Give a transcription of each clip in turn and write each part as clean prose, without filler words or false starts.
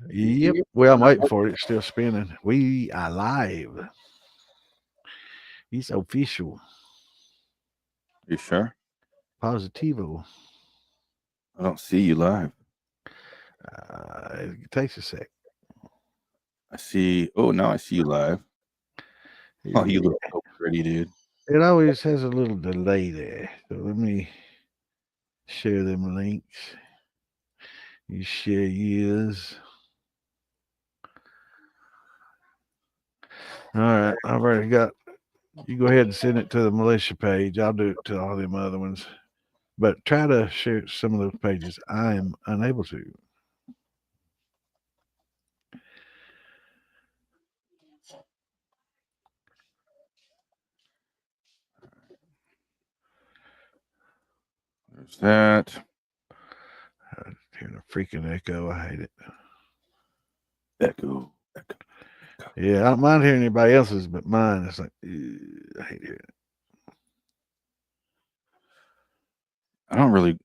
Yep. Well, I'm waiting for it. It's still spinning. We are live. It's official. You sure? Positivo. I don't see you live. It takes a sec. I see. Oh, now I see you live. Oh, you Yeah. look so pretty, dude. It always has a little delay there. So let me share them links. You share yours. All right. I've already got. You go ahead and send it to the militia page. I'll do it to all them other ones. But try to share some of those pages. I am unable to. There's that. Hearing a freaking echo. I hate it. Echo. Yeah, I don't mind hearing anybody else's, but mine, it's like, I hate hearing it. I don't really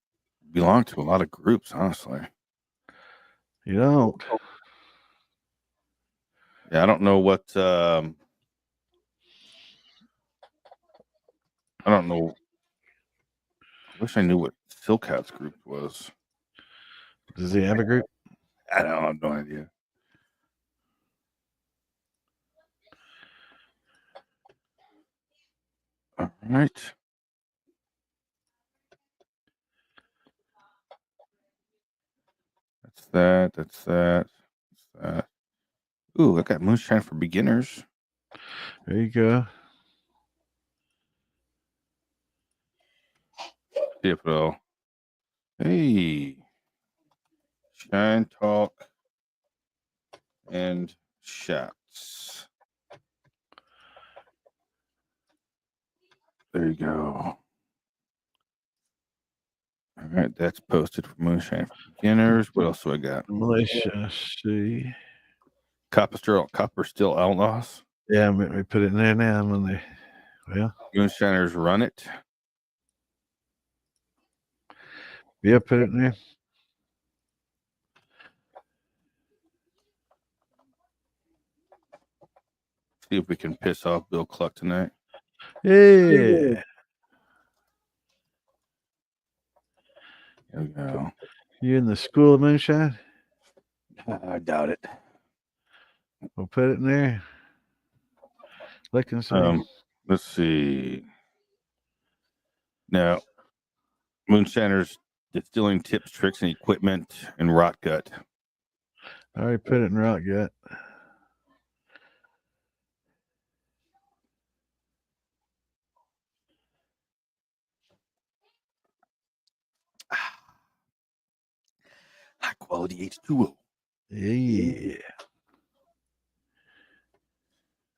belong to a lot of groups, honestly. You don't. Yeah, I don't know what. I don't know. I wish I knew what Silcat's group was. Does he have a group? I don't have no idea. All right. That's that. That's that. That's that. Ooh, I got moonshine for beginners. There you go. See if it'll. Hey, shine talk and shots. There you go. All right, that's posted for moonshine for beginners. What else do I got? Militia, see. Copper still outlaws. Yeah, let me put it in there now. I'm on there. Well, Moonshiners run it. yeah, put it in there. See if we can piss off Bill Cluck tonight. Yeah. There we go. You in the school of moonshine? I doubt it. We'll put it in there. Look and see. Let's see. Now, moonshiners distilling tips, tricks, and equipment, and rot gut. I already put it in rock gut. High quality H2O. Yeah.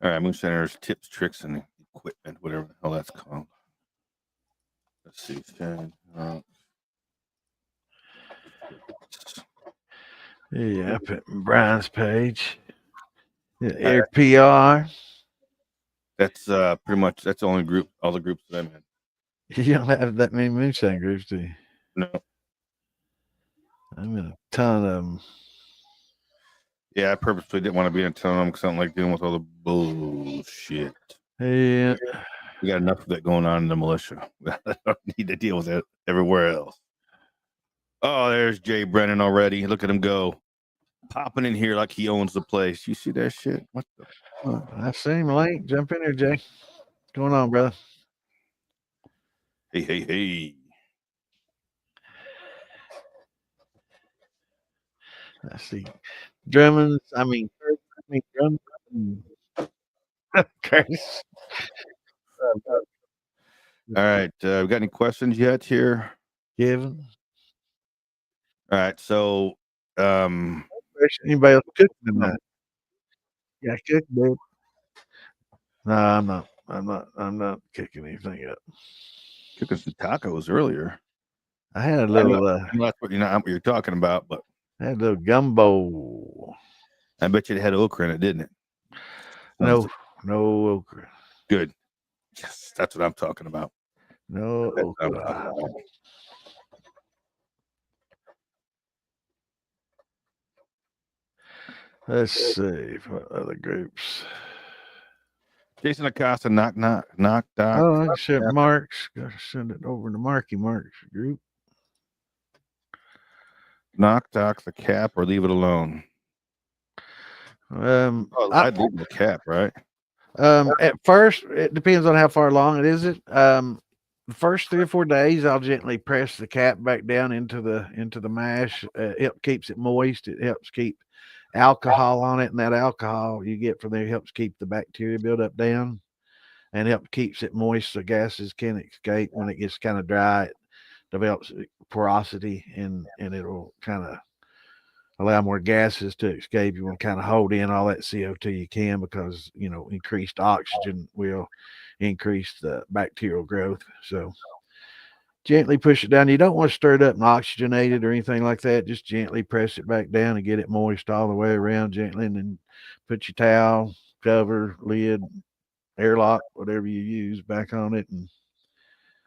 All right, moonshiners tips, tricks, and equipment, whatever the hell that's called. Let's see. Yeah, I put it in Brian's page. Yeah, Eric PR. That's pretty much that's the only group, all the groups that I'm in. You don't have that many moonshine groups, do you? No. I'm in a ton of them. Yeah, I purposely didn't want to be in a ton of them because I don't like dealing with all the bullshit. Yeah. We got enough of that going on in the militia. I don't need to deal with it everywhere else. Oh, there's Jay Brennan already. Look at him go. Popping in here like he owns the place. You see that shit? What the fuck? I've seen him late. Jump in there, Jay. What's going on, brother? Hey. I see. Drummond. Drummond. Curtis. All right. We got any questions yet here? Kevin. All right. So, Anybody else cooking tonight? Yeah, cook, babe. No, I'm not. I'm not cooking anything up. cooking some tacos earlier. I had a little. That's what not what you're talking about, but I had a little gumbo. I bet you it had okra in it, didn't it? No okra. Good. Yes, that's what I'm talking about. No okra. Let's see what other groups. Jason Acosta, knock, knock, knock, doc. Oh, I can send Mark's. Gotta send it over to Mark's group. Knock, doc, the cap, or leave it alone. I'd leave the cap, right? At first, it depends on how far along it is. The first 3 or 4 days, I'll gently press the cap back down into the mash. It keeps it moist. It helps keep alcohol on it, and that alcohol you get from there helps keep the bacteria buildup down, and help keeps it moist so gases can escape. When it gets kind of dry, it develops porosity, and it'll kind of allow more gases to escape. You want to kind of hold in all that CO2 you can, because increased oxygen will increase the bacterial growth. So gently push it down. You don't want to stir it up and oxygenate it or anything like that. Just gently press it back down and get it moist all the way around gently, and then put your towel, cover, lid, airlock, whatever you use, back on it, and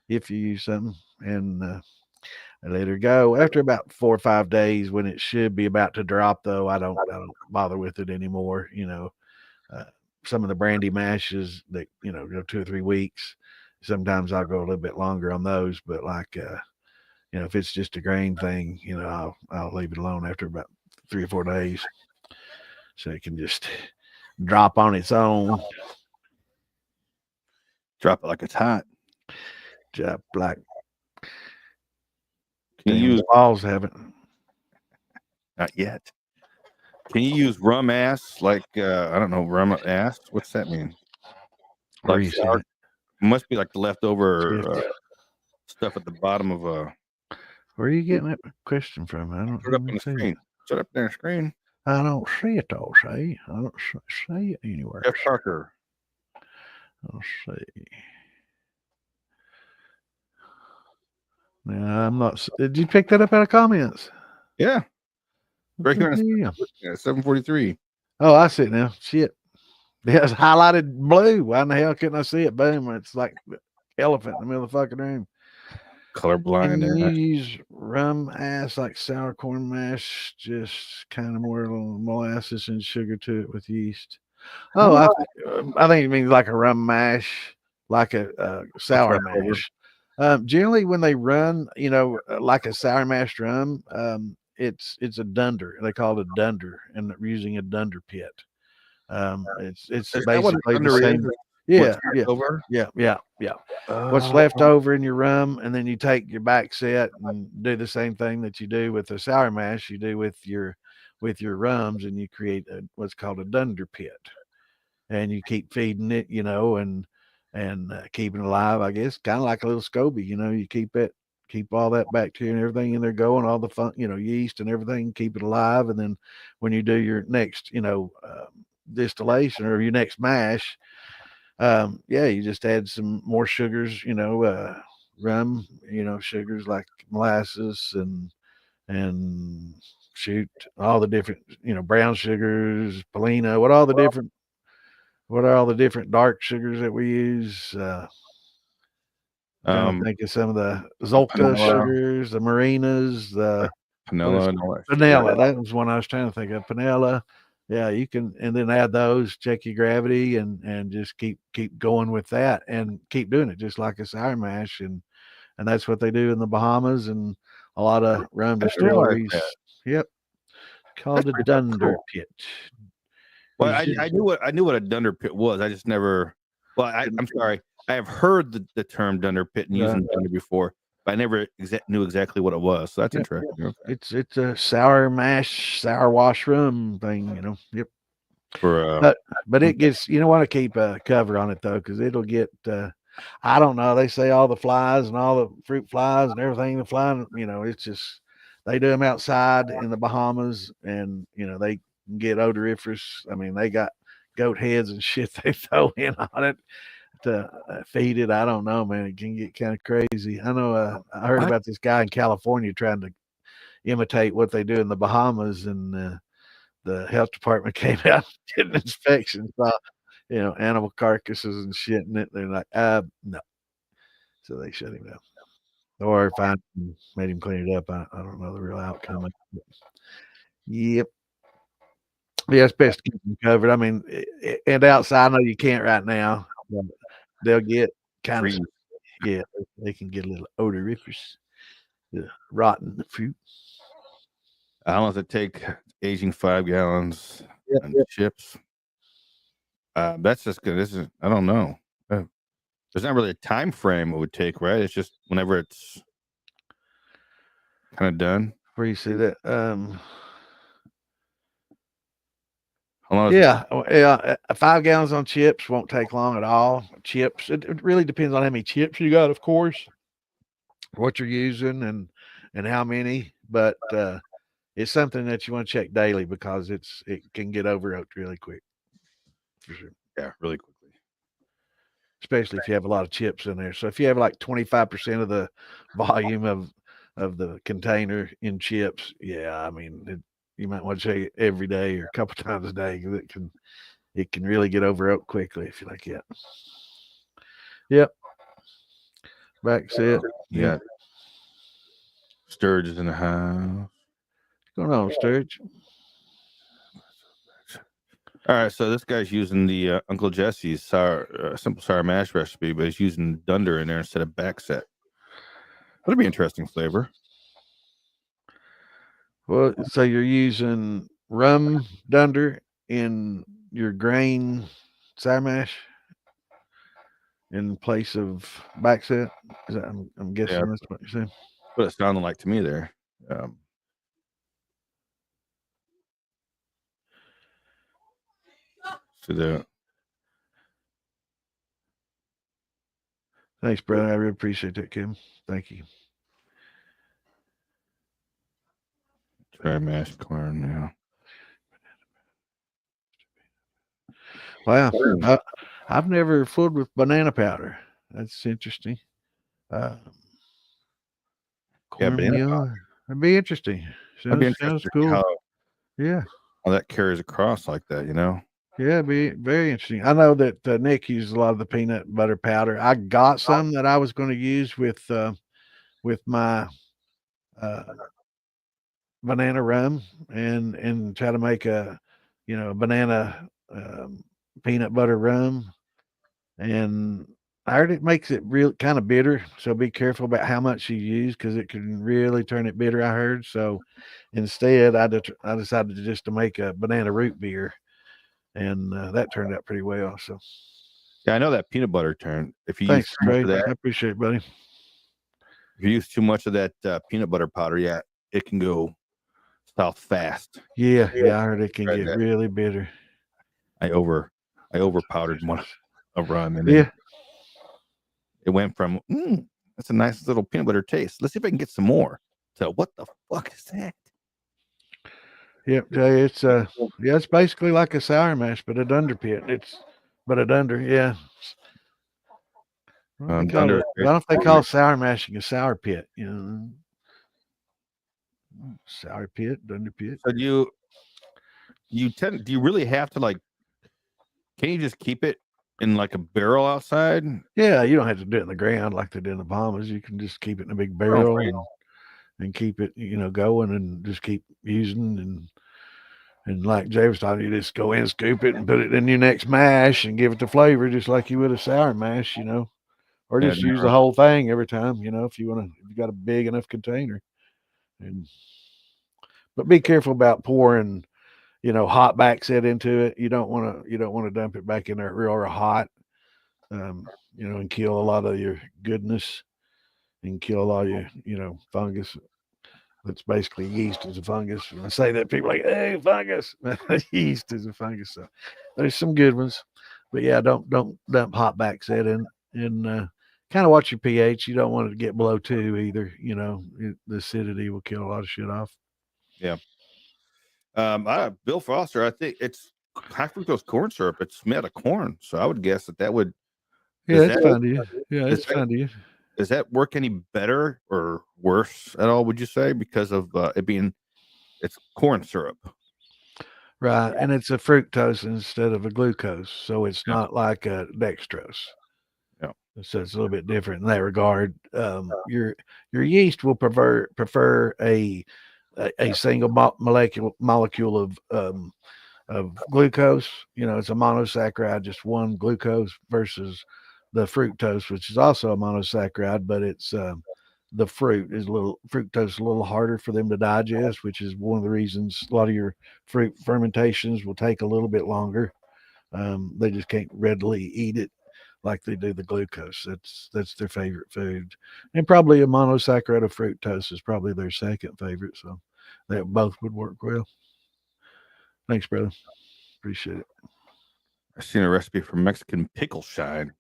if you use something, and I let her go. After about 4 or 5 days, when it should be about to drop, though, I don't bother with it anymore. Uh, some of the brandy mashes that go 2 or 3 weeks. Sometimes I'll go a little bit longer on those, but like if it's just a grain thing, I'll leave it alone after about 3 or 4 days, so it can just drop on its own. Drop it like it's hot. Drop like Can you use walls haven't? Not yet. Can you use rum ass? Like I don't know, rum ass. What's that mean? Where Like you seeing it? Must be like the leftover stuff at the bottom of a. Where are you getting that question from? I don't Put it up on the see screen. it. Put it up there on the screen. I don't see it though. See, I don't see it anywhere. Jeff Parker. Let's see. Now I'm not. Did you pick that up out of comments? Yeah. Right here. Yeah. 743. Oh, I see it now. Shit. Yeah, it's highlighted blue. Why in the hell couldn't I see it? Boom. It's like the elephant in the middle of the fucking room. Colorblind. Can you use rum ass like sour corn mash? Just kind of more molasses and sugar to it with yeast. Oh, I think it means like a rum mash, like a sour mash. Generally, when they run, like a sour mashed rum, it's a dunder. They call it a dunder, and they're using a dunder pit. It's basically the same. Yeah, yeah. What's left over in your rum, and then you take your back set and do the same thing that you do with the sour mash. You do with your rums, and you create what's called a dunder pit, and you keep feeding it, and keeping it alive. I guess kind of like a little SCOBY. You keep all that bacteria and everything in there going, all the fun, yeast and everything, keep it alive, and then when you do your next, distillation or your next mash, you just add some more sugars, rum, sugars like molasses and shoot all the different, brown sugars, Polina, what are all the different dark sugars that we use? Trying to think of some of the Zolta sugars, the Marinas, the Panela. That was one I was trying to think of. Panela. Yeah, you can, and then add those, check your gravity, and just keep going with that, and keep doing it just like a sour mash, and that's what they do in the Bahamas and a lot of rum distilleries. Yep, called a Dunder pit. Well, I knew what a Dunder pit was. I just never. Well, I'm sorry. I have heard the term Dunder pit and using Dunder before, but I never knew exactly what it was. So that's interesting. Okay. It's a sour mash, sour wash rum thing. Yep. But it gets, you don't want to keep a cover on it though, because it'll get. I don't know. They say all the flies and all the fruit flies and everything, the flying. It's just they do them outside in the Bahamas, and they can get odoriferous. I mean, they got goat heads and shit they throw in on it to feed it. I don't know, man. It can get kind of crazy. I know. I heard about this guy in California trying to imitate what they do in the Bahamas, and the health department came out and did an inspection, saw animal carcasses and shit in it. They're like, no. So they shut him down, or fined him, made him clean it up. I don't know the real outcome. Yep. Yeah, it's best to keep them covered. I mean, and outside, I know you can't right now, but they'll get kind of, Freeze. yeah, they can get a little odoriferous, the rotten fruit. How long does it take aging 5 gallons Yep, on yep. chips? That's just good. This is I don't know. There's not really a time frame it would take, right? It's just whenever it's kind of done. Where you see that? How long does it Yeah, 5 gallons on chips won't take long at all. Chips, it really depends on how many chips you got, of course, what you're using and how many, but it's something that you want to check daily because it can get over oaked really quick, for sure. yeah, really quickly. Especially if you have a lot of chips in there. So if you have like 25% of the volume of the container in chips, yeah, I mean, you might want to check it every day or a couple times a day because it can really get over oak quickly if you like it. Yep. Back set. You Yeah. got Sturges in the house. What's going on, Sturge? All right, so this guy's using the Uncle Jesse's simple sour mash recipe, but he's using Dunder in there instead of back set. That'd be an interesting flavor. Well, so you're using rum Dunder in your grain sour mash in place of back set? Is that, I'm guessing Yeah, that's what you're saying. what it sounded like to me there. So the Thanks, brother. I really appreciate that, Kim. Thank you. dry mashed corn now. Wow. I've never fooled with banana powder. That's interesting. Yeah, Cornmeal. That'd be interesting. I'd be Sounds interested to see cool. Yeah. how that carries across like that, you know? Yeah, it'd be very interesting. I know that Nick uses a lot of the peanut butter powder. I got some that I was going to use with my uh, banana rum and try to make a banana peanut butter rum. And I heard it makes it real kind of bitter. So be careful about how much you use because it can really turn it bitter. I heard. So instead, I decided just to make a banana root beer, and that turned out pretty well. So Yeah, I know that peanut butter turn. If you use thanks, too much Trey. of that, I appreciate it, buddy. if you use too much of that peanut butter powder, yeah, it can go south fast. Yeah, I heard it can Tried get that. really bitter. I over powdered one a rum, and Yeah. then it went from that's a nice little peanut butter taste. Let's see if I can get some more. So what the fuck is that? Yep, Jay, it's basically like a sour mash, but a dunder pit. But a dunder, yeah. I don't, Dunder I don't know if they call sour mashing a sour pit, sour pit, dunder pit. So do you really have to can you just keep it in like a barrel outside? Yeah, you don't have to do it in the ground like they did in the Bahamas. You can just keep it in a big Oh, barrel and keep it, going and just keep using and like Jay was talking, you just go in, scoop it, and put it in your next mash and give it the flavor just like you would a sour mash, or Yeah, just use the whole thing every time, if you got a big enough container. But be careful about pouring, hot back set into it. You don't want to dump it back in there real hot, and kill a lot of your goodness and kill a lot of your, fungus. That's basically yeast is a fungus. When I say that, people are like, hey, fungus. Yeast is a fungus. So there's some good ones. But yeah, don't dump hot back set in and kind of watch your pH. You don't want it to get below 2 either. The acidity will kill a lot of shit off. Yeah. Bill Foster, I think it's high fructose corn syrup. It's made of corn, so I would guess that would. Yeah, it's fine to you. Yeah, it's fine to you. Does that work any better or worse at all? Would you say because of it's corn syrup? Right, and it's a fructose instead of a glucose, so it's not like a dextrose. Yeah. So it's a little bit different in that regard. Your yeast will prefer a single molecule of of glucose. It's a monosaccharide, just one glucose versus the fructose, which is also a monosaccharide, but it's the fructose is a little harder for them to digest, which is one of the reasons a lot of your fruit fermentations will take a little bit longer. They just can't readily eat it like they do the glucose. That's their favorite food, and probably a monosaccharide of fructose is probably their second favorite. So that both would work well. Thanks, brother. Appreciate it. I seen a recipe for Mexican pickle shine.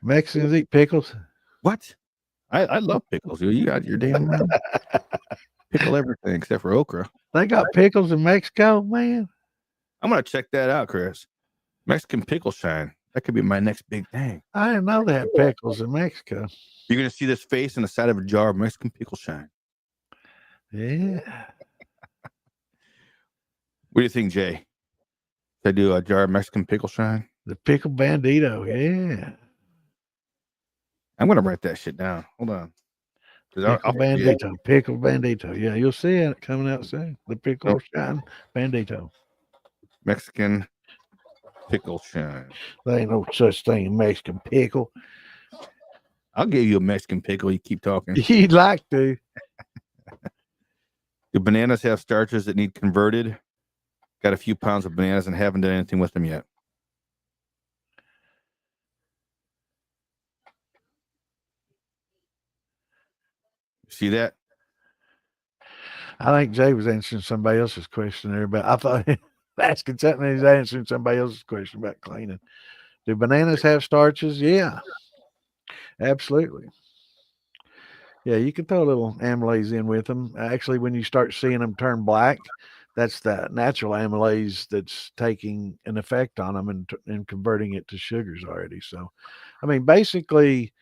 Mexicans eat pickles. What? I love pickles. You got your damn mind. Pickle everything except for okra. They got pickles in Mexico, man. I'm gonna check that out, Chris. Mexican pickle shine. That could be my next big thing. I didn't know they had pickles in Mexico. You're gonna see this face on the side of a jar of Mexican pickle shine. Yeah. What do you think, Jay? Should I do a jar of Mexican pickle shine? The pickle bandito. Yeah. I'm gonna write that shit down. Hold on. Pickle bandito. Pickle bandito. Yeah, you'll see it coming out soon. The pickle shine bandito. Mexican pickle shine. There ain't no such thing as Mexican pickle. I'll give you a Mexican pickle. You keep talking. You'd like to. Do bananas have starches that need converted? Got a few pounds of bananas and haven't done anything with them yet. See that? I think Jay was answering somebody else's question there, but I thought asking something, he's answering somebody else's question about cleaning. Do bananas have starches? Yeah, absolutely. Yeah, you can throw a little amylase in with them. Actually, when you start seeing them turn black, that's the natural amylase that's taking an effect on them and converting it to sugars already. So, I mean, basically,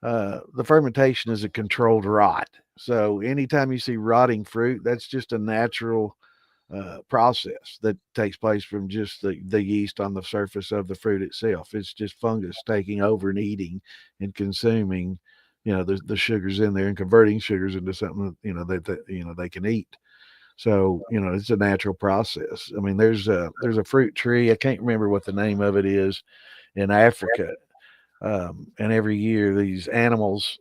the fermentation is a controlled rot. So anytime you see rotting fruit, that's just a natural process that takes place from just the yeast on the surface of the fruit itself. It's just fungus taking over and eating and consuming, the sugars in there and converting sugars into something, that they can eat. So, it's a natural process. I mean, there's a fruit tree. I can't remember what the name of it is in Africa. And every year these animals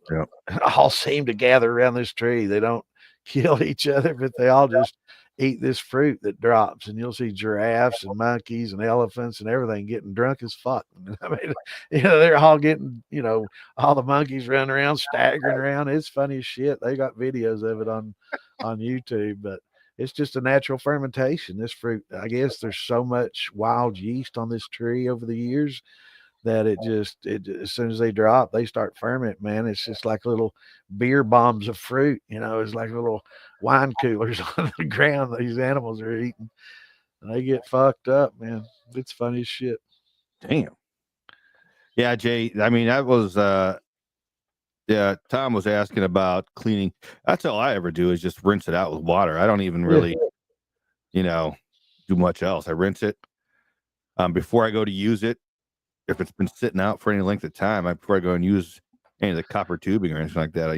all seem to gather around this tree. They don't kill each other, but they all just eat this fruit that drops. And you'll see giraffes and monkeys and elephants and everything getting drunk as fuck. I mean, they're all getting, all the monkeys running around, staggering around. It's funny as shit. They got videos of it on YouTube, but it's just a natural fermentation. This fruit, I guess there's so much wild yeast on this tree over the years that it as soon as they drop, they start ferment, man. It's just like little beer bombs of fruit, it's like little wine coolers on the ground these animals are eating. And they get fucked up, man. It's funny as shit. Damn. Yeah, Jay. I mean, that was Tom was asking about cleaning. That's all I ever do is just rinse it out with water. I don't even really, do much else. I rinse it before I go to use it. If it's been sitting out for any length of time, before I go and use any of the copper tubing or anything like that,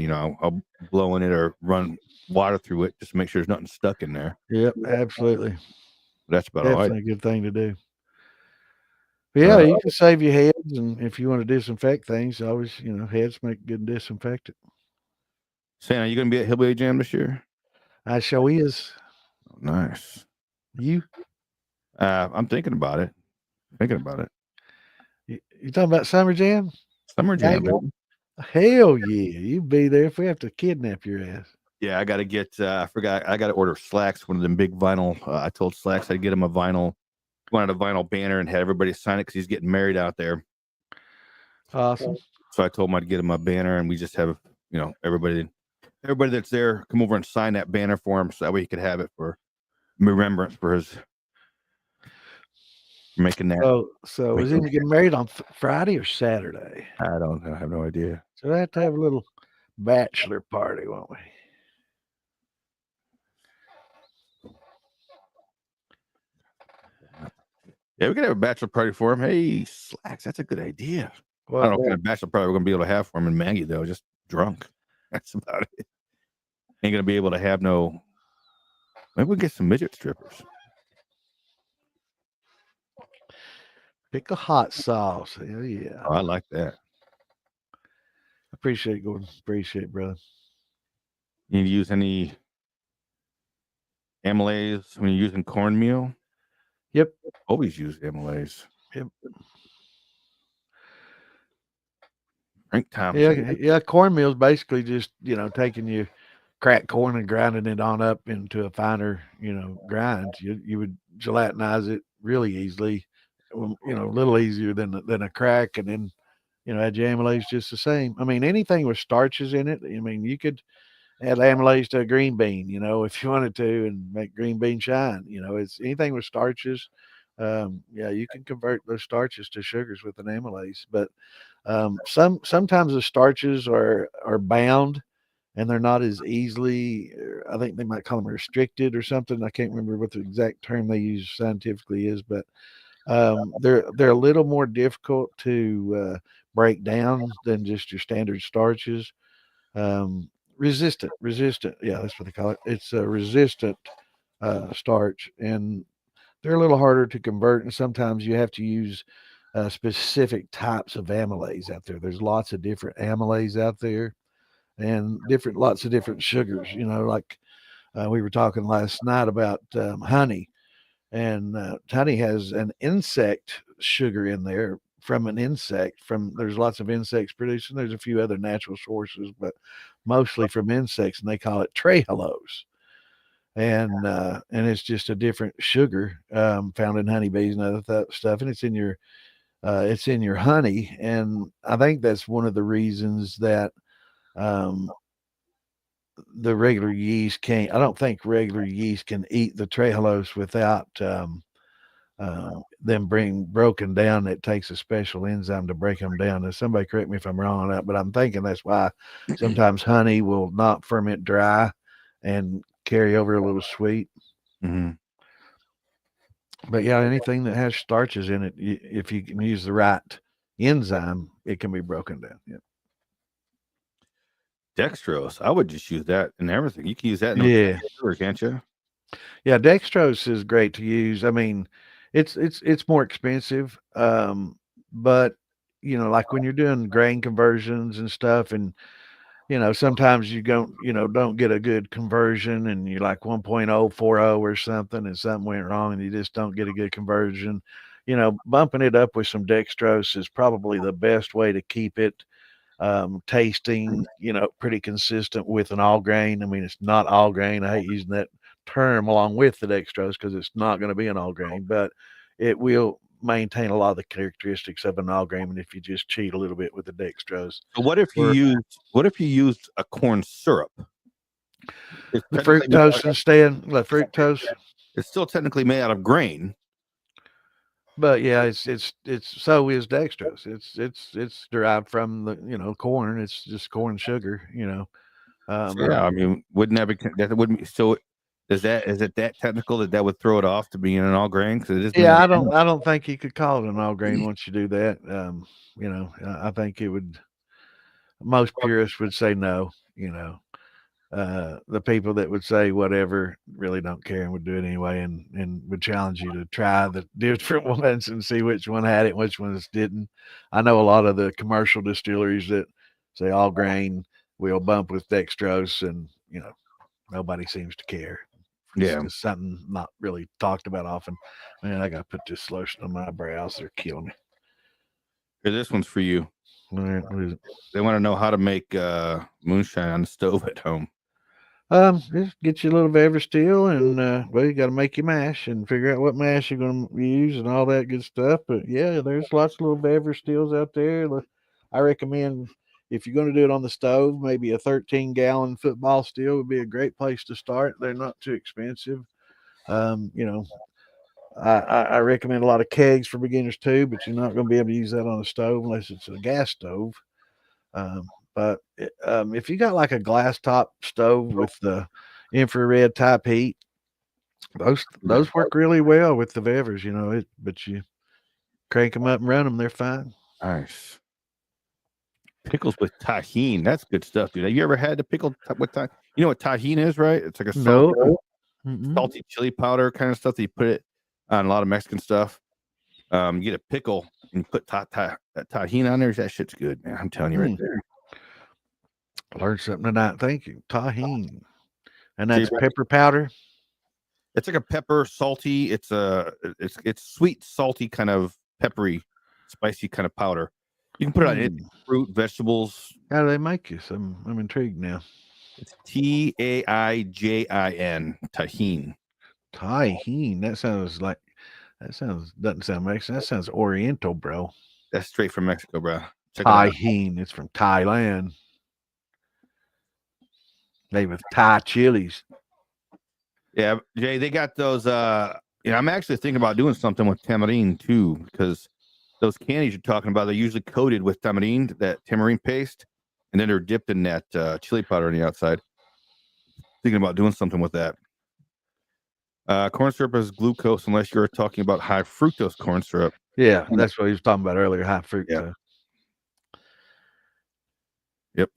I'll blow in it or run water through it just to make sure there's nothing stuck in there. Yep, absolutely. That's about definitely all. A good thing to do. But yeah, you can save your heads, and if you want to disinfect things, always heads make good disinfectant. Santa, you gonna be at Hillbilly Jam this year? I sure is. Oh, nice. You? I'm thinking about it. You talking about Summer Jam? Summer Jam, baby. Hell yeah. You'd be there if we have to kidnap your ass. Yeah, I got to get, I forgot, I got to order Slacks, one of them big vinyl. I told Slacks I'd get him wanted a vinyl banner and had everybody sign it because he's getting married out there. Awesome. So I told him I'd get him a banner and we just have, everybody that's there come over and sign that banner for him so that way he could have it for remembrance for his making that. So is he getting married on Friday or Saturday? I don't know. I have no idea. So we have to have a little bachelor party, won't we? Yeah, we could have a bachelor party for him. Hey, Slacks, that's a good idea. Well, I don't know what kind of bachelor party we're going to be able to have for him in Maggie, though. Just drunk. That's about it. Ain't going to be able to have no Maybe we get some midget strippers. Pickle hot sauce. Hell yeah. Oh, I like that. Appreciate it, Gordon. Appreciate it, brother. You use any amylase when you're using cornmeal? Yep. Always use amylase. Yep. Drink time. Yeah. Cornmeal is basically just, taking you cracked corn and grinding it on up into a finer, grind. You would gelatinize it really easily, a little easier than a crack, and then add your amylase just the same. I mean, anything with starches in it. I mean, you could add amylase to a green bean, if you wanted to, and make green bean shine. It's anything with starches. Yeah, you can convert those starches to sugars with an amylase, but sometimes the starches are bound and they're not as easily. I think they might call them restricted or something. I can't remember what the exact term they use scientifically is, but they're a little more difficult to break down than just your standard starches. Resistant. Yeah, that's what they call it. It's a resistant starch, and they're a little harder to convert. And sometimes you have to use specific types of amylase out there. There's lots of different amylase out there, and lots of different sugars. Like we were talking last night about honey, and honey has an insect sugar in there from an insect. There's lots of insects producing. There's a few other natural sources, but mostly from insects, and they call it trehalose. And it's just a different sugar found in honeybees and other stuff, and it's in your honey. And I think that's one of the reasons that um, the regular yeast can't. I don't think regular yeast can eat the trehalose without them being broken down. It takes a special enzyme to break them down. And somebody correct me if I'm wrong on that, but I'm thinking that's why sometimes honey will not ferment dry and carry over a little sweet. Mm-hmm. But yeah, anything that has starches in it, if you can use the right enzyme, it can be broken down. Yeah. Dextrose. I would just use that in everything. You can use that in Yeah. sugar, can't you? Yeah, dextrose is great to use. I mean, it's more expensive, but like when you're doing grain conversions and stuff, and sometimes you don't get a good conversion, and you're like 1.040 or something, and something went wrong, and you just don't get a good conversion. Bumping it up with some dextrose is probably the best way to keep it tasting, pretty consistent with an all grain. I mean, it's not all grain. I hate using that term along with the dextrose because it's not going to be an all grain, but it will maintain a lot of the characteristics of an all grain if you just cheat a little bit with the dextrose. So what if you used a corn syrup? The fructose instead, the fructose. It's still technically made out of grain. But yeah, it's so is dextrose. It's derived from the corn. It's just corn sugar. Yeah, I mean, wouldn't that wouldn't be so? Is it that technical that would throw it off to being an all grain? Because it is. Yeah, I don't think you could call it an all grain once you do that. I think it would. Most purists would say no. The people that would say whatever really don't care and would do it anyway, and would challenge you to try the different ones and see which one had it and which ones didn't. I know a lot of the commercial distilleries that say all grain will bump with dextrose, and nobody seems to care. Yeah, It's something not really talked about often. Man, I got to put this lotion on my brows. They're killing me. Here, this one's for you. All right, what is it? They want to know how to make moonshine on the stove at home. Just get you a little Beverage steel, and well, you got to make your mash and figure out what mash you're going to use and all that good stuff. But yeah, there's lots of little Beverage steels out there. I recommend if you're going to do it on the stove, maybe a 13-gallon football steel would be a great place to start. They're not too expensive. I recommend a lot of kegs for beginners too, but you're not going to be able to use that on a stove unless it's a gas stove. But if you got like a glass top stove with the infrared type heat, those work really well with the Vevers, but you crank them up and run them, they're fine. Nice. Pickles with tahini. That's good stuff, dude. Have you ever had the pickle with tahini? You know what tahini is, right? It's like a No. salty chili powder kind of stuff that you put it on a lot of Mexican stuff. You get a pickle and you put tahini on there. That shit's good, man. I'm telling you right there. Learned something tonight. Thank you. Tahini. And Jay that's Brown, pepper powder. it's like a pepper, salty. It's sweet, salty, kind of peppery, spicy kind of powder. You can put it on anything, fruit, vegetables. How do they make this? I'm intrigued now. It's Taijin, tahini. Tahini. Doesn't sound Mexican. That sounds Oriental, bro. That's straight from Mexico, bro. Check it out. Tahini. It's from Thailand. Made with Thai chilies. Yeah, Jay, they got those. I'm actually thinking about doing something with tamarind too, because those candies you're talking about, they're usually coated with tamarind, that tamarind paste, and then they're dipped in that chili powder on the outside. Thinking about doing something with that. Corn syrup is glucose, unless you're talking about high fructose corn syrup. Yeah, that's what he was talking about earlier. High fructose. Yep.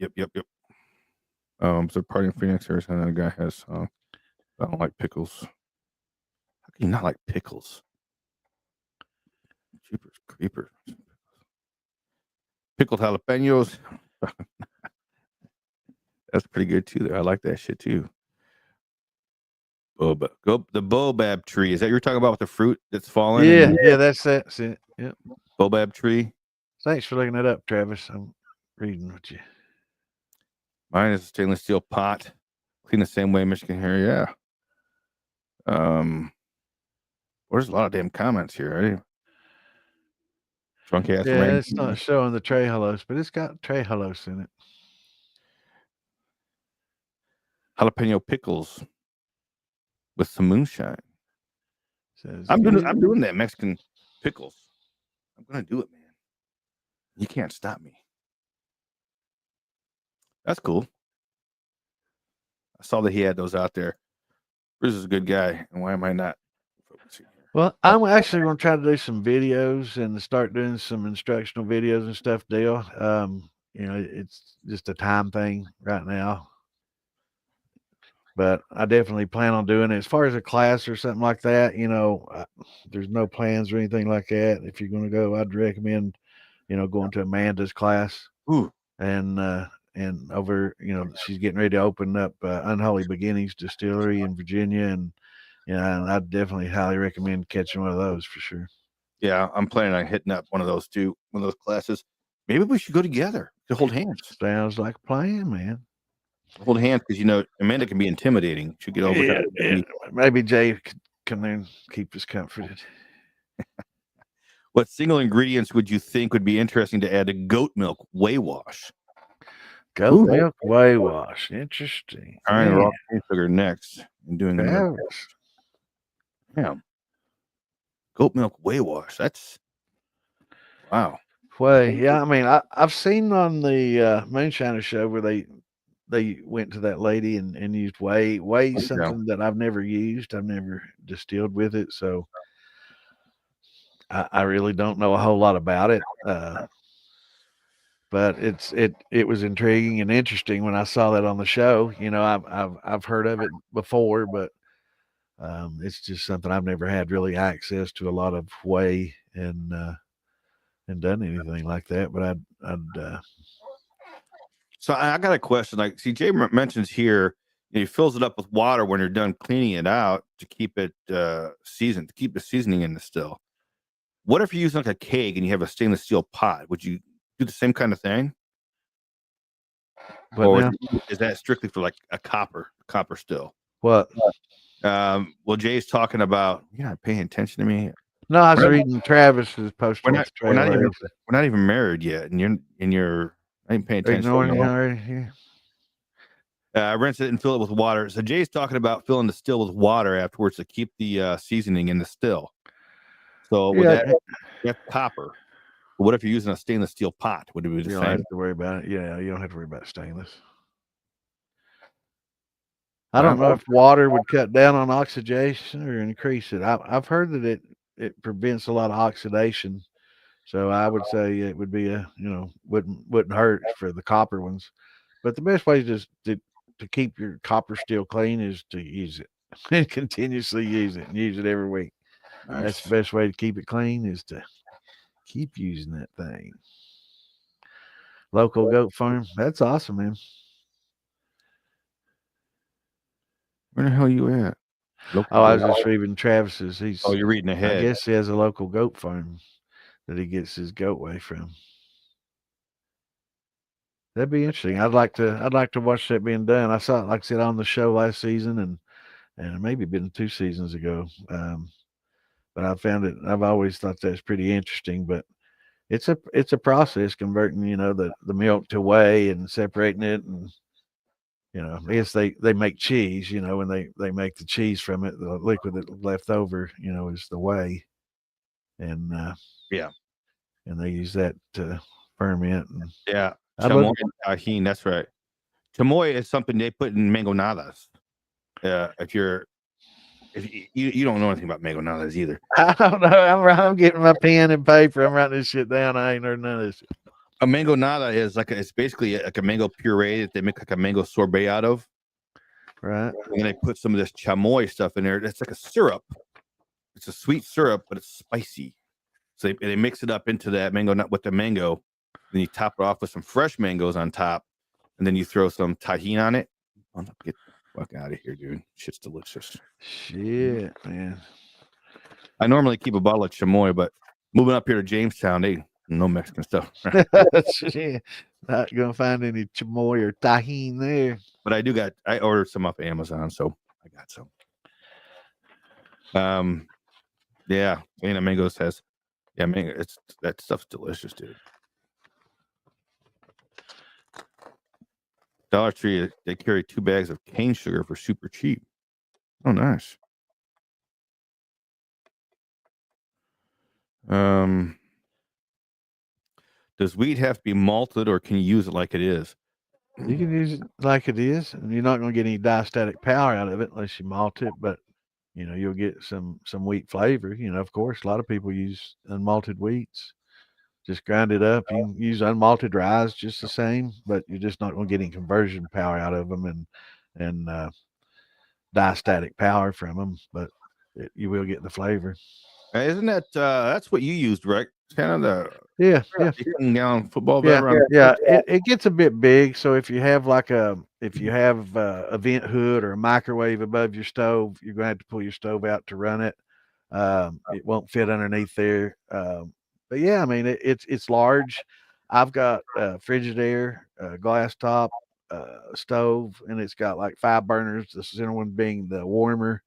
So party in Phoenix, Arizona, a guy has. I don't like pickles. How can you not like pickles? Jeepers creepers. Pickled jalapenos. That's pretty good too. I like that shit too. The baobab tree. Is that you're talking about with the fruit that's falling? Yeah, that's it. Yep. Baobab tree. Thanks for looking that up, Travis. I'm reading with you. Mine is a stainless steel pot. Clean the same way Michigan here. Yeah. There's a lot of damn comments here, right? Drunk ass. Yeah, it's not showing the trehalose, but it's got trehalose in it. Jalapeno pickles with some moonshine. Says, I'm doing that Mexican pickles. I'm gonna do it, man. You can't stop me. That's cool. I saw that he had those out there. Bruce is a good guy, and why am I not focusing here? Well, I'm actually going to try to do some videos and start doing some instructional videos and stuff, Dale. It's just a time thing right now. But I definitely plan on doing it. As far as a class or something like that, there's no plans or anything like that. If you're going to go, I'd recommend, going to Amanda's class. Ooh. And over, she's getting ready to open up Unholy Beginnings Distillery in Virginia. And I'd definitely highly recommend catching one of those for sure. Yeah, I'm planning on hitting up one of those too, one of those classes. Maybe we should go together to hold hands. Sounds like a plan, man. Hold hands because Amanda can be intimidating. Should get over it. Maybe Jay could come there and keep us comforted. What single ingredients would you think would be interesting to add to goat milk whey wash? Goat milk whey wash. Interesting. Iron raw cane sugar next. I'm doing yeah. Goat milk whey wash. That's wow. Whey. Yeah, I mean, I've seen on the Moonshiner show where they went to that lady and used whey. Whey, something that I've never used. I've never distilled with it, so I really don't know a whole lot about it. But it was intriguing and interesting when I saw that on the show. I've heard of it before, but it's just something I've never had really access to a lot of whey and done anything like that. But I'd So I got a question. Like, see, Jay mentions here, he fills it up with water when you're done cleaning it out to keep it seasoned, to keep the seasoning in the still. What if you use like a keg and you have a stainless steel pot? Would you do the same kind of thing? Or is that strictly for like a copper still? What? Well, Jay's talking about. You're not paying attention to me. No, I was reading Travis's post. We're not even married yet, and you're I ain't paying attention. Rinse it and fill it with water. So Jay's talking about filling the still with water afterwards to keep the seasoning in the still. So with that's copper. But what if you're using a stainless steel pot? Would it be the same? You don't have to worry about it. Yeah, you don't have to worry about stainless. I don't know if water would cut down on oxidation or increase it. I've heard that it prevents a lot of oxidation. So I would say it would be wouldn't hurt for the copper ones. But the best way to keep your copper still clean is to use it. and continuously use it and use it every week. That's the best way to keep it clean is to keep using that thing. Local goat farm. That's awesome, man. Where the hell you at? Local Oh, I was goat. just reading Travis's. He's, Oh, you're reading I ahead. guess he has a local goat farm that he gets his goat whey from. That'd be interesting. I'd like to watch that being done. I saw it, like I said, on the show last season and it maybe been 2 seasons ago. But I found it. I've always thought that's pretty interesting. But it's a process converting, the milk to whey and separating it, and I guess they make cheese, when they make the cheese from it. The liquid that left over, is the whey, and Yeah. and they use that to ferment. And Yeah. I'd love Chamoy and tahine. That's right. Chamoy is something they put in mangonadas. If you don't know anything about mangonadas either. I don't know. I'm getting my pen and paper. I'm writing this shit down. I ain't heard none of this. A mangonada is it's basically like a mango puree that they make like a mango sorbet out of. Right. And they put some of this chamoy stuff in there. It's like a syrup. It's a sweet syrup, but it's spicy. So they mix it up into that mango nut with the mango. Then you top it off with some fresh mangoes on top. And then you throw some tahine on it. Get the fuck out of here, dude. Shit's delicious. Shit, man. I normally keep a bottle of chamoy, but moving up here to Jamestown, no Mexican stuff. Shit. Not gonna find any chamoy or tahine there. But I ordered some off Amazon, so I got some. Yeah, Mango says, yeah, mango. That stuff's delicious, dude. Dollar Tree, they carry 2 bags of cane sugar for super cheap. Oh, nice. Does wheat have to be malted, or can you use it like it is? You can use it like it is, and you're not going to get any diastatic power out of it unless you malt it. But you'll get some wheat flavor. Of course, a lot of people use unmalted wheats. Just grind it up. You can use unmalted rye just the same, but you're just not going to get any conversion power out of them and diastatic power from them. But you will get the flavor. Isn't that's what you used, right? It's kind of the Yeah. down football. Yeah. It gets a bit big. So if you have a vent hood or a microwave above your stove, you're gonna have to pull your stove out to run it. It won't fit underneath there. But yeah, I mean it's large. I've got a Frigidaire, glass top stove, and it's got like 5 burners. The center one being the warmer.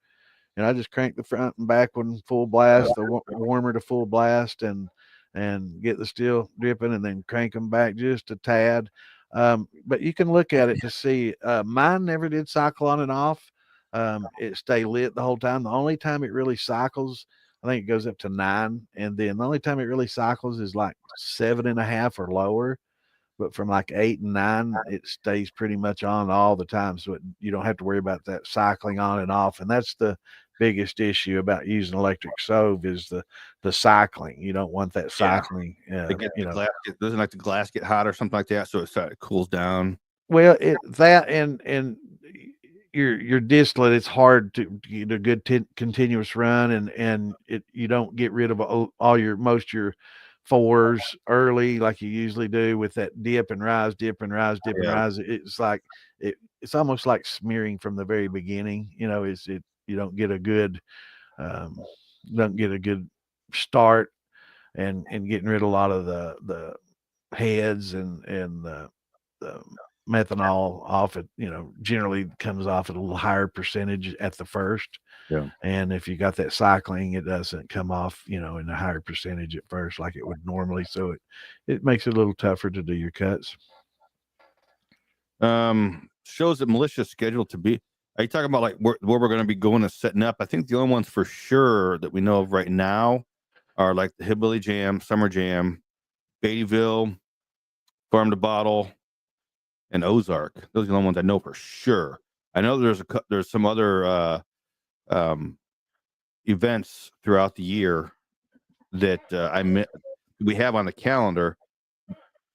And I just crank the front and back one full blast, the warmer to full blast, and get the steel dripping, and then crank them back just a tad. But you can look at it to see. Mine never did cycle on and off. It stay lit the whole time. The only time it really cycles, I think it goes up to 9, and then the only time it really cycles is like 7.5 or lower. But from like 8 and 9, it stays pretty much on all the time, so you don't have to worry about that cycling on and off. And that's the biggest issue about using electric stove is the cycling. You don't want that cycling. Doesn't like the glass get hot or something like that, so it cools down. Well, that and your distillate, it's hard to get a good continuous run, and you don't get rid of all your 4s early like you usually do with that dip and rise. It's like it's almost like smearing from the very beginning. You don't get a good start, and getting rid of a lot of the heads and the methanol off it. Generally comes off at a little higher percentage at the first. Yeah. And if you got that cycling, it doesn't come off, in a higher percentage at first like it would normally. So it makes it a little tougher to do your cuts. Shows that Militia's scheduled to be. Are you talking about like where we're going to be going and setting up? I think the only ones for sure that we know of right now are like the Hillbilly Jam, Summer Jam, Beattyville, Farm to Bottle, and Ozark. Those are the only ones I know for sure. I know there's some other events throughout the year that we have on the calendar.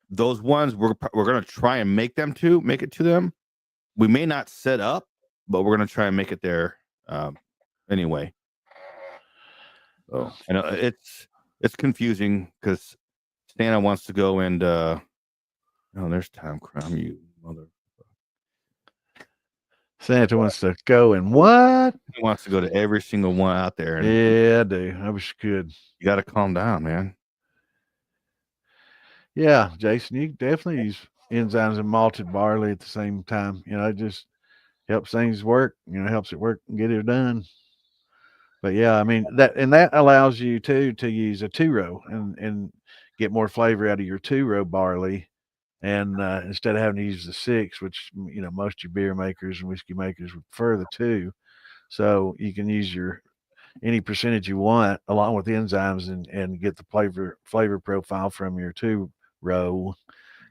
Those ones we're going to try and make it to them. We may not set up, but we're going to try and make it there Anyway, so I know it's confusing because Santa wants to go and oh, there's Tom Crum, you mother. Santa wants to go and what? He wants to go to every single one out there, and Yeah, I do. I wish you could. you got to calm down, man. Yeah, Jason, you definitely use enzymes and malted barley at the same time. It just helps things work. Helps it work and get it done. But yeah, I mean that allows you to use a 2-row and get more flavor out of your 2-row barley, and instead of having to use the 6, which most of your beer makers and whiskey makers would prefer the 2. So you can use your any percentage you want along with the enzymes and get the flavor profile from your 2-row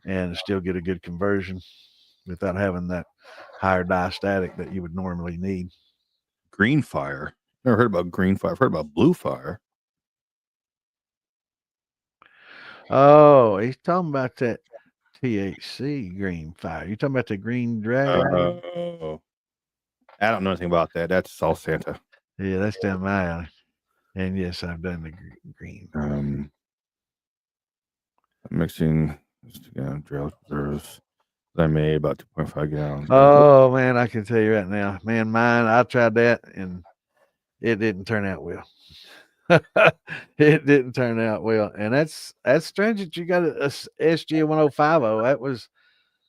and still get a good conversion without having that higher diastatic that you would normally need. Green fire. Never heard about green fire. I've heard about blue fire. Oh, he's talking about that THC green fire. You talking about the green dragon? Oh, I don't know anything about that. That's all Santa. Yeah, that's down my alley. And yes, I've done the green. Mixing drill reserves that I made about 2.5 gallons. Oh man, I can tell you right now, man, mine. I tried that and it didn't turn out well. It didn't turn out well, and that's strange that you got a SG 1050.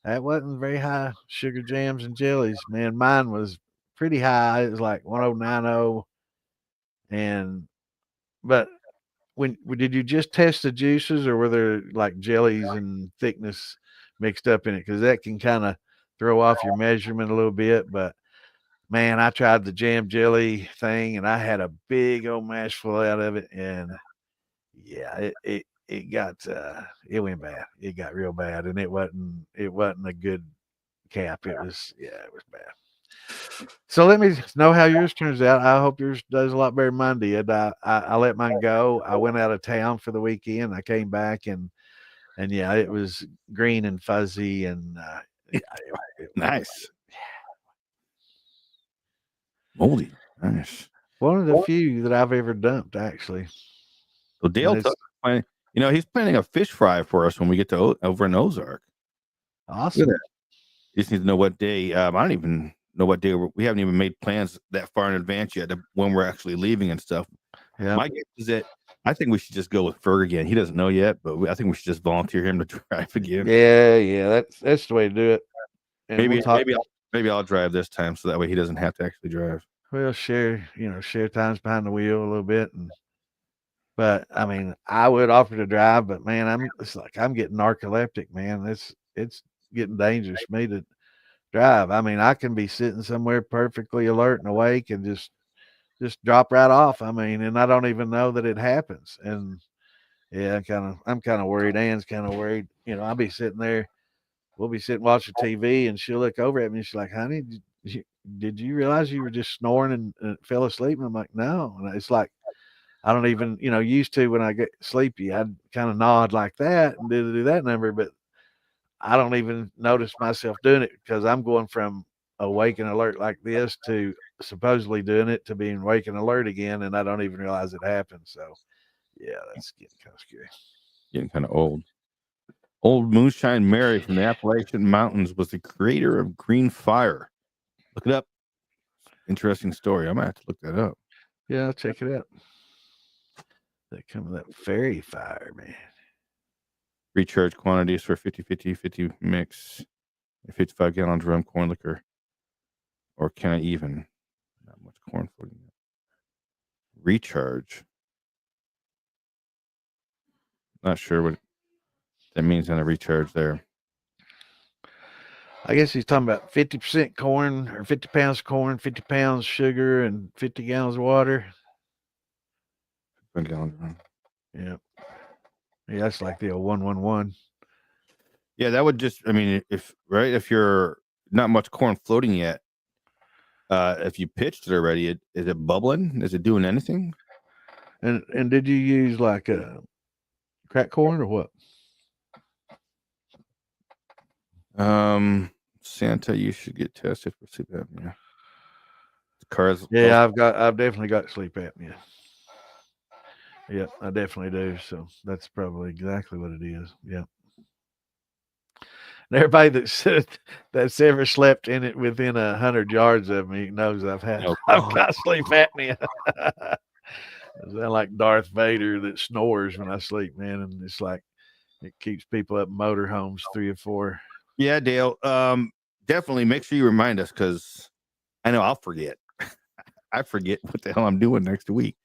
That wasn't very high sugar jams and jellies, man. Mine was pretty high. It was like 1090, and but did you just test the juices, or were there like jellies and thickness mixed up in it? Because that can kind of throw off your measurement a little bit. But man, I tried the jam jelly thing, and I had a big old mashful out of it, and yeah, it got it went bad. It got real bad, and it wasn't a good cap. It was bad. So let me know how yours turns out. I hope yours does a lot better than mine did. I let mine go. I went out of town for the weekend. I came back and yeah, it was green and fuzzy and yeah, nice. Moldy. Nice. One of the few that I've ever dumped, actually. So Dale, he's planning a fish fry for us when we get to over in Ozark. Awesome. You just need to know what day. I don't even know what day. We haven't even made plans that far in advance yet when we're actually leaving and stuff. Yeah. My guess is that I think we should just go with Ferg again. He doesn't know yet, but I think we should just volunteer him to drive again. Yeah. That's the way to do it. And maybe I'll drive this time so that way he doesn't have to actually drive. Well, share times behind the wheel a little bit, but I mean, I would offer to drive, but man, it's like I'm getting narcoleptic, man. It's getting dangerous for me to drive. I mean, I can be sitting somewhere perfectly alert and awake and just drop right off. I mean, and I don't even know that it happens. And yeah, I'm kind of worried. Ann's kind of worried. I'll be sitting there. We'll be sitting watching TV, and she'll look over at me and she's like, "Honey, did you realize you were just snoring and fell asleep?" And I'm like, "No." And it's like I don't even, used to when I get sleepy, I'd kind of nod like that and do that number, but I don't even notice myself doing it because I'm going from awake and alert like this to supposedly doing it to being awake and alert again, and I don't even realize it happened. So, yeah, that's getting kind of scary. Getting kind of old. Old Moonshine Mary from the Appalachian Mountains was the creator of green fire. Look it up. Interesting story. I might have to look that up. Yeah, I'll check it out. That fairy fire, man. Recharge quantities for 50 mix, 55 gallons rum, corn liquor, or can I even? Not much corn floating. Recharge. Not sure what that means on a recharge there. I guess he's talking about 50% corn or 50 pounds corn, 50 pounds sugar, and 50 gallons of water. 50 gallons. Yeah. Yeah, that's like the old 111. Yeah, that would just, I mean, if you're not much corn floating yet, if you pitched it already, is it bubbling? Is it doing anything? And did you use like a crack corn or what? Santa, you should get tested for sleep apnea. cars. Yeah, I've definitely got sleep apnea. Yeah, I definitely do. So that's probably exactly what it is. Yeah. And everybody that's ever slept in it within 100 yards of me knows No. I've got sleep apnea. I sound like Darth Vader that snores when I sleep, man, and it's like it keeps people up in motorhomes 3 or 4. Yeah, Dale. Definitely make sure you remind us because I know I'll forget. I forget what the hell I'm doing next week.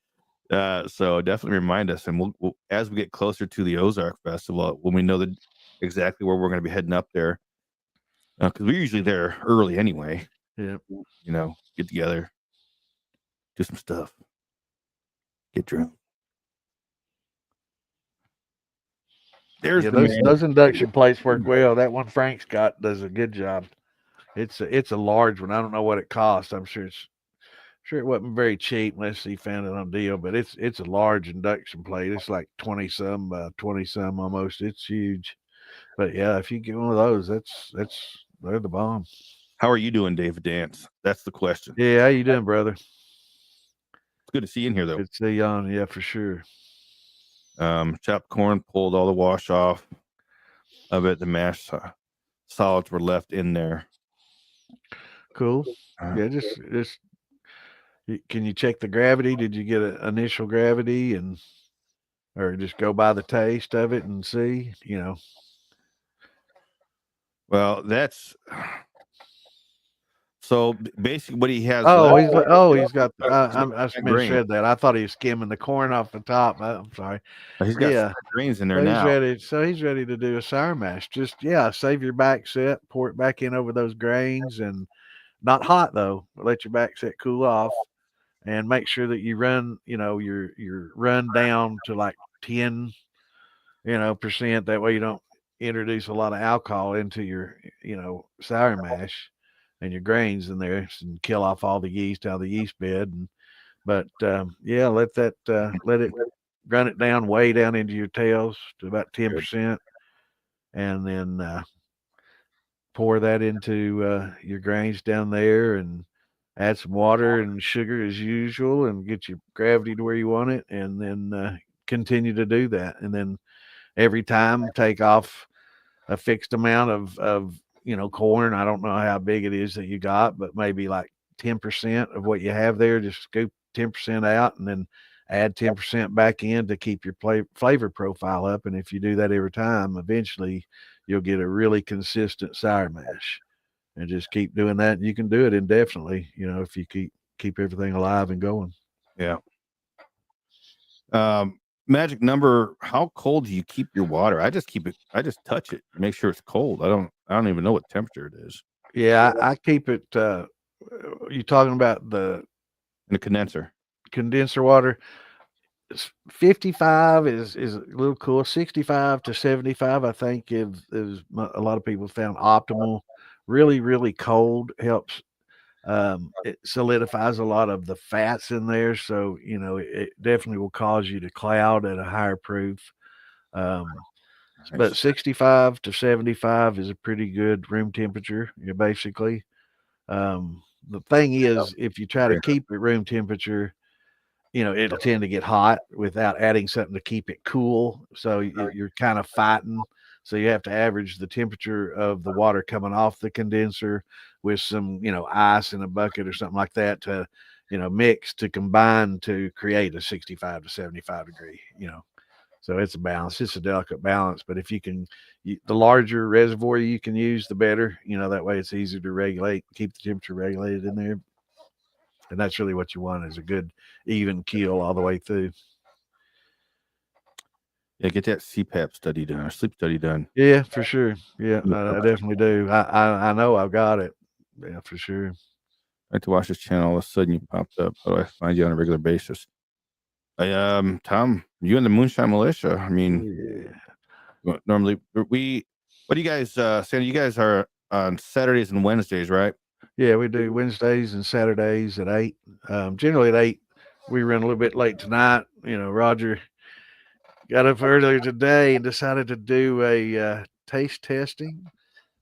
So definitely remind us, and we'll as we get closer to the Ozark Festival, when we know exactly where we're going to be heading up there, because we're usually there early anyway. Yeah. You know, get together, do some stuff, get drunk. There's Yeah, the man. those induction plates work well. That one Frank's got does a good job. It's a large one. I don't know what it costs. I'm sure it wasn't very cheap unless he found it on deal, but it's a large induction plate. It's like 20 some by 20 some almost. It's huge. But yeah, if you get one of those, they're the bomb. How are you doing, David Dance? That's the question. Yeah, how you doing, brother? It's good to see you in here, though. Good to see you on. Yeah, for sure. Chopped corn, pulled all the wash off of it. The mashed solids were left in there. Cool. Yeah, just can you check the gravity? Did you get an initial gravity or just go by the taste of it and see? Well, that's so basically what he has. He's got. I misread that. I thought he was skimming the corn off the top. I'm sorry. He's got grains in there now. He's ready to do a sour mash. Just save your back set, pour it back in over those grains, and not hot though. Let your back set cool off, and make sure that you run. Your run down to like 10%. That way you don't introduce a lot of alcohol into your sour mash and your grains in there and kill off all the yeast out of the yeast bed. But let it run it down way down into your tails to about 10%, and then pour that into your grains down there and add some water and sugar as usual and get your gravity to where you want it, and then continue to do that. And then every time take off a fixed amount of corn. I don't know how big it is that you got, but maybe like 10% of what you have there. Just scoop 10% out and then add 10% back in to keep your flavor profile up. And if you do that every time, eventually you'll get a really consistent sour mash. And just keep doing that. And you can do it indefinitely, if you keep everything alive and going. Yeah. Magic number, how cold do you keep your water? I just touch it, make sure it's cold. I don't even know what temperature it is. Yeah, I keep it you talking about the condenser water? 55 is a little cool. 65 to 75 I think is a lot of people found optimal. Really, really cold helps. It solidifies a lot of the fats in there, so it definitely will cause you to cloud at a higher proof. But 65 to 75 is a pretty good room temperature, basically. The thing is, if you try to keep it room temperature, it'll tend to get hot without adding something to keep it cool. So you're kind of fighting. So you have to average the temperature of the water coming off the condenser with some, ice in a bucket or something like that to, mix to combine to create a 65 to 75 degree, So it's a balance. It's a delicate balance. But if you can, the larger reservoir you can use, the better. That way it's easier to regulate, keep the temperature regulated in there. And that's really what you want, is a good even keel all the way through. Yeah, get that CPAP study done, or sleep study done. Yeah, for sure. Yeah, I definitely do. I know I've got it. Yeah, for sure. I like to watch this channel. All of a sudden you popped up. How do I find you on a regular basis? Tom, you and the Moonshine Militia. I mean, normally what do you guys, Sandy, you guys are on Saturdays and Wednesdays, right? Yeah, we do Wednesdays and Saturdays at 8. Generally at 8. We run a little bit late tonight. Roger got up earlier today and decided to do a taste testing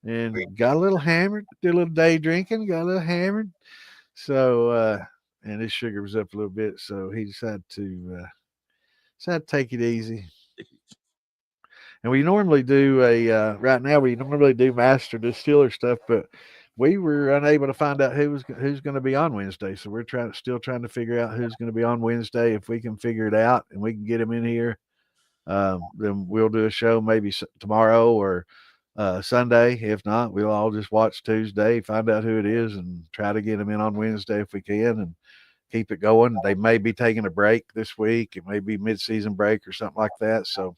and got a little hammered, did a little day drinking, got a little hammered. So and his sugar was up a little bit, so he decided to take it easy. And we normally do a right now. We normally do master distiller stuff, but we were unable to find out who's going to be on Wednesday. So we're still trying to figure out who's going to be on Wednesday. If we can figure it out and we can get him in here, then we'll do a show maybe tomorrow or Sunday. If not, we'll all just watch Tuesday, find out who it is, and try to get him in on Wednesday if we can, and keep it going. They may be taking a break this week. It may be mid-season break or something like that. So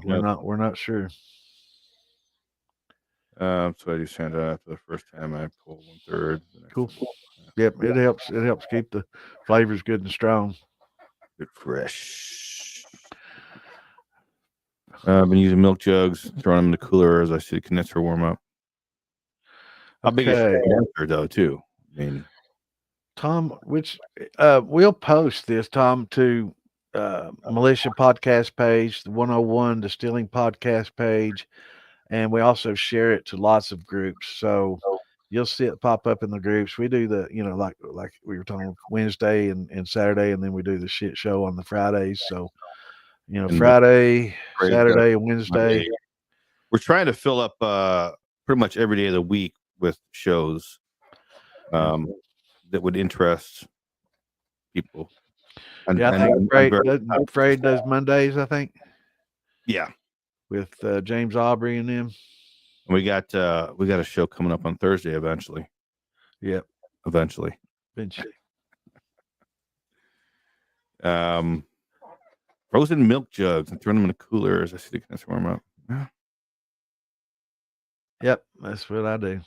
we're not sure. So I do Santa after the first time. I pull 1/3. Cool. Yep, it helps. It helps keep the flavors good and strong. Good fresh. I've been using milk jugs, throwing them in the cooler as I see the condenser warm up. How big is the condenser though, too? I mean, Tom, which we'll post this, Tom, to Militia podcast page, the 101 Distilling podcast page, and we also share it to lots of groups. So you'll see it pop up in the groups. We do the, like we were talking Wednesday and Saturday, and then we do the shit show on the Fridays. So, Friday, Saturday, and Wednesday. We're trying to fill up pretty much every day of the week with shows that would interest people. I think Fred does Mondays, I think. Yeah. With James Aubrey and them. And we got a show coming up on Thursday eventually. Yep. Eventually. Frozen milk jugs and throwing them in the cooler as I see the condenser warm up. Yeah. Yep, that's what I do.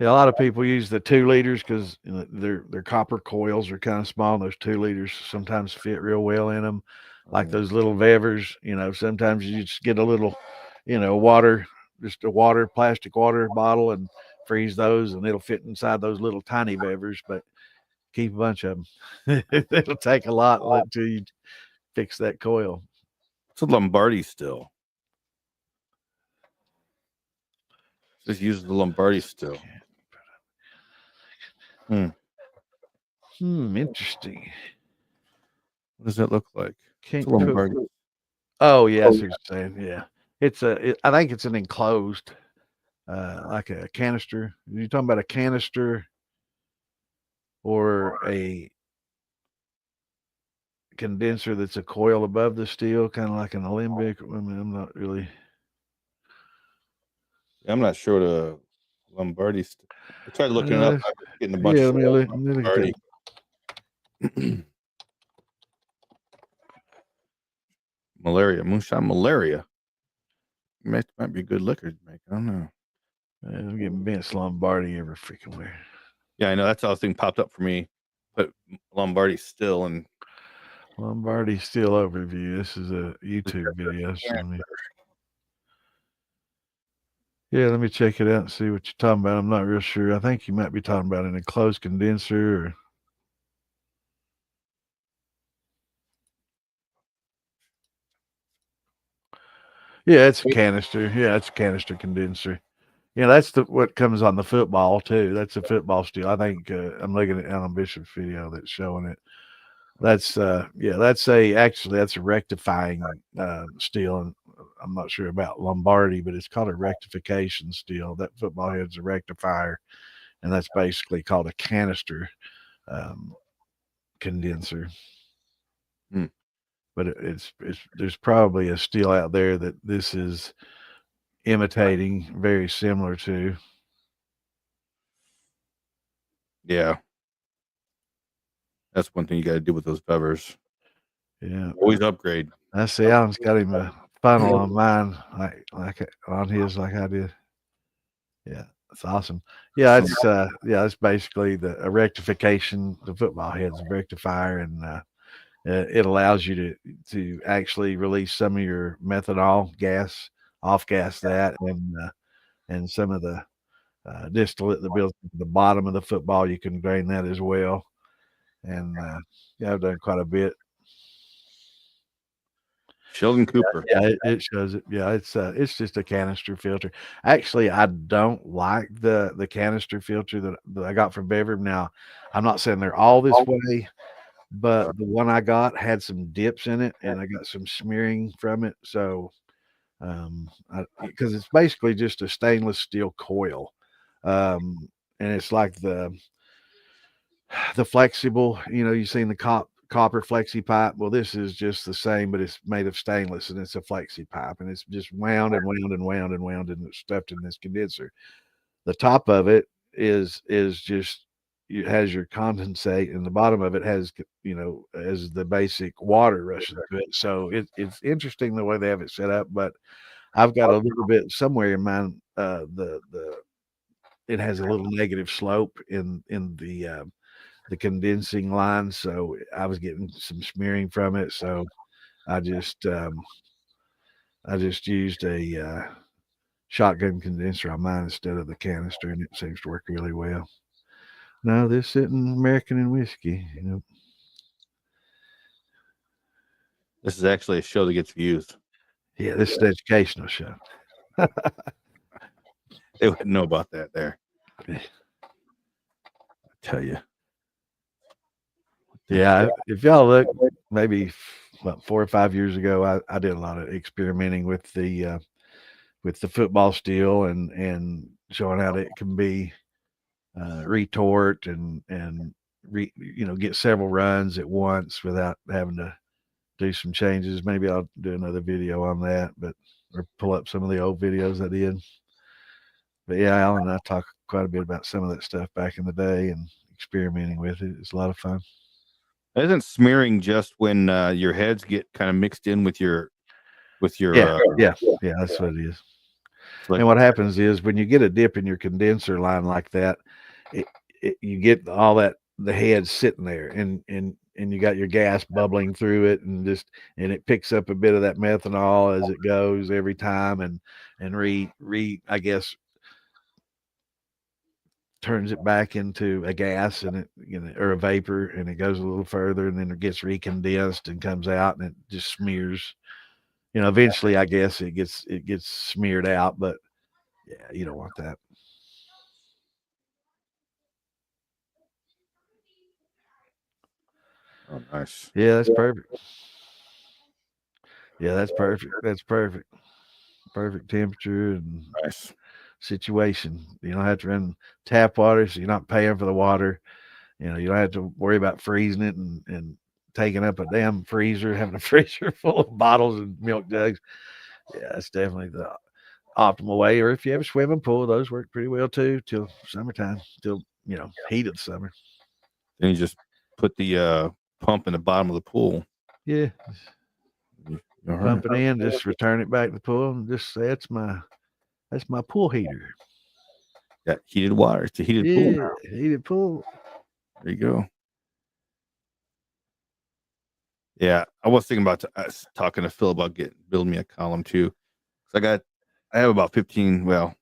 Yeah, a lot of people use the 2 liters because their copper coils are kind of small. And those 2 liters sometimes fit real well in them, like those little Vevers. Sometimes you just get a little, water, just a plastic water bottle, and freeze those, and it'll fit inside those little tiny Vevers. But keep a bunch of them. It'll take a lot until you fix that coil. It's a Lombardi still. Just use the Lombardi still. Interesting. What does that look like? It's Lombardi. Oh yeah, that's what you're saying. Yeah, I think it's an enclosed, like a canister. Are you talking about a canister or a condenser that's a coil above the steel, kind of like an alembic? I mean, I'm not really. I'm not sure the Lombardi. I tried looking it up. I'm getting a bunch of Lombardi. Moonshine malaria. Might be a good liquor to make. I don't know. I'm getting Vince Lombardi every freaking where. Yeah, I know. That's how the thing popped up for me. But Lombardi still and Lombardi still overview. This is a YouTube video. Let me check it out and see what you're talking about. I'm not real sure. I think you might be talking about an enclosed condenser or. Yeah, it's a canister. Yeah, it's a canister condenser. Yeah, that's what comes on the football too. That's a football steel. I think I'm looking at Alan Bishop's video that's showing it. That's that's a rectifying steel, and I'm not sure about Lombardi, but it's called a rectification steel. That football head's a rectifier, and that's basically called a canister condenser. But it's there's probably a steel out there that this is imitating, very similar to. Yeah, that's one thing you got to do with those Vevers. Yeah, always upgrade. I see. Alan's got him a funnel on mine, like on his, like I did. Yeah, that's awesome. Yeah, it's basically a rectification. The football head's a rectifier, and it allows you to actually release some of your methanol gas, off gas that, and some of the distillate that builds at the bottom of the football. You can drain that as well. And I've done quite a bit. Sheldon Cooper. Yeah, it shows it. Yeah, it's just a canister filter. Actually, I don't like the canister filter that I got from Beverly. Now, I'm not saying they're all this way, but the one I got had some dips in it, and I got some smearing from it. So, because it's basically just a stainless steel coil, and it's like the flexible, you've seen the copper flexi pipe. Well, this is just the same, but it's made of stainless and it's a flexi pipe, and it's just wound and wound and wound and wound and it's stuffed in this condenser. The top of it is just it has your condensate, and the bottom of it has as the basic water rushing to it. So it's interesting the way they have it set up, but I've got a little bit somewhere in mine. The It has a little negative slope in the condensing line, so I was getting some smearing from it. So I just I just used a shotgun condenser on mine instead of the canister, and it seems to work really well. No, this isn't American and whiskey. This is actually a show that gets views. Yeah, this is an educational show. They wouldn't know about that there. I tell you. Yeah, if y'all look, maybe about 4 or 5 years ago, I did a lot of experimenting with the football steel and showing how it can be retort and get several runs at once without having to do some changes. Maybe I'll do another video on that, or pull up some of the old videos I did. But yeah, Alan and I talk quite a bit about some of that stuff back in the day and experimenting with it. It's a lot of fun. Isn't smearing just when your heads get kind of mixed in with your yeah, that's what it is. Like, and what happens is when you get a dip in your condenser line like that, you get all that the head sitting there, and you got your gas bubbling through it, and it picks up a bit of that methanol as it goes every time, and I guess turns it back into a gas, and it or a vapor, and it goes a little further, and then it gets recondensed and comes out, and it just smears. Eventually, I guess it gets smeared out, but yeah, you don't want that. Oh, nice. Yeah, that's perfect. Yeah, that's perfect. That's perfect. Perfect temperature and Nice. situation. You don't have to run tap water, so you're not paying for the water. You don't have to worry about freezing it and taking up a damn freezer, having a freezer full of bottles and milk jugs. Yeah, that's definitely the optimal way. Or if you have a swimming pool, those work pretty well too till summertime, till heat of the summer. Then you just put the pump in the bottom of the pool. Yeah. Pump it in, just return it back to the pool, and just say that's my pool heater. Got heated water. It's a heated pool. Heated pool. There you go. Yeah, I was thinking about talking to Phil about building me a column too. I have about 15, well,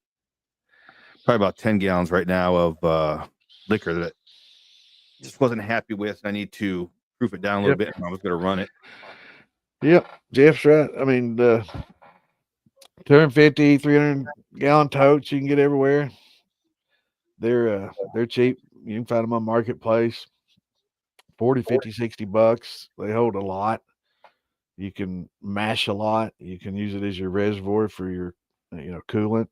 probably about 10 gallons right now of liquor that I just wasn't happy with. I need to proof it down a little bit, and I was going to run it. Yep, Jeff's right. I mean, the 250, 300 gallon totes you can get everywhere. They're cheap. You can find them on Marketplace. 40, 50, 60 bucks. They hold a lot. You can mash a lot. You can use it as your reservoir for your coolant.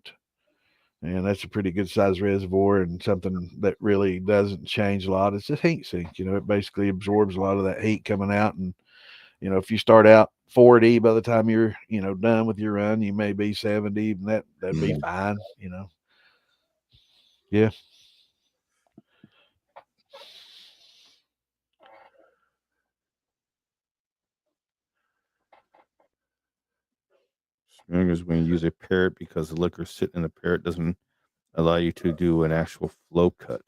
And that's a pretty good size reservoir, and something that really doesn't change a lot. It's a heat sink. It basically absorbs a lot of that heat coming out. And if you start out 40, by the time you're done with your run, you may be 70, and that'd be fine. Yeah. Smearing is when you use a parrot because the liquor sitting in the parrot doesn't allow you to do an actual flow cut.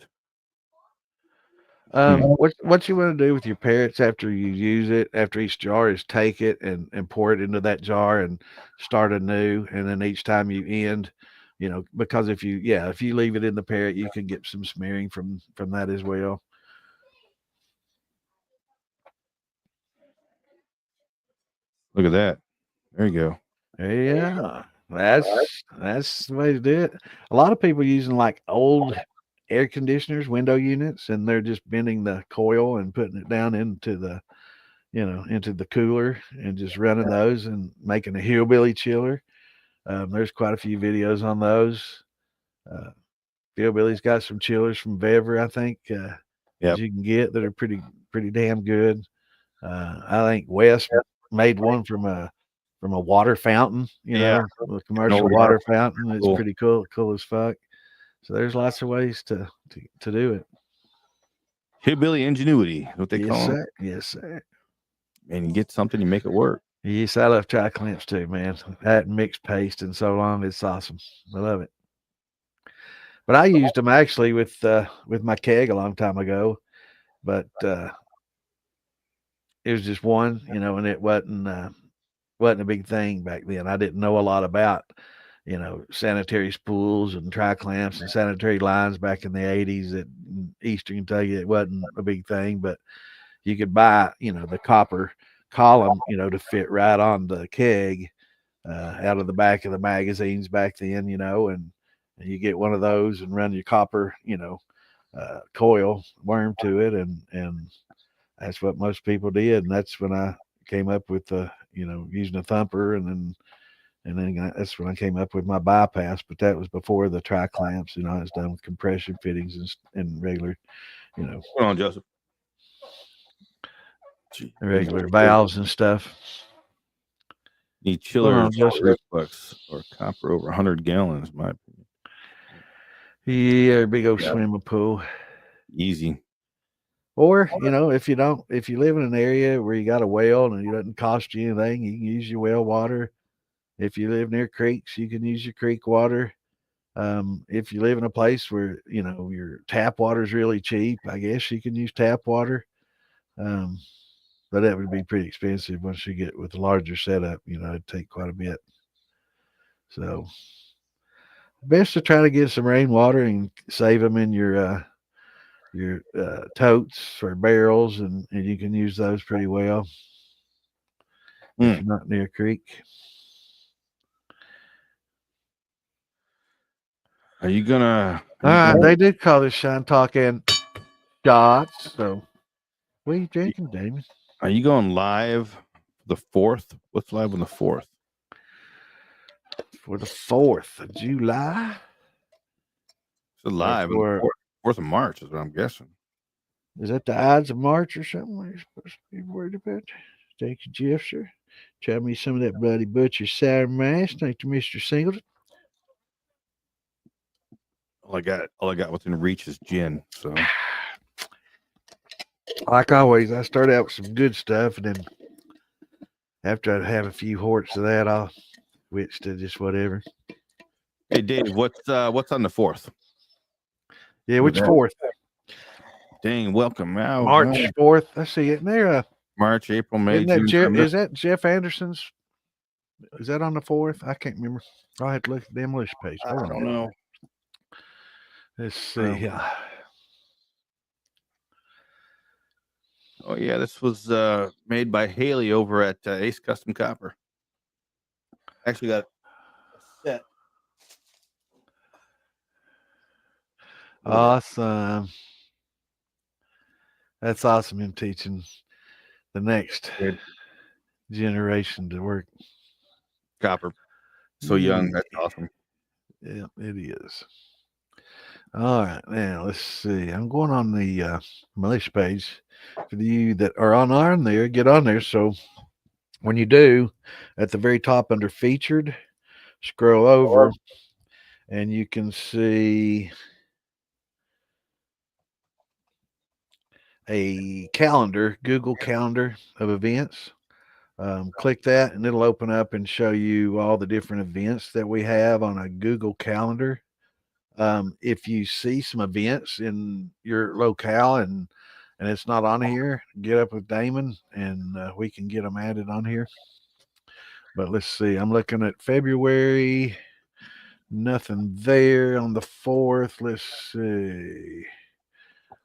What you want to do with your parrots after you use it, after each jar, is take it and pour it into that jar and start anew. And then each time you end, because if you leave it in the parrot, you can get some smearing from that as well. Look at that. There you go. Yeah, that's the way to do it. A lot of people using like old air conditioners, window units, and they're just bending the coil and putting it down into into the cooler and just running those and making a hillbilly chiller. There's quite a few videos on those. Uh, Hillbilly's got some chillers from Vever, I think, that Yep. you can get that are pretty damn good. I think Wes made one from a water fountain, Yeah. a commercial Old water fountain. It's cool. pretty cool as fuck. So there's lots of ways to do it. Hillbilly ingenuity, what they Yes, call them. sir. Yes, sir. And you get something, you make it work. Yes, I love tri-clamps too, man. That mixed paste and so long, it's awesome. I love it. But I used them actually with my keg a long time ago, but it was just one, and it wasn't a big thing back then. I didn't know a lot about, sanitary spools and tri-clamps and sanitary lines back in the 80s at Eastern Kentucky. It wasn't a big thing, but you could buy, the copper column, to fit right on the keg out of the back of the magazines back then, and you get one of those and run your copper, coil worm to it, and that's what most people did, and that's when I came up with using a thumper, and then that's when I came up with my bypass. But that was before the tri clamps. I was done with compression fittings and regular, Hold on, Joseph. regular valves and stuff. Need chillers reflux or copper over 100 gallons, my opinion. Yeah, big old swimming pool. Easy. Or, if you live in an area where you got a well and it doesn't cost you anything, you can use your well water. If you live near creeks, you can use your creek water. If you live in a place where, your tap water is really cheap, I guess you can use tap water. Um, but that would be pretty expensive once you get with a larger setup. It'd take quite a bit. So, best to try to get some rainwater and save them in your totes or barrels, and you can use those pretty well if you're not near a creek. Are you gonna? They did call this Shine Talk and shots. So, what are you drinking, Damon? Are you going live the 4th? What's live on the 4th? For the 4th of July. So live on the 4th of March is what I'm guessing. Is that the Ides of March or something you're supposed to be worried about? Thank you, Jeff, sir. Try me some of that Bloody Butcher sour mash. Thank you, Mr. Singleton. All I got within reach is gin. So, like always, I start out with some good stuff, and then after I have a few horts of that, I'll switch to just whatever. Hey, Dave, what's on the 4th? Yeah, which 4th? Dang, welcome. Wow, March 4th. I see it there. March, April, May, June. Is that Jeff Anderson's? Is that on the 4th? I can't remember. I'll have to look at the demolition page. I don't know. Let's see. Oh yeah, this was made by Haley over at Ace Custom Copper. Actually got a set. Awesome. That's awesome. Him teaching the next generation to work copper. So young. That's awesome. Yeah, it is. All right, now let's see. I'm going on the militia page for you that are on there. Get on there. So when you do, at the very top under featured, scroll over, and you can see a calendar, Google Calendar of events. Click that, and it'll open up and show you all the different events that we have on a Google Calendar. If you see some events in your locale and it's not on here, get up with Damon and we can get them added on here. But let's see. I'm looking at February. Nothing there on the 4th. Let's see.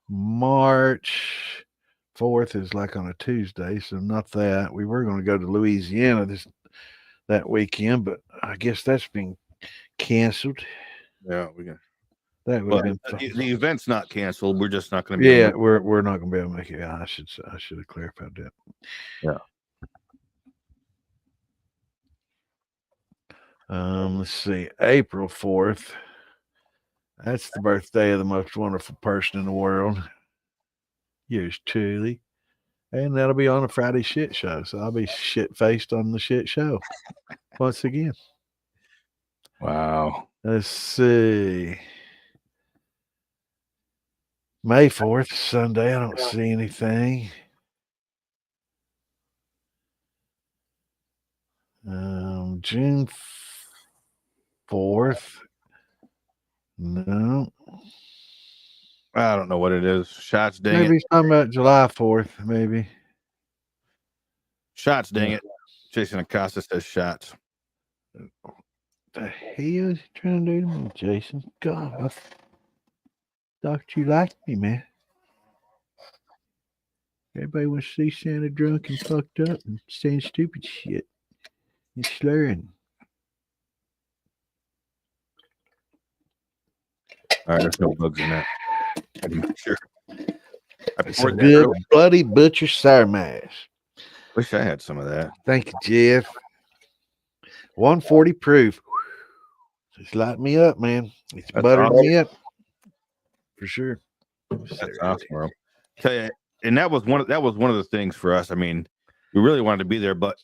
March 4th is like on a Tuesday, so not that. We were going to go to Louisiana that weekend, but I guess that's been canceled. Yeah, we got. That would But have been fun. the event's not canceled. We're just not going to be. Yeah, Able to we're not going to be able to make it. I should have clarified that. Yeah. Let's see, April 4th. That's the birthday of the most wonderful person in the world. Yours truly. And that'll be on a Friday shit show. So I'll be shit faced on the shit show once again. Wow. Let's see. May 4th, Sunday. I don't see anything. June 4th. No. I don't know what it is. Shots, dang Maybe it. talking about July 4th, maybe. Shots, dang it. Jason Acosta says shots. The hell is he trying to do to me, Jason? God, I thought you liked me, man. Everybody wants to see Santa drunk and fucked up and saying stupid shit and slurring. All right, there's no bugs in that. I'm not sure. It's a good bloody butcher sour mash. Wish I had some of that. Thank you, Jeff. 140 proof. Just light me up, man. It's buttering me up for sure. That's awesome, bro. Tell you, and that was one of the things for us. I mean, we really wanted to be there, but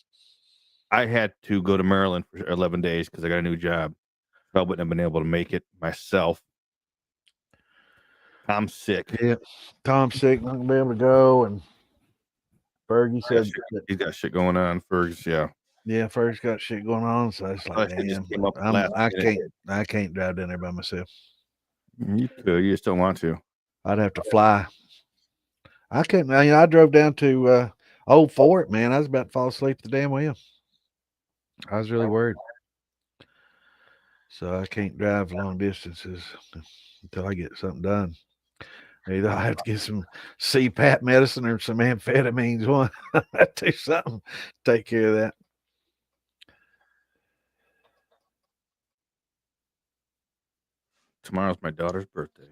I had to go to Maryland for 11 days because I got a new job. So I wouldn't have been able to make it myself. Tom's sick. Yeah, Tom's sick. Not gonna be able to go. And Fergie said he's got shit going on. Fergie's, yeah. Yeah, Fergie's got shit going on. So it's like, damn, I can't drive down there by myself. You could. You just don't want to. I'd have to fly. I couldn't. I drove down to Old Fort, man. I was about to fall asleep at the damn wheel. I was really worried. So I can't drive long distances until I get something done. Either I have to get some CPAP medicine or some amphetamines. One, do something. Take care of that. Tomorrow's my daughter's birthday.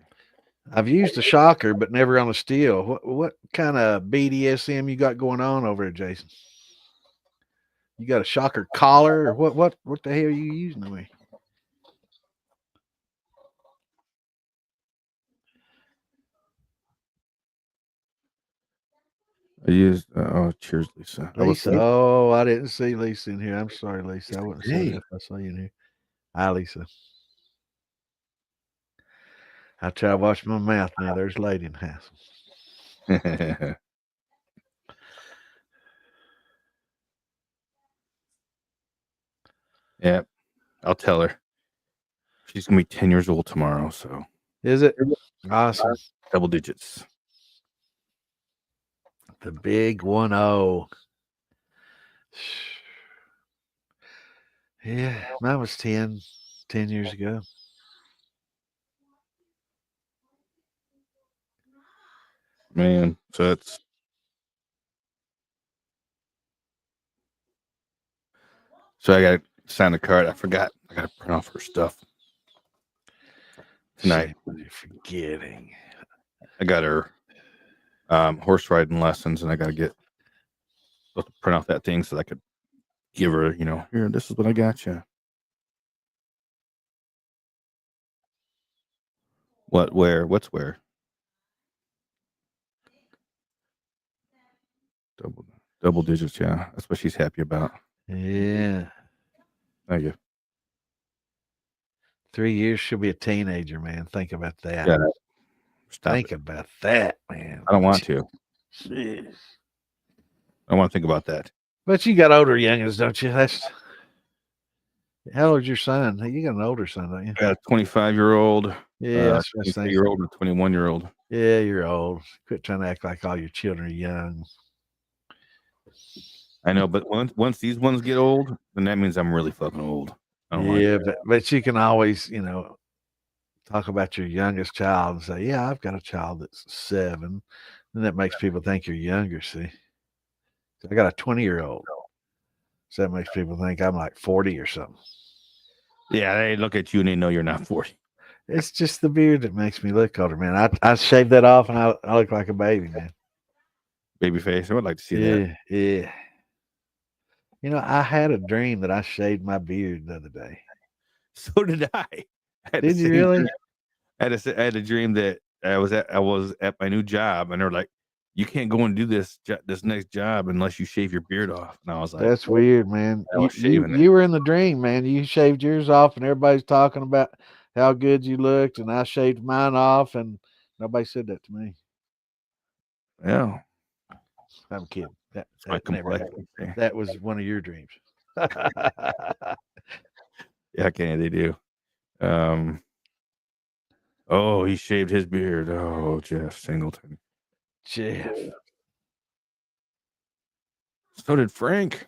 I've used a shocker, but never on a steel. What kind of BDSM you got going on over there, Jason? You got a shocker collar, or what the hell are you using to me? I used cheers, Lisa. Lisa. I didn't see Lisa in here. I'm sorry, Lisa. I wouldn't say that if I saw you in here. Hi, Lisa. I try to wash my mouth now. There's a lady in the house. Yeah, I'll tell her. She's gonna be 10 years old tomorrow. So is it awesome? Double digits. The big 1-0. Yeah, mine was 10 years ago. Man, so I got to sign the card. I forgot. I got to print off her stuff tonight. You're forgetting. I got her horse riding lessons, and I got to print off that thing so that I could give her, here, this is what I got you. What, where, what's where? Double digits, yeah. That's what she's happy about. Yeah. Thank you. 3 years, she'll be a teenager, man. Think about that. Yeah. Think about that, man. I don't want to. Jeez. I don't want to think about that. But you got older youngins, don't you? How old's your son? You got an older son, don't you? I got a 25-year-old. Yeah, 23-year-old and a 21-year-old. Yeah, you're old. Quit trying to act like all your children are young. I know, but once these ones get old, then that means I'm really fucking old. Yeah, but you can always, talk about your youngest child and say, yeah, I've got a child that's 7. And that makes people think you're younger, see? I got a 20-year-old. So that makes people think I'm like 40 or something. Yeah, they look at you and they know you're not 40. It's just the beard that makes me look older, man. I shaved that off and I look like a baby, man. Baby face. I would like to see that. Yeah. You know, I had a dream that I shaved my beard the other day. So did I. Did you really? I had a dream that I was at my new job, and they're like, "You can't go and do this next job unless you shave your beard off." And I was like, That's weird, man. I was shaving it. You were in the dream, man. You shaved yours off, and everybody's talking about how good you looked, and I shaved mine off, and nobody said that to me. Yeah, I'm kidding. That my never happened. complexion. That was one of your dreams. Yeah, they do. Oh, he shaved his beard. Oh, Jeff Singleton. Jeff. So did Frank.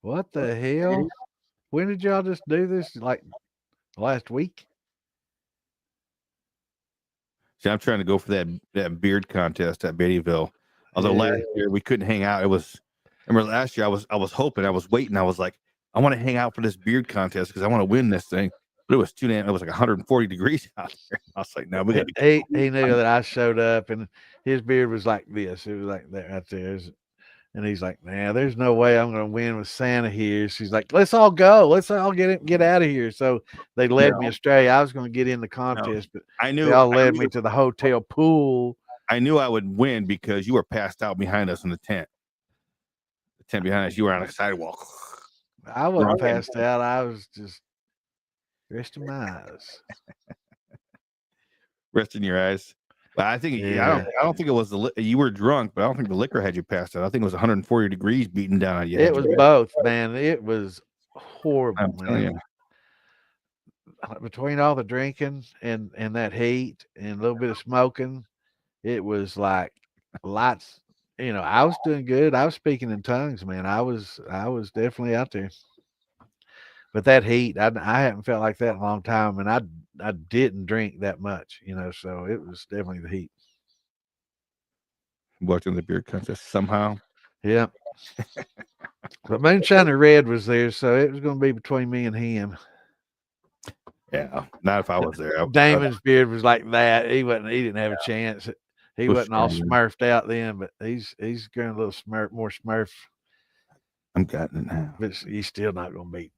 What the hell? When did y'all just do this? Like last week? See, I'm trying to go for that beard contest at Beattyville. Although last year we couldn't hang out. Remember last year I was hoping, I was waiting. I was like, I want to hang out for this beard contest because I want to win this thing. But it was it was like 140 degrees out there. I was like, no, we got to. He knew that I showed up and his beard was like this. It was like that right there. And he's like, man, there's no way I'm going to win with Santa here. She's like, let's all go. Let's all get out of here. So they led me astray. I was going to get in the contest, but they all led me to the hotel pool. I knew I would win because you were passed out behind us in the tent. The tent behind us, you were on a sidewalk. I wasn't passed out. I was just resting my eyes. Resting your eyes. But I think I don't think it was you were drunk, but I don't think the liquor had you passed out. I think it was 140 degrees beating down on you. It was both, man. It was horrible, man. Between all the drinking and that heat and a little bit of smoking, it was like lots. You know, I was doing good. I was speaking in tongues, man. I was definitely out there. But that heat, I haven't felt like that in a long time, and I didn't drink that much, you know. So it was definitely the heat. Watching the beer contest somehow. Yeah. But Moonshiner Red was there, so it was going to be between me and him. Yeah, not if I was there. Damon's beard was like that. He didn't have a chance. He wasn't all smurfed out then, but he's going a little more smurf. I'm getting it now. But he's still not going to beat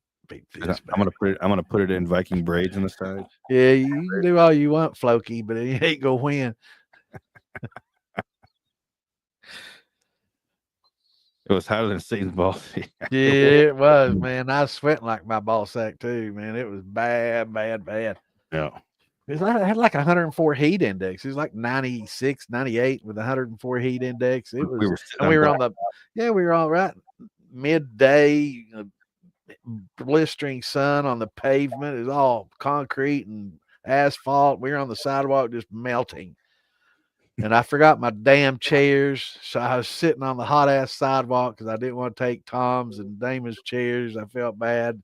this. I'm gonna put it in Viking braids on the side. Yeah, you can do all you want, Floki, but he ain't gonna win. It was hotter than Satan's ball. Yeah, it was, man. I was sweating like my ball sack too, man. It was bad. Yeah. It had like 104 heat index. It was like 96, 98 with 104 heat index. It was, we were all right midday, blistering sun on the pavement. It was all concrete and asphalt. We were on the sidewalk just melting. And I forgot my damn chairs. So I was sitting on the hot ass sidewalk because I didn't want to take Tom's and Damon's chairs. I felt bad.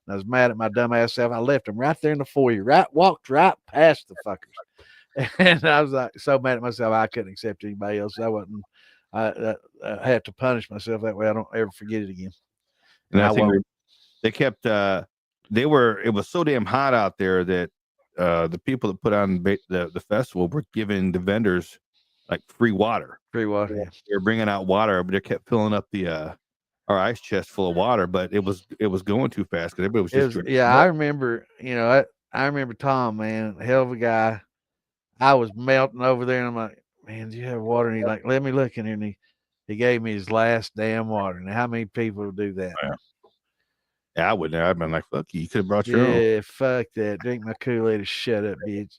And I was mad at my dumb ass self. I left them right there in the foyer, walked right past the fuckers. And I was like so mad at myself, I couldn't accept anybody else. I had to punish myself that way. I don't ever forget it again. And I think they kept, it was so damn hot out there that the people that put on the festival were giving the vendors like free water. Yeah. They were bringing out water, but they kept filling up our ice chest full of water, but it was going too fast because everybody was just drinking. Yeah, I remember, I remember Tom, man, hell of a guy. I was melting over there and I'm like, man, do you have water? And he's like, let me look in here. And he gave me his last damn water. Now, how many people would do that? Yeah, I wouldn't have. I'd been like, fuck you. You could have brought your own. Yeah, fuck that. Drink my Kool-Aid and shut up, bitch.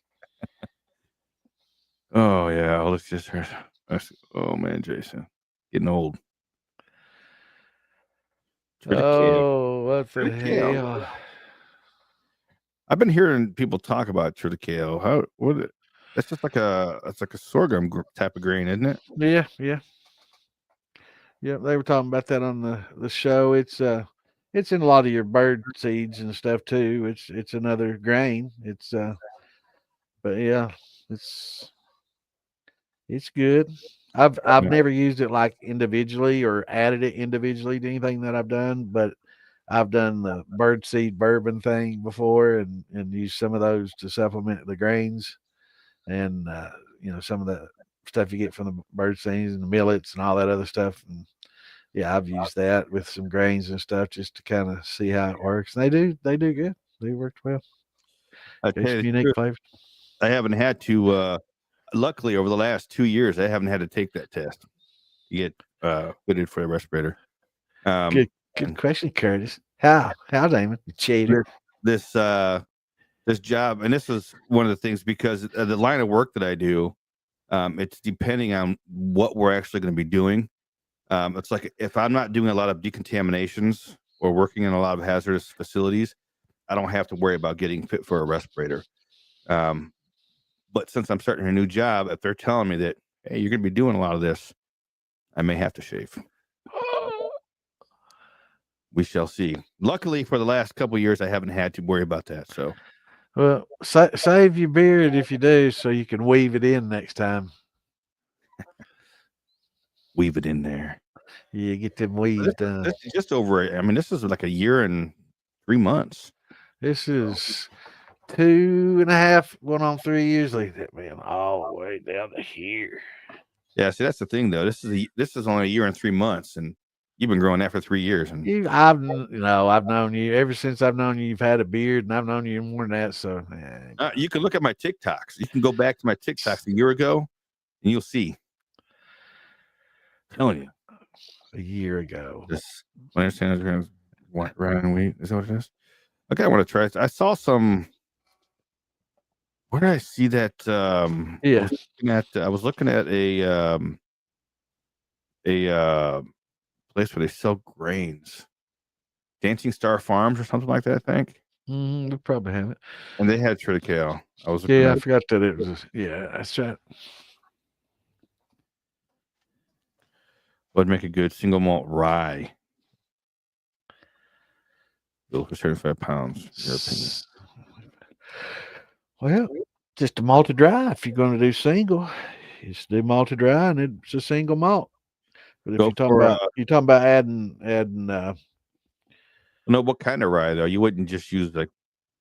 Oh, yeah. Let's just hear. Oh, man, Jason. Getting old. Oh, what the hell? I've been hearing people talk about triticale. That's just like it's like a sorghum type of grain, isn't it? Yeah. Yeah, they were talking about that on the show. It's in a lot of your bird seeds and stuff too. It's another grain. But yeah, it's good. I've never used it like individually or added it individually to anything that I've done, but I've done the birdseed bourbon thing before and used some of those to supplement the grains and some of the stuff you get from the bird seeds and the millets and all that other stuff. And yeah, I've used that with some grains and stuff just to kind of see how it works. And they do good. They worked well. I Got tell some you the unique truth, flavors. I haven't had to. Luckily, over the last 2 years, I haven't had to take that test to get fitted for a respirator. Good And question, Curtis. How Damon? You cheater. this this job, and this is one of the things because the line of work that I do, it's depending on what we're actually going to be doing. It's like if I'm not doing a lot of decontaminations or working in a lot of hazardous facilities, I don't have to worry about getting fit for a respirator. But since I'm starting a new job, if they're telling me that, hey, you're going to be doing a lot of this, I may have to shave. We shall see. Luckily, for the last couple of years, I haven't had to worry about that. So, Well, save your beard if you do, so you can weave it in next time. weave it in there. Yeah, get them weaves done. This is just over. I mean, this is like a year and 3 months. This is 2.5, going on 3 years. Like that, man, all the way down to here. Yeah, see, that's the thing, though. This is only a year and 3 months, and you've been growing that for 3 years. And I've known you ever since I've known you. You've had a beard, and I've known you more than that. So you can look at my TikToks. You can go back to my TikToks a year ago, and you'll see. I'm telling you, a year ago. This my understanding is Ryan wheat. Is that what it is? Okay, I want to try it. I saw some. Where did I see that? Yeah. I was looking at a place where they sell grains, Dancing Star Farms or something like that. I think. We probably have it. And they had triticale. I was looking Yeah, at I forgot that it was. Yeah, that's right. would make a good single malt rye. Built for 75 pounds. Your opinion? Well, just a malted dry. If you're going to do single, just do malted dry, and it's a single malt. But if Go you're talking for, about adding. No, what kind of rye though? You wouldn't just use like.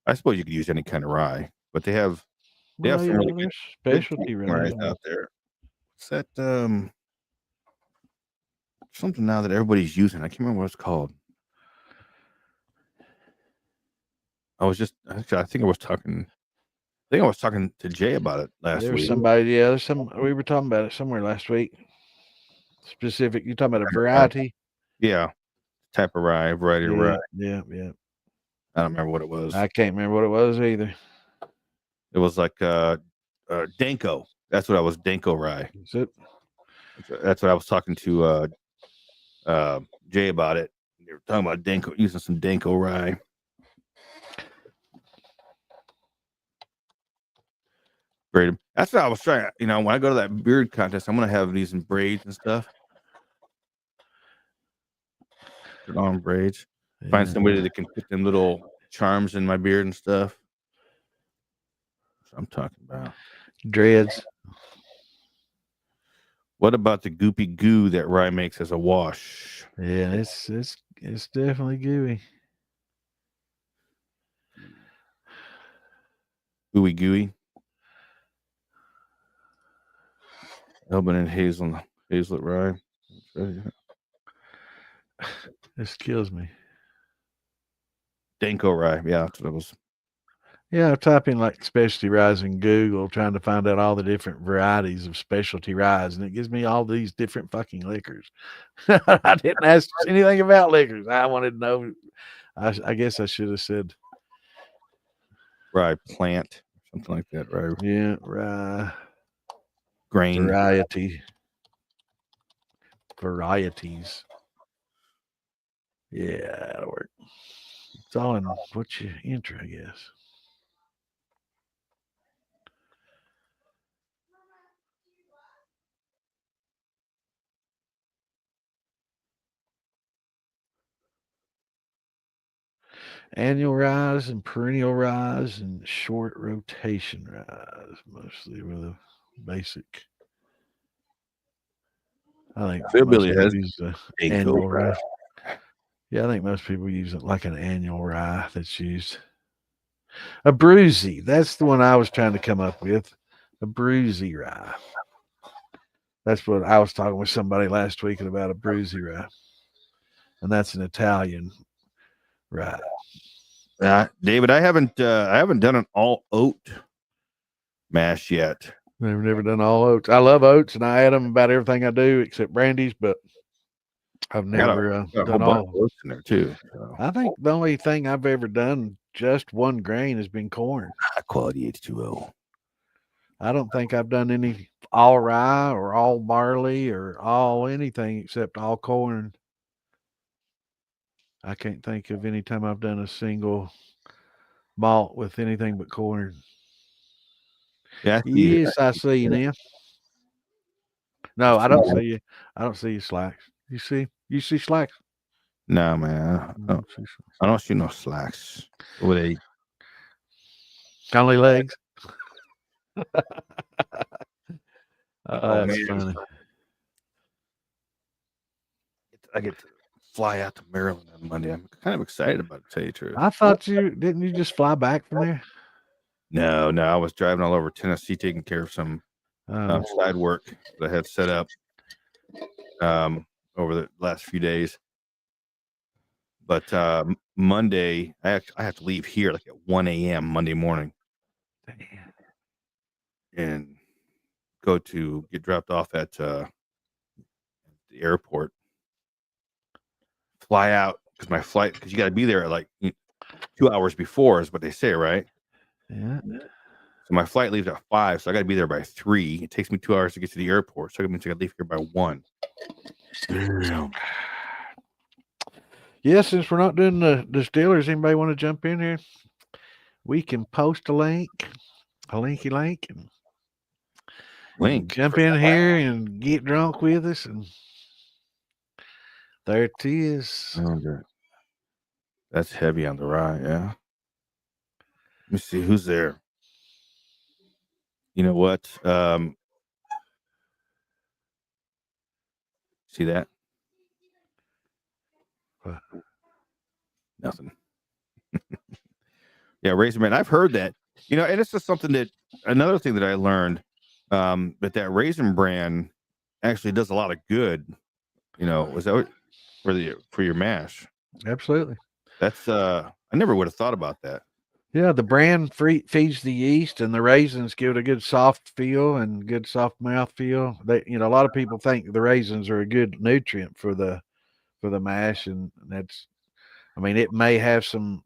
I suppose you could use any kind of rye, but they have some really good specialty ryes out there. What's that? Something now that everybody's using. I can't remember what it's called. I think I was talking to Jay about it last There was week. somebody, we were talking about it somewhere last week. Specific, you're talking about a variety? Yeah. Type of rye, variety of rye. Yeah. I don't remember what it was. I can't remember what it was either. It was like Danko. That's what I was, Danko rye. Is it? That's what I was talking to Jay about it. They were talking about Danko, using some Danko rye. Braid. That's what I was trying. When I go to that beard contest, I'm gonna have these in braids and stuff. Put on braids. Find somebody that can put them little charms in my beard and stuff. That's what I'm talking about. Dreads. What about the goopy goo that rye makes as a wash? Yeah, it's definitely gooey. Gooey. Elbin and hazelnut rye. This kills me. Danko rye. Yeah, that's what it was. Yeah, I type in like specialty ryes in Google, trying to find out all the different varieties of specialty ryes, and it gives me all these different fucking liquors. I didn't ask anything about liquors. I wanted to know. I guess I should have said rye plant, something like that, right? Yeah, rye grain varieties. Yeah, that'll work. It's all in what you enter, I guess. Annual rise and perennial rise and short rotation rise, mostly with a basic. I think Hillbilly most people has use the Pickle annual rye. rye. Yeah, I think most people use it like an annual rye that's used. A bruisey. That's the one I was trying to come up with. A bruisey rye. That's what I was talking with somebody last week about a bruisey rye. And that's an Italian rye. David, I haven't done an all oat mash yet. I've never done all oats. I love oats and I add them about everything I do except brandies, but I've never Got a whole done bunch of all. oats in there too. So. I think the only thing I've ever done just one grain has been corn. High quality H2O. I don't think I've done any all rye or all barley or all anything except all corn. I can't think of any time I've done a single malt with anything but corn. Yeah, Yes, I see you now. No, I don't see you. I don't see you slacks. You see slacks. No, man. I don't see no slacks. What they Only legs. Oh, That's man. funny. I get to fly out to Maryland on Monday. I'm kind of excited about it, to tell you the truth. I thought didn't you just fly back from there? No, I was driving all over Tennessee taking care of some side work that I had set up over the last few days. But Monday, I have to leave here like at 1 a.m. Monday morning and go to get dropped off at the airport. Fly out because my flight, because you got to be there at like 2 hours before is what they say, right? Yeah. So my flight leaves at 5, so I got to be there by 3. It takes me 2 hours to get to the airport, so I got to leave here by 1. Damn. Yeah, since we're not doing the distillers, anybody want to jump in here? We can post a linky link, and jump in here and get drunk with us. And there it is. That's heavy on the rye, yeah. Let me see who's there. You know what? See that? Nothing. Yeah, Raisin Bran. I've heard that. And it's just something that another thing that I learned that Raisin Bran actually does a lot of good. Was that for your mash? Absolutely. That's I never would have thought about that. Yeah, the bran feeds the yeast, and the raisins give it a good soft feel and good soft mouth feel. They, a lot of people think the raisins are a good nutrient for the mash, and that's, it may have some,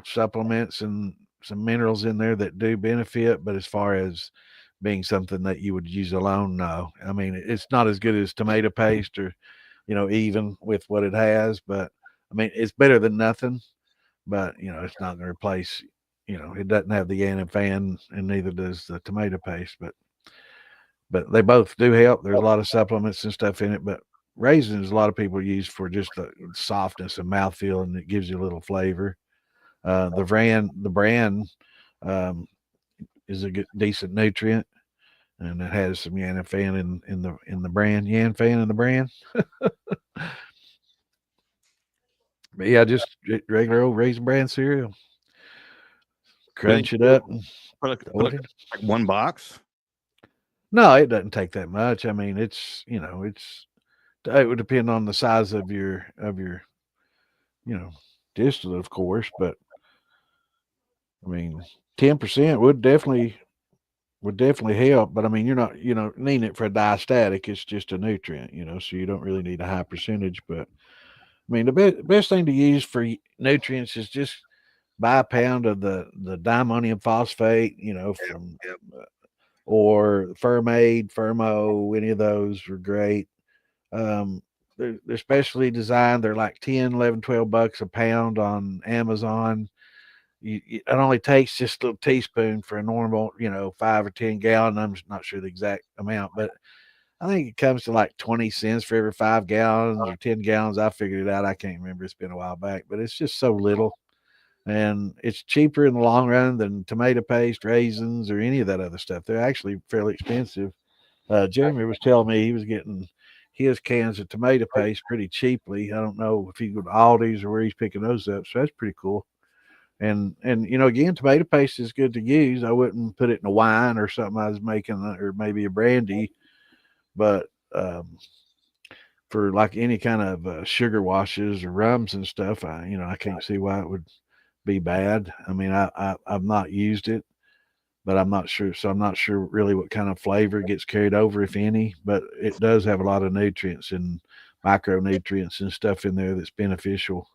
supplements and some minerals in there that do benefit, but as far as being something that you would use alone, no. It's not as good as tomato paste or, even with what it has, but it's better than nothing. But it's not going to replace. It doesn't have the anafan, and neither does the tomato paste. But they both do help. There's a lot of supplements and stuff in it, but raisins a lot of people use for just the softness and mouthfeel, and it gives you a little flavor. The bran is a good, decent nutrient, and it has some yanfan in the bran, yanfan in the bran. But yeah, just regular old Raisin Bran cereal. Crunch it up. Like one box. No, it doesn't take that much. It would depend on the size of your distillate, of course, but 10% would definitely help. But you're not needing it for a diastatic. It's just a nutrient, so you don't really need a high percentage. But the best thing to use for nutrients is just buy a pound of the diammonium phosphate, from or Fermo, any of those are great. They're specially designed. They're like 10, 11, 12 bucks a pound on Amazon. It only takes just a little teaspoon for a normal, 5 or 10 gallon. I'm not sure the exact amount, but I think it comes to like 20 cents for every 5 gallons or 10 gallons. I figured it out. I can't remember. It's been a while back, but it's just so little. And it's cheaper in the long run than tomato paste, raisins, or any of that other stuff. They're actually fairly expensive. Jeremy was telling me his cans of tomato paste pretty cheaply. I don't know if he go to Aldi's or where he's picking those up. So that's pretty cool. And again, tomato paste is good to use. I wouldn't put it in a wine or something I was making, or maybe a brandy, but for like any kind of sugar washes or rums and stuff, I can't see why it would be bad. I mean, I've not used it, but I'm not sure. So I'm not sure really what kind of flavor gets carried over, if any. But it does have a lot of nutrients and micronutrients and stuff in there that's beneficial.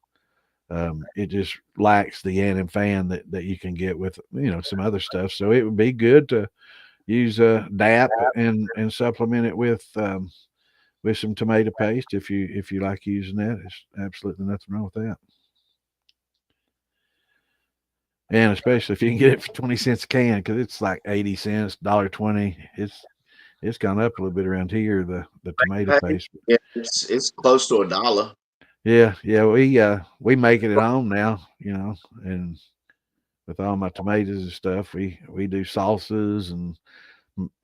It just lacks the anim fan that you can get with some other stuff. So it would be good to use DAP and supplement it with some tomato paste if you like using that. There's absolutely nothing wrong with that. And especially if you can get it for 20 cents a can, because it's like 80 cents, $1.20. It's gone up a little bit around here, the tomato paste. Yeah, it's close to $1. Yeah, we make it at home now, and with all my tomatoes and stuff, we do salsas and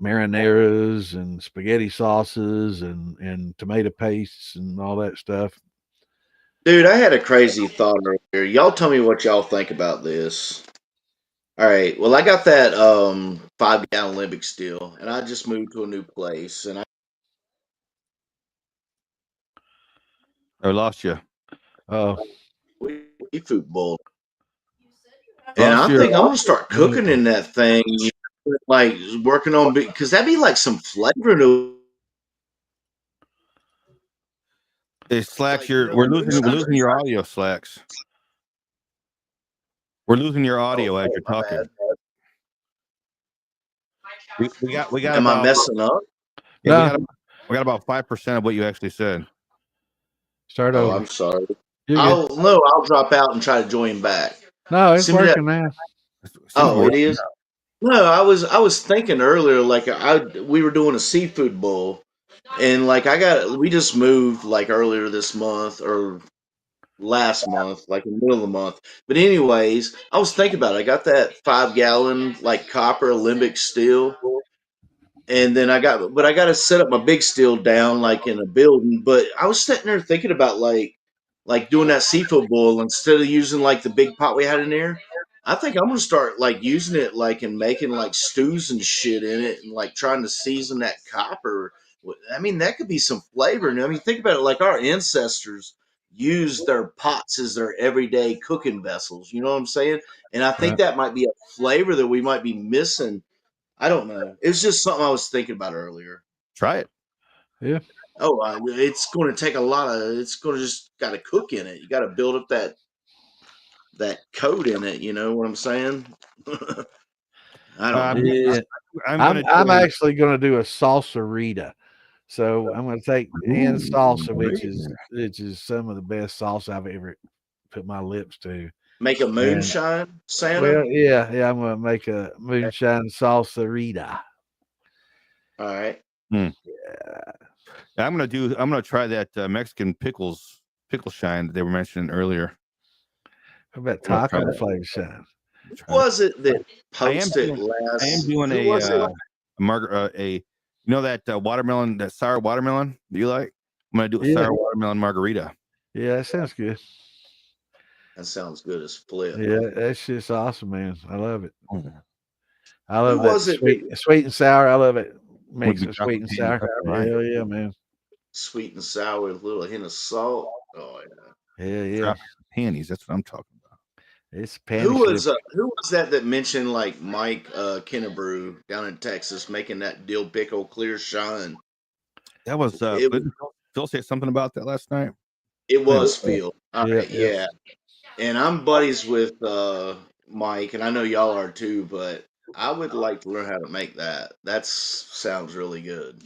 marinaras and spaghetti sauces and tomato pastes and all that stuff. Dude, I had a crazy thought earlier. Y'all tell me what y'all think about this. All right. Well, I got that 5-gallon Olympic still, and I just moved to a new place, and I lost you. Oh, seafood bowl, and Lost I your. think I'm gonna start cooking in that thing, like working on because that'd be like some flavor to Hey, Slacks, like we're losing moonshine. your audio, Slacks. We're losing your Oh, audio as you're my talking. bad. We got Am I about messing up? yeah no, we got about 5% of what you actually said. start Oh, over. I'm sorry. You're good. I'll drop out and try to join back. No, it's Send me that. working now. Seems Oh, it work. is. No, I was thinking earlier, like we were doing a seafood bowl, and like we just moved like earlier this month or last month, like in the middle of the month. But anyways, I was thinking about it. I got that 5-gallon like copper alembic steel, and then I got to set up my big steel down like in a building. But I was sitting there thinking about like doing that seafood boil instead of using like the big pot we had in there. I think I'm gonna start like using it like and making like stews and shit in it and like trying to season that copper. I mean, that could be some flavor. And I mean, think about it. Like our ancestors used their pots as their everyday cooking vessels. You know what I'm saying? And I think Right. that might be a flavor that we might be missing. I don't know. It's just something I was thinking about earlier. Try it. Yeah. Oh, it's going to take a lot of. It's going to just got to cook in it. You got to build up that coat in it. You know what I'm saying? I don't know. Yeah. I'm I'm gonna I'm join. actually going to do a salsa. So I'm going to take and salsa, which is some of the best salsa I've ever put my lips to. Make a And moonshine, well, Santa. yeah, I'm going to make a moonshine salsa. All right. Hmm. Yeah. I'm gonna try that Mexican pickle shine that they were mentioning earlier. How about I'm gonna try taco that. flavor shine? Who was it that I am posted doing last? a Who was it? that watermelon, that sour watermelon that you like. I'm gonna do a Yeah. sour watermelon margarita. Yeah, that sounds good. That sounds good as flip. Yeah, that's just awesome, man. I love it. Mm. I Who love that was it that sweet and sour. I love it. Would Mix be of sweet chocolate and candy. sour. That's right. Hell yeah, man. sweet and sour with a little hint of salt? Oh yeah. Hell yeah. Chocolate panties. That's what I'm talking about. It's panty slip. Who was that mentioned like Mike Kennebrew down in Texas making that dill pickle clear shine? That was It didn't Phil say something about that last night? it I think was Phil. All Yeah, right, yeah. yeah. And I'm buddies with Mike, and I know y'all are too. But I would like to learn how to make that. That sounds really good.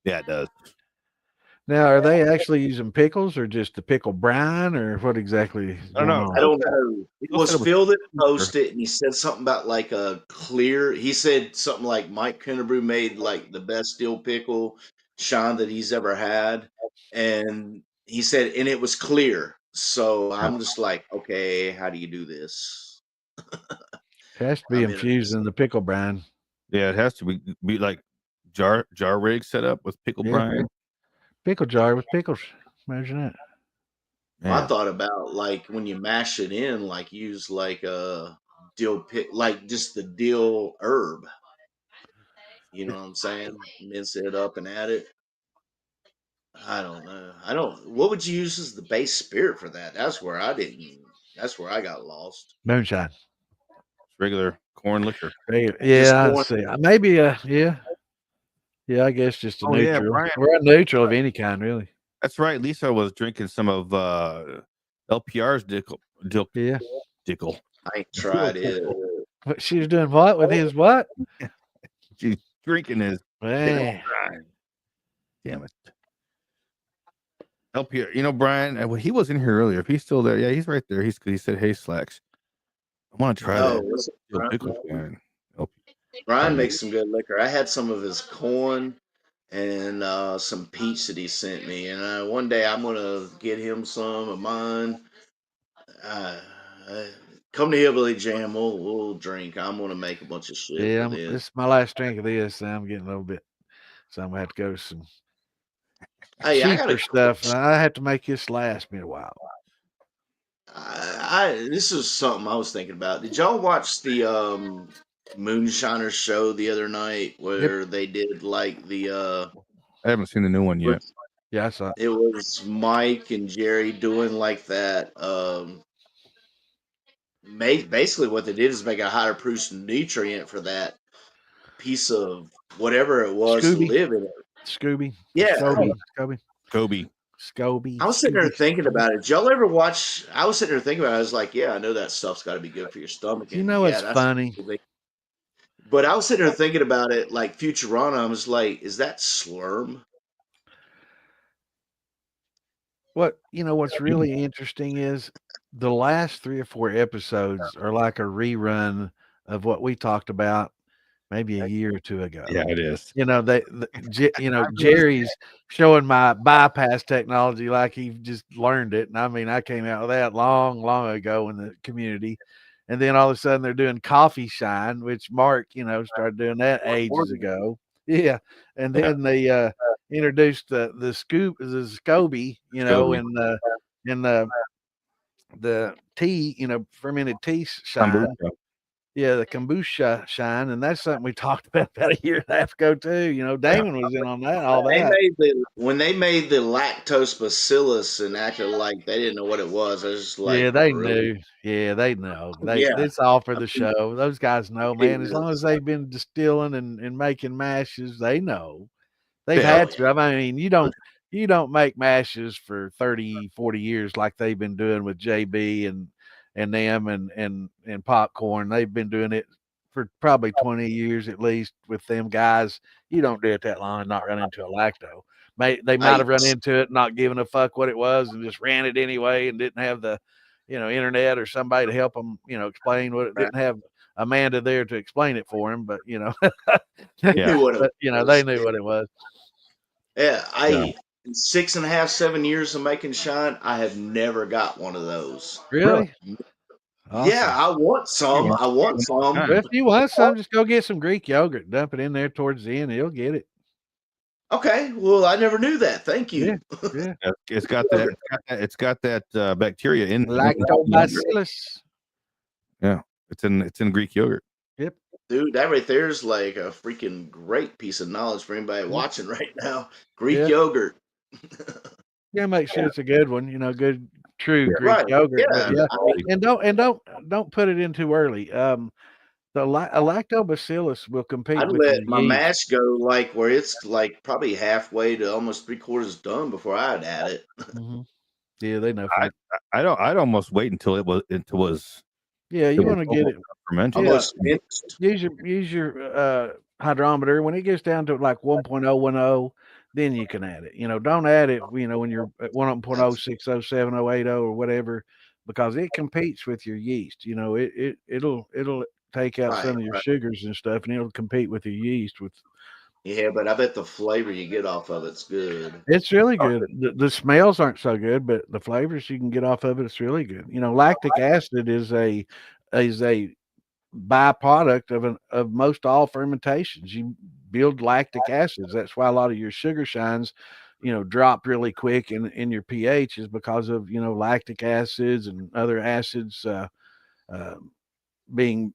Yeah, it does. Now, are they actually using pickles or just the pickle brine or what exactly is I don't going know. I on? don't know. It Phil said was it was Phil that sure. posted, and he said something about like a clear. He said something like Mike Kennebrew made like the best dill pickle shine that he's ever had, and he said, and it was clear. So Yeah. I'm just like, okay, how do you do this? It has to be I'm infused in interested. the pickle brine. Yeah, it has to be like jar rig set up with pickle brine. Pickle jar with pickles. Imagine that. I Man, thought about like when you mash it in, like use like a dill pick, like just the dill herb. You know what I'm saying? Mince it up and add it. I don't know. I don't. What would you use as the base spirit for that? That's where I didn't. That's where I got lost. Moonshine. it's regular corn liquor. Just Yeah, I corn. see. Maybe yeah, I guess just a Oh yeah, neutral. Brian. Or a neutral of any kind, really. That's right. Lisa was drinking some of LPR's Yeah. dickle. I ain't tried it. But she was doing what with his what? She's drinking his pickle Man. brine. Damn it. LPR. You know, Brian, he was in here earlier. If he's still there, yeah, he's right there. He said, "Hey, Slacks, I want to try Oh, that listen, pickle brine." Brian makes some good liquor. I had some of his corn and some peach that he sent me, and one day I'm gonna get him some of mine. Uh, come to Hillbilly Jam. We'll drink. I'm gonna make a bunch of shit Yeah, with it. this is my last drink of this, and I'm getting a little bit. So I'm gonna have to go to some Hey, I got cheaper a stuff. question. I have to make this last me a while. This is something I was thinking about. Did y'all watch the Moonshiner show the other night Yep. where they did like the I haven't seen the new one yet. Yeah, I saw it. it was Mike and Jerry doing like that basically what they did is make a higher proof nutrient for that piece of whatever it was to Scooby. live in it. Scooby. Yeah. Kobe. Scooby. I was sitting there thinking Scooby. about it. Did y'all ever watch? I was sitting there thinking about it. I was like, yeah, I know that stuff's got to be good for your stomach. You And know yeah, what's that's funny? But I was sitting there thinking about it like Futurama. I was like, is that slurm? What's really interesting is the last 3 or 4 episodes are like a rerun of what we talked about maybe a year or 2 ago. Yeah, it is. Jerry's showing my bypass technology like he just learned it. And I mean, I came out with that long, long ago in the community. And then all of a sudden they're doing coffee shine, which Mark, started doing that ages ago. Yeah. And then they introduced the SCOBY, Kobe. and the tea, fermented tea shine. Kombucha. Yeah, the kombucha shine, and that's something we talked about a year and a half ago too. Damon was in on that, all that. When they made the lactose bacillus and acted like they didn't know what it was. I was just like, Yeah, they really? knew. Yeah, they know. Yeah. It's all for the show. Those guys know, man. As long as they've been distilling and making mashes, they know. They've Yeah. had to. I mean, you don't make mashes for 30, 40 years like they've been doing with JB and them and popcorn. They've been doing it for probably 20 years at least with them guys. You don't do it that long and not run into a lacto. They might have run into it, not giving a fuck what it was, and just ran it anyway, and didn't have the, internet or somebody to help them, explain what it didn't have Amanda there to explain it for him, but Yeah. they knew what it was. Yeah, in 6.5, 7 years of making shine, I have never got one of those. Really? Awesome. Yeah, I want some. Well, if you want some, just go get some Greek yogurt, dump it in there towards the end, you'll get it. Okay, well, I never knew that. Thank you. Yeah. It's got that bacteria in Lactobacillus. Yeah, it's in Greek yogurt. Yep. Dude, that right there is like a freaking great piece of knowledge for anybody watching right now. Greek Yeah. yogurt. Yeah, make sure it's a good one, good true Greek Right. yogurt. Yeah. But and don't put it in too early. A lactobacillus will compete I'd with let your my yeast. mash go like where it's like probably halfway to almost 3/4 done before I'd add it. Mm-hmm. Yeah, they know. I'd almost wait until it was. Yeah, you want to get it fermented. Almost finished. Use your hydrometer. When it gets down to like 1.010, then you can add it. Don't add it, when you're at 1.060, 7080 or whatever, because it competes with your yeast. It'll take out some of your sugars and stuff, and it'll compete with your yeast. Yeah, but I bet the flavor you get off of it's good. It's really good. The smells aren't so good, but the flavors you can get off of it's really good. Lactic acid is a byproduct of most all fermentations. You build lactic acids. That's why a lot of your sugar shines, drop really quick in your pH, is because of lactic acids and other acids uh, being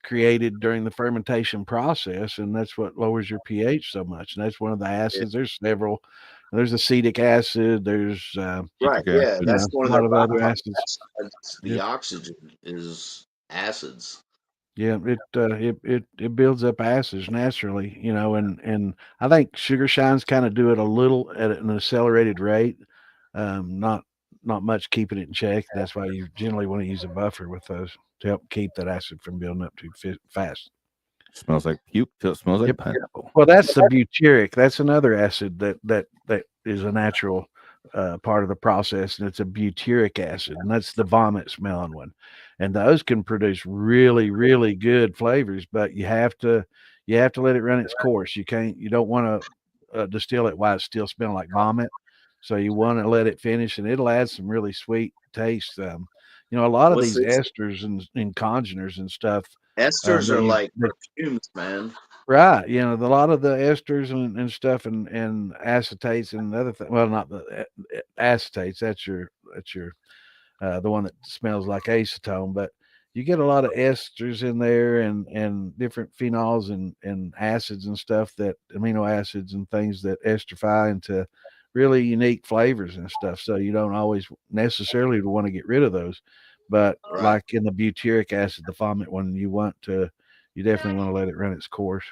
created during the fermentation process, and that's what lowers your pH so much. And that's one of the Yeah. acids. There's several. There's acetic acid. There's Right. Citric Yeah, acid. that's one a of lot their of other acids. byproducts. That's the Yep. oxygen is acids. Yeah, it builds up acids naturally, and I think sugar shines kind of do it a little at an accelerated rate, not much keeping it in check. That's why you generally want to use a buffer with those to help keep that acid from building up too fast. Smells like puke till it smells like Yep. pineapple. Well, that's the butyric. That's another acid that is a natural part of the process, and it's a butyric acid, and that's the vomit smelling one. And those can produce really, really good flavors, but you have to let it run its course. You don't want to distill it while it's still smelling like vomit. So you want to let it finish, and it'll add some really sweet taste. A lot of What's these this? esters and congeners and stuff Esters that are you like perfumes, man. right, a lot of the esters and stuff and acetates and other things. Well, not the acetates. That's your the one that smells like acetone, but you get a lot of esters in there and different phenols and acids and stuff, that amino acids and things that esterify into really unique flavors and stuff. So you don't always necessarily want to get rid of those, but Right. like in the butyric acid, the vomit one, you definitely want to let it run its course.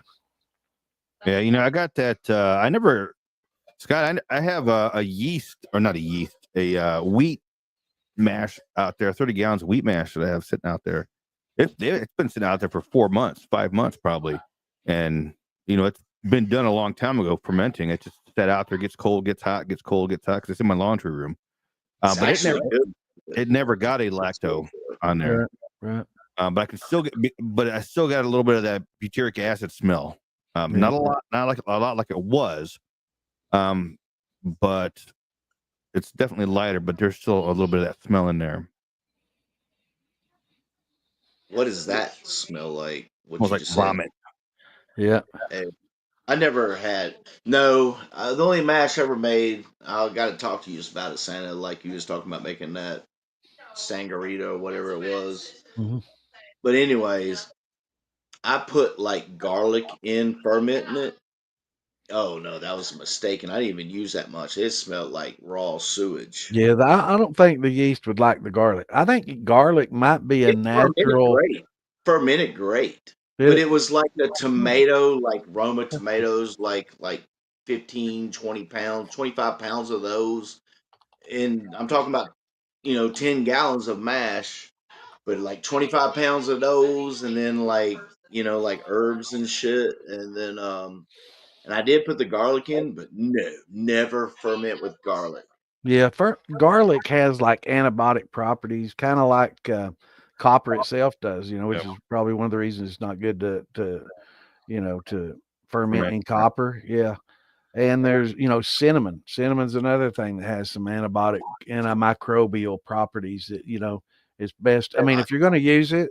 Yeah, I got that. I never, Scott. I have a yeast, or not a yeast, a wheat mash out there. 30 gallons of wheat mash that I have sitting out there. It's been sitting out there for 4 months, 5 months probably, and it's been done a long time ago. Fermenting, it just sat out there, gets cold, gets hot, gets cold, gets hot, because it's in my laundry room. It's But actually good. it never got a lacto on there. Right. But I can still but I still got a little bit of that butyric acid smell. Yeah. Not a lot, not like a lot like it was, but it's definitely lighter. But there's still a little bit of that smell in there. What does that smell like? What Smells you like just said? vomit. Yeah. Hey, I never had. No, the only mash I ever made. I got to talk to you just about it, Santa. Like you was talking about making that sangarita or whatever it was. Mhm. But anyways, I put like garlic in fermenting it. Oh no, that was a mistake, and I didn't even use that much. It smelled like raw sewage. Yeah, I don't think the yeast would like the garlic. I think garlic might be a It fermented natural. great. Fermented great. Did But it? it was like a tomato, like Roma tomatoes, like 15, 20 pounds, 25 pounds of those. And I'm talking about, 10 gallons of mash, but like 25 pounds of those, and then like herbs and shit. And then and I did put the garlic in, but no, never ferment with garlic. Yeah, garlic has like antibiotic properties, kind of like copper itself does. Which Yep. is probably one of the reasons it's not good to ferment Ferment. in copper. Yeah. And there's, cinnamon. Cinnamon's another thing that has some antimicrobial properties that, is best. I mean, if you're going to use it,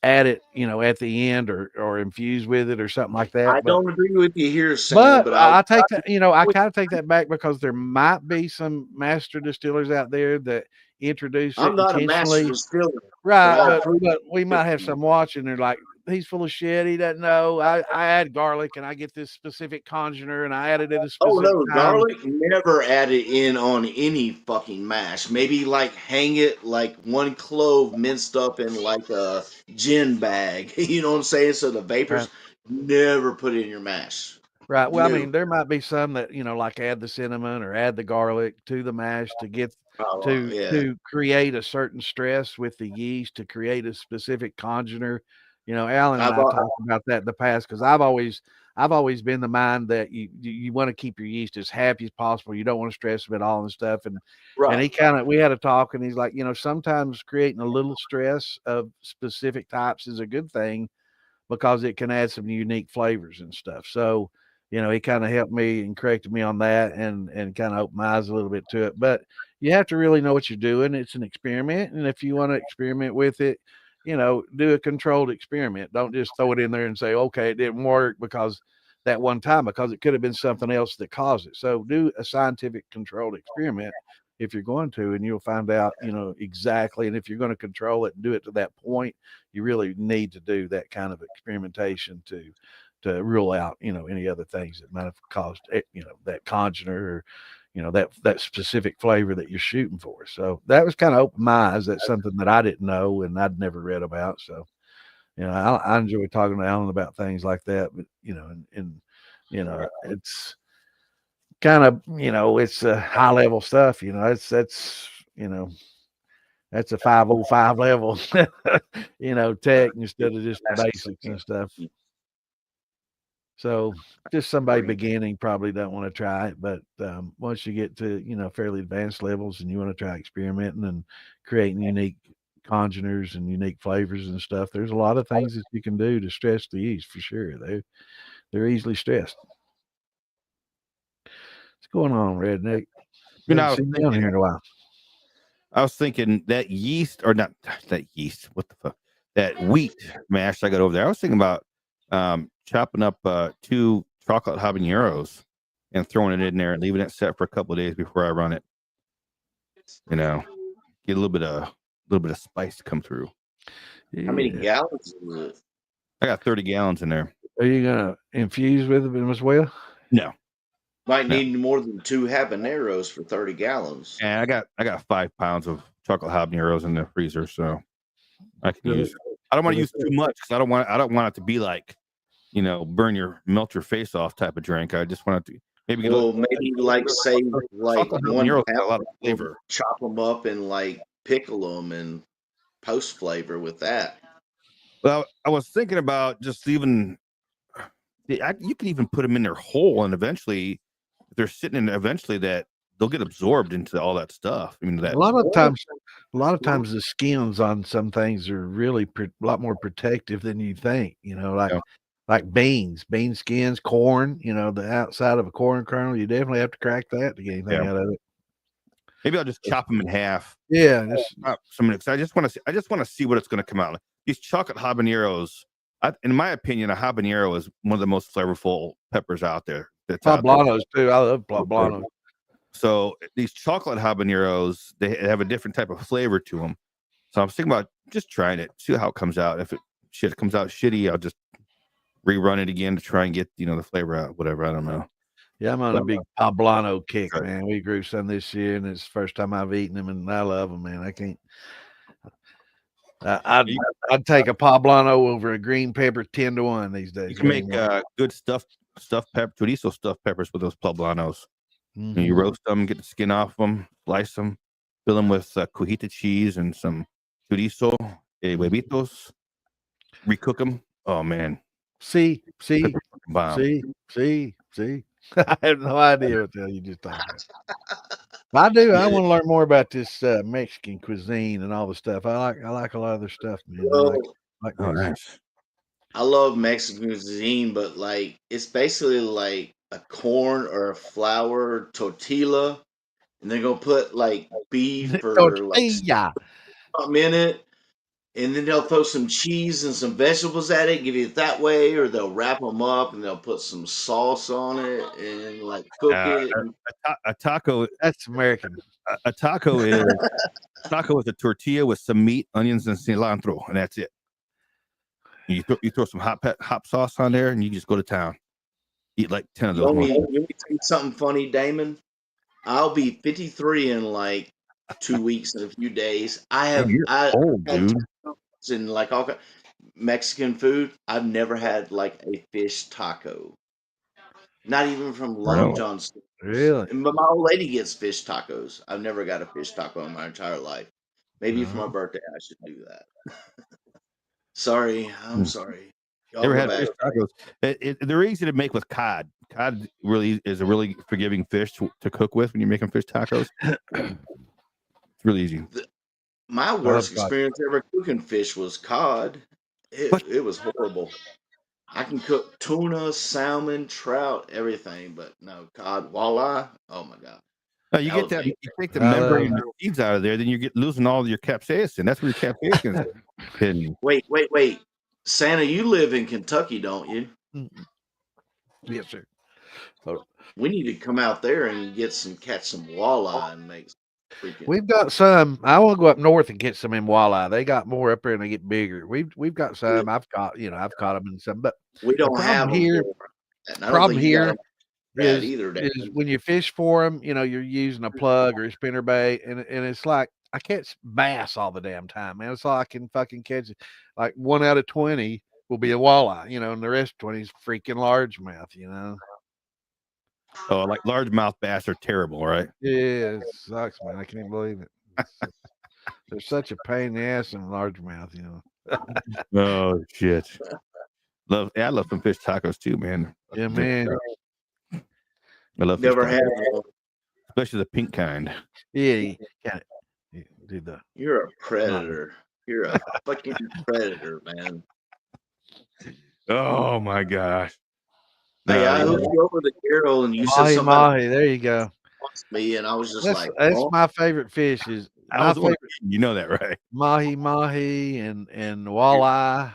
add it, at the end or infuse with it or something like I that. But don't agree with you here, Santa, but but I take that, I kind of take that back, because there might be some master distillers out there that introduce I'm it not a master intentionally. distiller, but Right, I'll but prove but we it might have to you. some watching. They're like, he's full of shit. He doesn't know. I add garlic and I get this specific congener and I add it at a Oh specific no, time. garlic never added in on any fucking mash. Maybe like hang it like one clove minced up in like a gin bag. You know what I'm saying? So the Right. vapors never put it in your mash. Right. Well, I No. mean, there might be some that, like add the cinnamon or add the garlic to the mash to get Oh to yeah. to create a certain stress with the yeast to create a specific congener. Alan and I've I talked about that in the past, because I've always been the mind that you want to keep your yeast as happy as possible. You don't want to stress them at all and stuff. And right. we had a talk, and he's like, sometimes creating a little stress of specific types is a good thing, because it can add some unique flavors and stuff. So, he kind of helped me and corrected me on that, and kind of opened my eyes a little bit to it. But you have to really know what you're doing. It's an experiment, and if you want to experiment with it, do a controlled experiment. Don't just throw it in there and say, okay, it didn't work because that one time, because it could have been something else that caused it. So do a scientific controlled experiment if you're going to, and you'll find out, exactly. And if you're going to control it and do it to that point, you really need to do that kind of experimentation to rule out, any other things that might have caused it, that congener or, that specific flavor that you're shooting for. So that was kind of opened my eyes. That's something that I didn't know and I'd never read about. So, I enjoy talking to Alan about things like that, but, it's kind of, it's a high level stuff, that's a 505 level, tech instead of just the basics and stuff. So just somebody beginning probably don't want to try it, but once you get to fairly advanced levels and you want to try experimenting and creating unique congeners and unique flavors and stuff, there's a lot of things that you can do to stress the yeast for sure. They're easily stressed. What's going on, Redneck? Haven't seen you on here in a while. I was thinking that yeast, or not that yeast, what the fuck? That wheat mash I got over there. I was thinking about chopping up 2 chocolate habaneros and throwing it in there and leaving it set for a couple of days before I run it. Get a little bit of spice to come through. Yeah. How many gallons is it? I got 30 gallons in there. Are you gonna infuse with them as well? No. Might need more than 2 habaneros for 30 gallons. And I got 5 pounds of chocolate habaneros in the freezer, so I can use. I don't want to use too much because I don't want it to be like, melt your face off type of drink. I just want it to maybe say like 1 pound, a lot of flavor. Chop them up and like pickle them and post flavor with that. Well, I was thinking about just even. You can even put them in there whole, and eventually, if they're sitting in, eventually that they'll get absorbed into all that stuff. I mean, a lot of times the skins on some things are really a lot more protective than you think. Like bean skins, corn. The outside of a corn kernel, you definitely have to crack that to get anything out of it. Maybe I'll just chop them in half. Yeah, I just want to see what it's going to come out. These chocolate habaneros. In my opinion, a habanero is one of the most flavorful peppers out there. Poblanos too. I love poblanos. So these chocolate habaneros, they have a different type of flavor to them. So I was thinking about just trying it, see how it comes out. If it comes out shitty, I'll just rerun it again to try and get the flavor out. Whatever, I don't know. Yeah, I'm on a big poblano kick, man. We grew some this year, and it's the first time I've eaten them, and I love them, man. I can't. I'd take a poblano over a green pepper 10-1 these days. You can make good stuffed pepper, chorizo stuffed peppers with those poblanos. Mm-hmm. You roast them, get the skin off them, slice them, fill them with cojita cheese and some chorizo, huevitos, recook them. Oh man! See. I have no idea what the hell you just talking about. I do. I want to learn more about this Mexican cuisine and all the stuff. I like a lot of their stuff, man. Nice. I love Mexican cuisine, but like it's basically like a corn or a flour tortilla, and they're gonna put like beef or like something in it, and then they'll throw some cheese and some vegetables at it, give you it that way, or they'll wrap them up and they'll put some sauce on it and like cook it. A taco. That's American. A taco is a tortilla with some meat, onions, and cilantro, and that's it. You throw some hot sauce on there, and you just go to town. Eat like 10 of those. Let me tell you something funny, Damon. I'll be 53 in like 2 weeks and a few days. Old, dude. And like all Mexican food, I've never had like a fish taco. Not even from Long John Silver's. Really? But my old lady gets fish tacos. I've never got a fish taco in my entire life. Maybe for my birthday, I should do that. Sorry, I'm sorry. Never had fish tacos. They're easy to make with cod. Cod really is a really forgiving fish to cook with when you're making fish tacos. It's really easy. My worst experience ever cooking fish was cod. It was horrible. I can cook tuna, salmon, trout, everything, but no cod, walleye. Oh my god! No, you That get was that. me. You take the I membrane love and the seeds out of there, then you get losing all your capsaicin. That's where your capsaicin is hidden. Wait. Santa, you live in Kentucky, don't you? it. Yes, sir. So We need to come out there and catch some walleye and make freaking. we've got some. I want to go up north and get some in walleye. They got more up there and they get bigger. We've got some. I've caught them in some, but We the don't have them here, and I don't problem think you got here them that either. is when you fish for them, you're using a plug or a spinner bait, and it's like I catch bass all the damn time, man. It's all I can fucking catch. Like 1 out of 20 will be a walleye, and the rest 20 is freaking largemouth. Oh, like largemouth bass are terrible, right? Yeah, it sucks, man. I can't believe it. They're such a pain in the ass in largemouth. Oh shit. I love some fish tacos too, man. Yeah, man. I love fish Never tacos, had one. especially the pink kind. Yeah, you got it. Do the You're a predator. You're a fucking predator, man. Oh my gosh. Hey, I No, hooked you over the arrow, and you said mahi something about mahi. There you go. me, and I was just That's like, that's oh, my favorite fish. Is I my was the one. favorite You know that, right? mahi mahi and walleye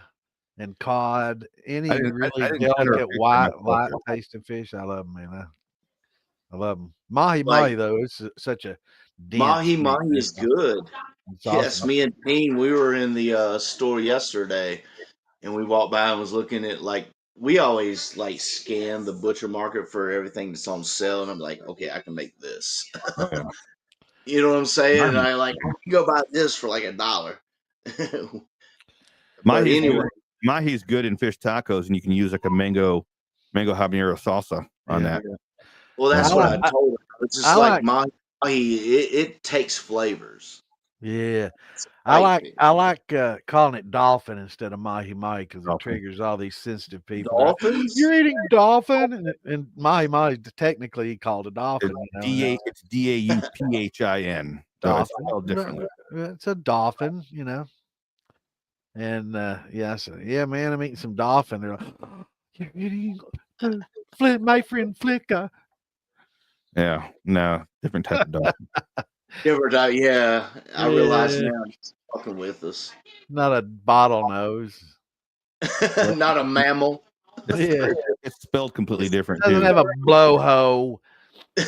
and cod. Any I really didn't enter a delicate fish for myself. white tasting fish, I love them, man. I love them. Mahi like mahi though, it's such a dense mahi meat. mahi is good. It's Yes, awesome. me and Peen, we were in the store yesterday, and we walked by and was looking at we always scan the butcher market for everything that's on sale, and I'm like, okay, I can make this. Oh, yeah. You know what I'm saying? And Mahi, I you go buy this for like $1. But mahi's anyway, good. Mahi's good in fish tacos, and you can use like a mango habanero salsa on Yeah. that. well, that's I what like I told her. It's just I like mahi, it takes flavors. yeah. Spicy. I like calling it dolphin instead of mahi mahi because it Dolphin. triggers all these sensitive people. They're like, Dolphins? you're eating dolphin, and mahi mahi technically called a dolphin. It's DAUPHIN. So it's Dolphin. spelled differently. It's a dolphin, And yeah, man, I'm eating some dolphin. They're like, you're eating my friend Flicka. Yeah, no, different type of dolphin. Never die. Yeah, I realize Yeah. now he's fucking with us. Not a bottlenose. Not a mammal. Yeah. It's spelled completely different Doesn't too. have a blowhole. A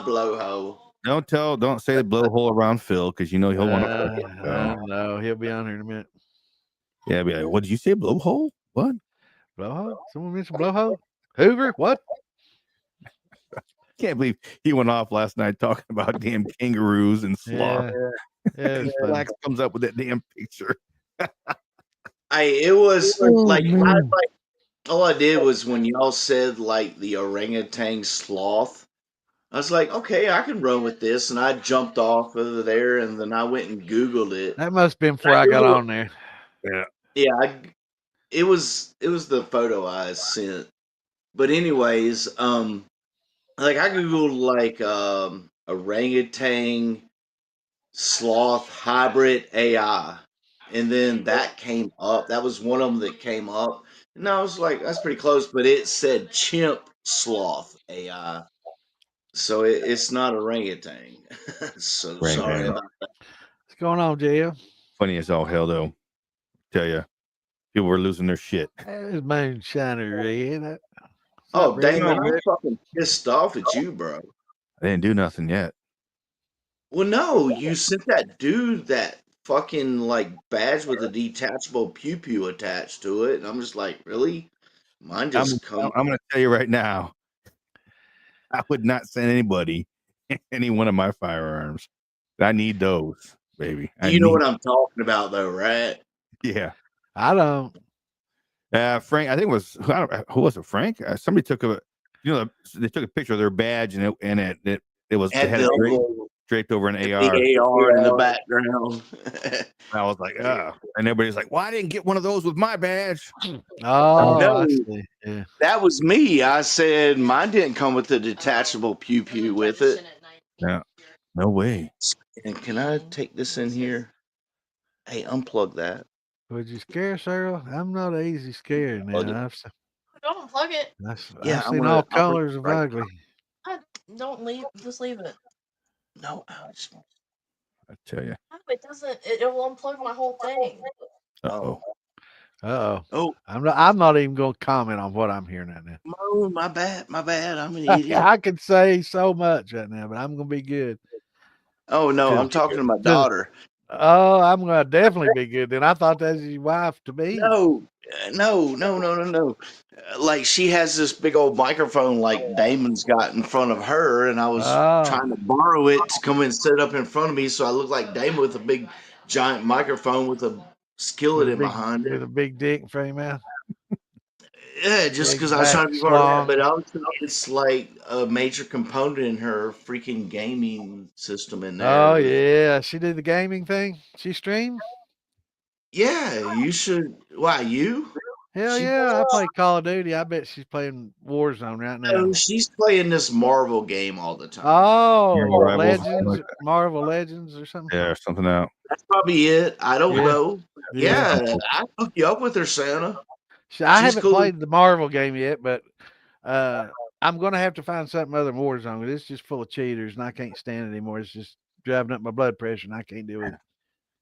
blowhole. Don't say the blowhole around Phil because he'll want to. I know. He'll be on here in a minute. Yeah, be like, what did you say? Blowhole? What? Blowhole? Someone mentioned blowhole? Hoover? What? Can't believe he went off last night talking about damn kangaroos and sloth. Yeah, it was fun. Flax comes up with that damn picture. It was all I did was when y'all said the orangutan sloth, I was like, okay, I can run with this, and I jumped off over there, and then I went and Googled it. That must have been before I got on there. Yeah, it was the photo I sent. But anyways, I Googled orangutan sloth hybrid AI, and then that came up. That was one of them that came up, and I was like, that's pretty close, but it said chimp sloth AI, so it's not orangutan. So sorry about that. What's going on, JL? Funny as all hell, though. Tell you, people were losing their shit. There's Moonshiner Red. Oh, Damon, I'm fucking pissed off at you, bro. I didn't do nothing yet. Well, no, you sent that dude that fucking badge with a detachable pew pew attached to it, and I'm just like, really? Mine just I'm going to tell you right now, I would not send anybody any one of my firearms. I need those, baby. You know what I'm talking about, though, right? Yeah. I don't. Frank, I think it was who was it? Frank? Somebody took they took a picture of their badge and it was draped over an AR. The AR in the background. I was like, and everybody's like, well, I didn't get one of those with my badge. Oh, No, I see. Yeah. that was me. I said mine didn't come with the detachable pew pew with it. Yeah, no way. And can I take this in here? Hey, unplug that. Would you scare Cheryl? I'm not easy scared, man. Don't unplug it. I've seen all colors of ugly. Don't leave. Just leave it. No, I tell you. No, it doesn't. It will unplug my whole thing. Uh-oh. Uh-oh. Oh, I'm not even going to comment on what I'm hearing right now. oh, my bad. My bad. I'm an idiot. I could say so much right now, but I'm going to be good. Oh no, 'Cause- I'm talking to my 'cause- daughter. Oh, I'm going to definitely be good then. I thought that was your wife to be. No, no. Like she has this big old microphone like Damon's got in front of her, and I was trying to borrow it to come and sit up in front of me, so I look like Damon with a big giant microphone with a skillet in behind with it. a big dick in front of your mouth. Yeah, just Big because I was trying to be back part of that, schlong. but also it's like a major component in her freaking gaming system in there. Oh, yeah. She did the gaming thing? She streamed? Yeah, you should. Why you? Hell She yeah. I play Call of Duty. I bet she's playing Warzone right now. No, she's playing this Marvel game all the time. Oh, Marvel Rivals. Legends, Marvel Legends or something. Yeah, something out. That's probably it. I don't Yeah. know. Yeah. Yeah, I hook you up with her, Santa. I She's haven't cool. played the Marvel game yet, but I'm going to have to find something other than Warzone. It's just full of cheaters, and I can't stand it anymore. It's just driving up my blood pressure, and I can't do it.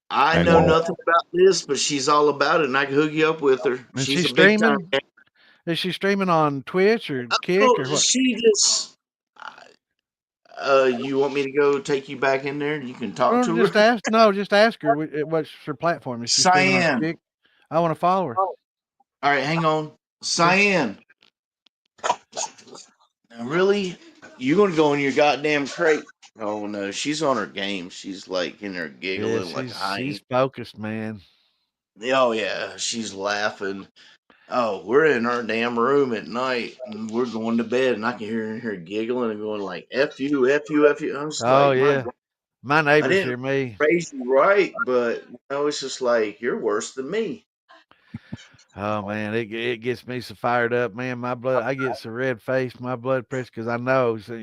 I know nothing about this, but she's all about it, and I can hook you up with her. And She's she's a big time. streaming. Is she streaming on Twitch or Kick or what? She just. You want me to go take you back in there? And you can talk to Just her. ask. No, just ask her what's her platform. Is she streaming on Cyan. Kick? I want to follow her. All right, hang on. Cyan. Now, really? You gonna go in your goddamn crate? Oh no, she's on her game. She's like in there giggling Yeah, like a hyena. she's focused, man. Oh yeah, she's laughing. Oh, we're in our damn room at night and we're going to bed and I can hear her giggling and going like F you, F you, F you. I was Oh like, yeah, my I neighbors didn't hear me. raise you right, but it's just like you're worse than me. Oh man, it gets me so fired up, man. My blood, I get so red faced, my blood pressure, because I know, so,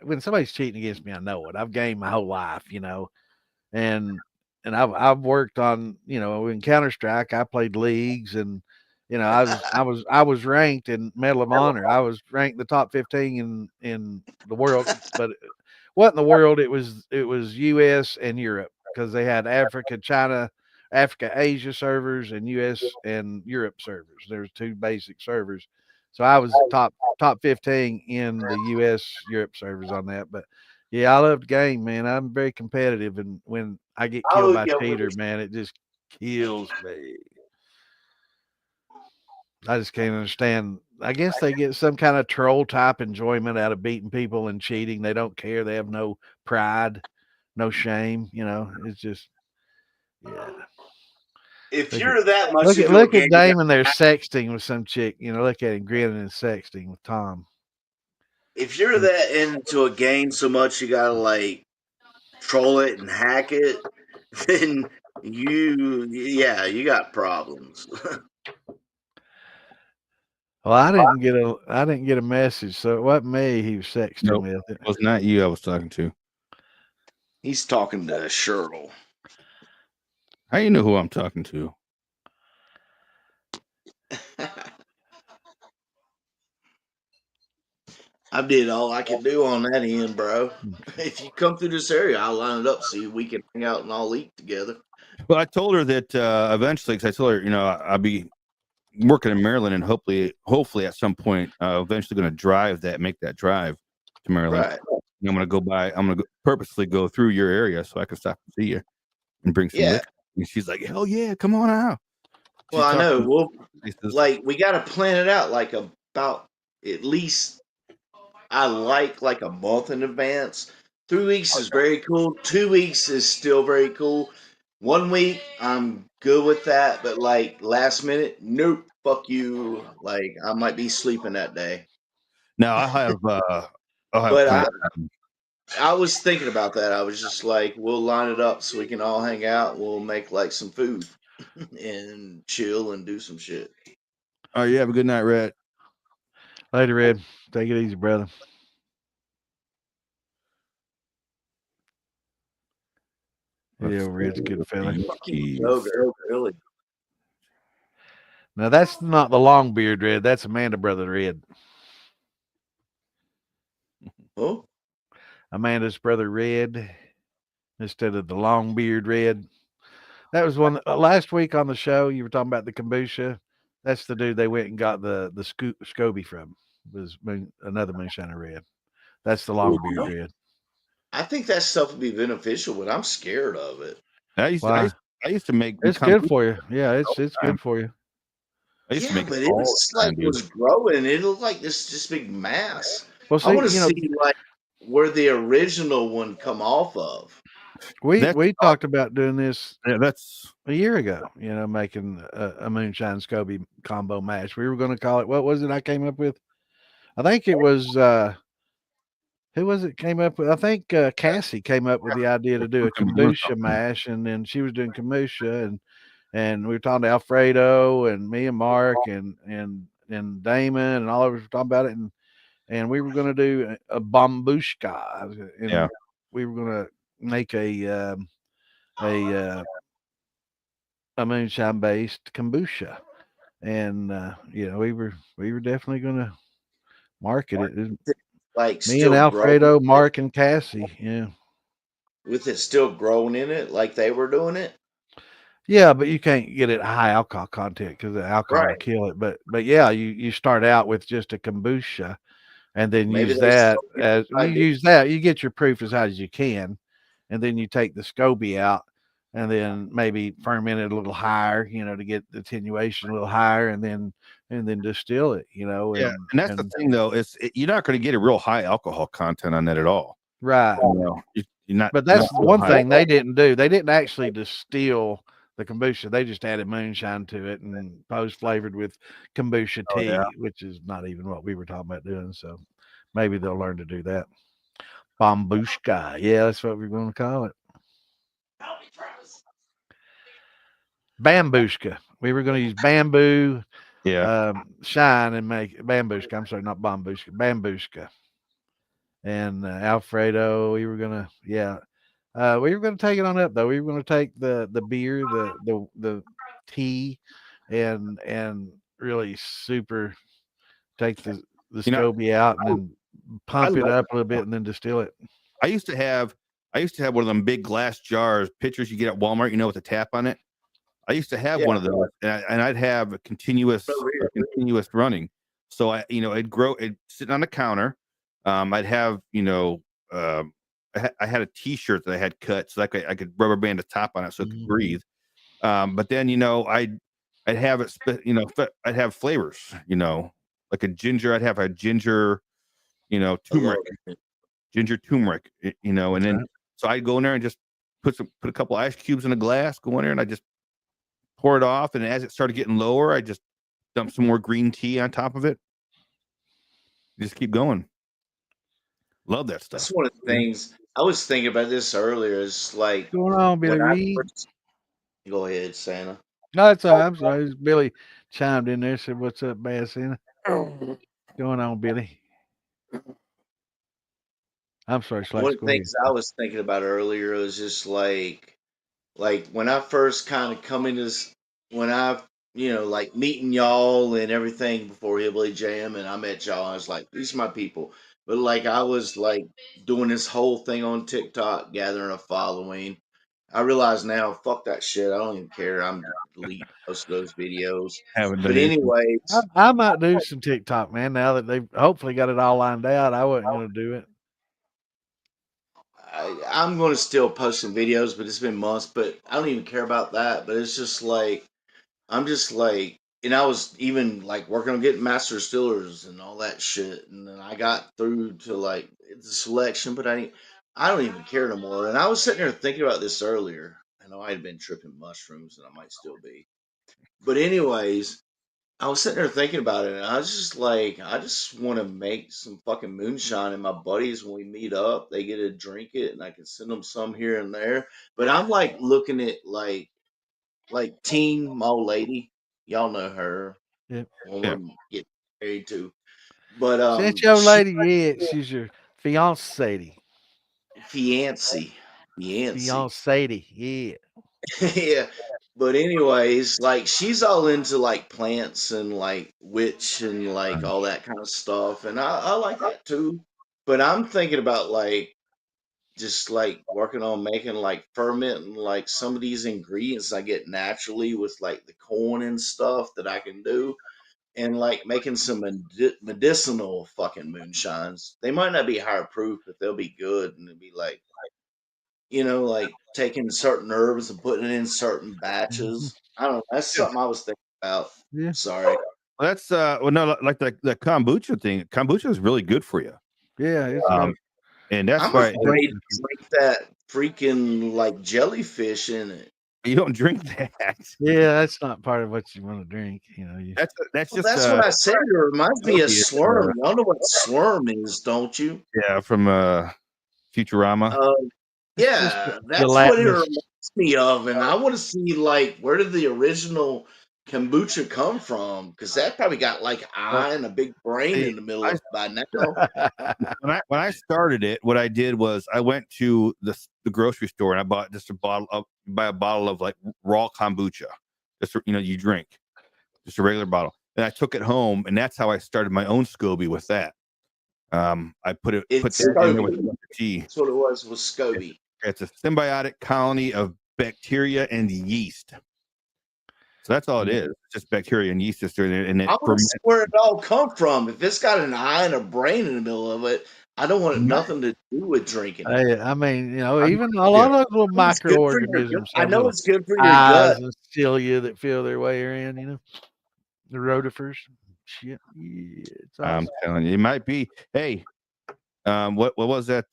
when somebody's cheating against me, I know it. I've gamed my whole life, and I've worked on, in Counter Strike. I played leagues, and I was ranked in Medal of Honor. I was ranked the top 15 in the world, but what in the world? It was U.S. and Europe because they had Africa, China, Africa, Asia servers, and U.S. and Europe servers. There's two basic servers, so I was top 15 in the U.S. Europe servers on that. But yeah, I love the game, man. I'm very competitive, and when I get killed by cheater, man, it just kills me. I just can't understand. I guess they get some kind of troll type enjoyment out of beating people and cheating. They don't care. They have no pride, no shame. It's just, yeah. If Look you're that much look at into a look game, at Damon there sexting with some chick. Look at him grinning and sexting with Tom. if you're that into a game so much you gotta like troll it and hack it, then you got problems. Well, I didn't get a message, so it wasn't me he was sexting with. It was not you I was talking to. He's talking to Shertle. How you know who I'm talking to? I did all I could do on that end, bro. If you come through this area, I'll line it up so we can hang out and all eat together. Well, I told her that eventually, because I told her, I'll be working in Maryland, and hopefully at some point, eventually going to make that drive to Maryland. Right. And I'm going to purposely go through your area so I can stop and see you and bring some liquor. And she's like, hell yeah, come on out. Well, I know. Well, we got to plan it out like about at least I like a month in advance. 3 weeks is very cool. 2 weeks is still very cool. 1 week, I'm good with that. But like last minute, nope, fuck you. Like I might be sleeping that day. Now I'll have But I was thinking about that. I was just like, we'll line it up so we can all hang out. We'll make like some food and chill and do some shit. All right, you have a good night, Red. Later, Red. Take it easy, brother. Yeah, Red's a good fella. Really. Now that's not the long beard Red. That's Amanda brother Red. Oh, Amanda's Brother Red instead of the Longbeard Red. That was one last week on the show. You were talking about the kombucha. That's the dude they went and got the Scoby from. Was another moonshiner red. That's the Longbeard red. I think that stuff would be beneficial, but I'm scared of it. Why? I used to make. It's good for you. Yeah, it's good for you. I used to Yeah, make but it it all was the time, like dude. was growing. It looked like this just big mass. Well, I see, want to see like where the original one come off of. we talked about doing this that's a year ago. Making a moonshine Scoby combo mash. We were going to call it. What was it? I came up with. I think it was. Who was it came up with? I think Cassie came up with the idea to do a kombucha mash, and then she was doing kombucha, and we were talking to Alfredo and me and Mark and Damon and all of us were talking about it, and we were going to do a bambushka, and we were going to make a moonshine based kombucha, and we were definitely going to market it. Like Me and still growing, Alfredo, Mark, and Cassie, yeah. with it still growing in it, like they were doing it. Yeah, but you can't get it high alcohol content because the alcohol will Right. kill it. But yeah, you start out with just a kombucha, and then Maybe use they that still get as the you idea. use that. You get your proof as high as you can, and then you take the SCOBY out, and then maybe ferment it a little higher, to get the attenuation a little higher, and then distill it, and that's the thing though. You're not going to get a real high alcohol content on that at all. Right. You're not. But that's one high. thing they didn't do. They didn't actually distill the kombucha. They just added moonshine to it and post flavored with kombucha tea, which is not even what we were talking about doing. So maybe they'll learn to do that. Bambushka. Yeah, that's what we're going to call it. Bambushka. We were going to use bamboo shine and make bambushka. I'm sorry, not bambushka. Bambushka. And Alfredo, we were going to, we were going to take it on up though. We were going to take the beer, the tea, and really super take the SCOBY out and then pump it up a little bit and then distill it. I used to have one of them big glass jars, pitchers you get at Walmart, with the tap on it. I used to have one of those, and I'd have a continuous running. So it'd grow, it'd sit on the counter. I'd have, I had a T-shirt that I had cut so I could rubber band the top on it so it could breathe. But then I'd have it, I'd have flavors, like a ginger. I'd have a ginger, turmeric, and then so I'd go in there and just put a couple ice cubes in a glass, go in there, and I just pour it off. And as it started getting lower, I just dump some more green tea on top of it. Just keep going. Love that stuff. That's one of the things I was thinking about this earlier. Is like, what's going on, Billy Reed? Go ahead, Santa. No, it's all right. I'm sorry. Billy chimed in there. Said, "What's up, Bad Santa?" What's going on, Billy? I'm sorry, One of the things I was thinking about earlier was just like when I first kind of come into this, when I like meeting y'all and everything before Hillbilly Jam, and I met y'all, I was like, these are my people. But like I was like doing this whole thing on TikTok, gathering a following. I realize now, fuck that shit. I don't even care. I'm delete most of those videos. But anyways, I might do some TikTok, man. Now that they've hopefully got it all lined out, I wasn't going to do it. I'm going to still post some videos, but it's been months. But I don't even care about that. But it's just like I'm just like, and I was even like working on getting master distillers and all that shit, and then I got through to like the selection, but I don't even care no more. And I was sitting there thinking about this earlier. I know I had been tripping mushrooms, and I might still be. But anyways, I was sitting there thinking about it, and I was just like, I just want to make some fucking moonshine, and my buddies, when we meet up, they get to drink it, and I can send them some here and there. But I'm like looking at like Teen Mole Lady, y'all know her, Yep. when we're getting married to. But Since your lady, yeah, she's your fiancée. fiancé, Fiancée, yeah. yeah. But anyways, like she's all into like plants and like witch and like all that kind of stuff, and I like that too. But I'm thinking about like just like working on making like fermenting like some of these ingredients I get naturally with like the corn and stuff that I can do, and like making some medicinal fucking moonshines. They might not be higher proof, but they'll be good, and it'll be like, like taking certain herbs and putting it in certain batches. I don't know. That's Yeah. something I was thinking about. Yeah. Sorry. Well, that's well, no, like the kombucha thing. Kombucha is really good for you, Yeah, it's and that's I'm why afraid to drink that freaking like jellyfish in it. you don't drink that. yeah, that's not part of what you want to drink. You know, you That's Well, just that's what I said. It reminds me of it's, Slurm. Y'all know what Slurm is, don't you? yeah, from Futurama. Uh, it's just yeah, that's what it gelatinous. reminds me of, and I want to see like where did the original kombucha come from? Because that probably got like an eye and a big brain See, in the middle of it by now. when I started it, what I did was I went to the grocery store and I bought just a bottle of like raw kombucha, just you drink, just a regular bottle. And I took it home, and that's how I started my own SCOBY with that. I put that in there with tea. That's what it was with SCOBY. It's a symbiotic colony of bacteria and yeast. So that's all it is. It's just bacteria and yeast just doing it. And I want to see where it all come from. If it's got an eye and a brain in the middle of it, I don't want nothing to do with drinking it. I mean, even a lot of those little microorganisms I have know little it's good for your eyes gut. and cilia that feel their way around. The rotifers. Shit, yeah, it's I'm awesome. telling you, it might be. Hey, what was that?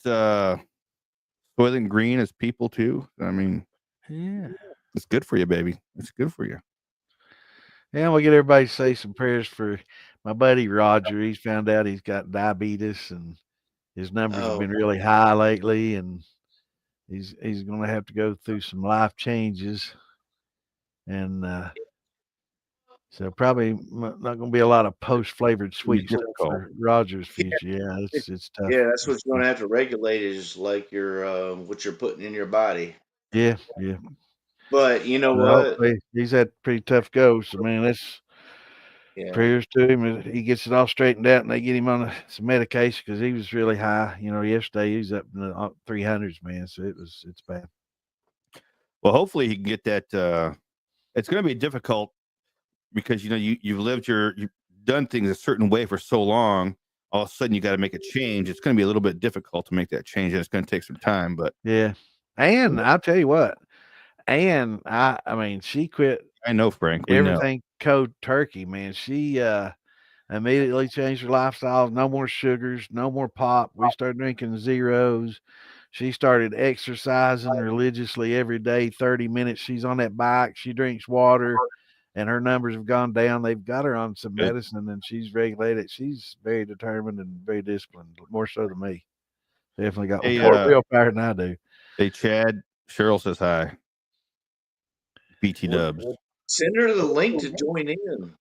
Soylent Green is people too. I mean, Yeah. it's good for you, baby. It's good for you. Yeah, we'll get everybody to say some prayers for my buddy Roger. He's found out he's got diabetes and his numbers have been really high lately, and he's going to have to go through some life changes, and so probably not going to be a lot of post-flavored sweet stuff for Roger's future. Yeah, it's tough. Yeah, that's what you're going to have to regulate is like your what you're putting in your body. Yeah. But you know what? He's had pretty tough go. So man, that's prayers to him. He gets it all straightened out, and they get him on some medication because he was really high. Yesterday he was up in the 300s, man. So it's bad. Well, hopefully he can get that. It's going to be difficult because you've done things a certain way for so long. All of a sudden you got to make a change. It's going to be a little bit difficult to make that change, and it's going to take some time. But yeah, and I'll tell you what. And I mean, she quit. I know, Frank. Everything cold turkey, man. She immediately changed her lifestyle. No more sugars, no more pop. We started drinking zeros. She started exercising religiously every day, 30 minutes. She's on that bike. She drinks water, and her numbers have gone down. They've got her on some medicine, and she's regulated. She's very determined and very disciplined, more so than me. Definitely got more willpower than I do. Hey, Chad. Cheryl says hi. BT Dubs. Send her the link to join in.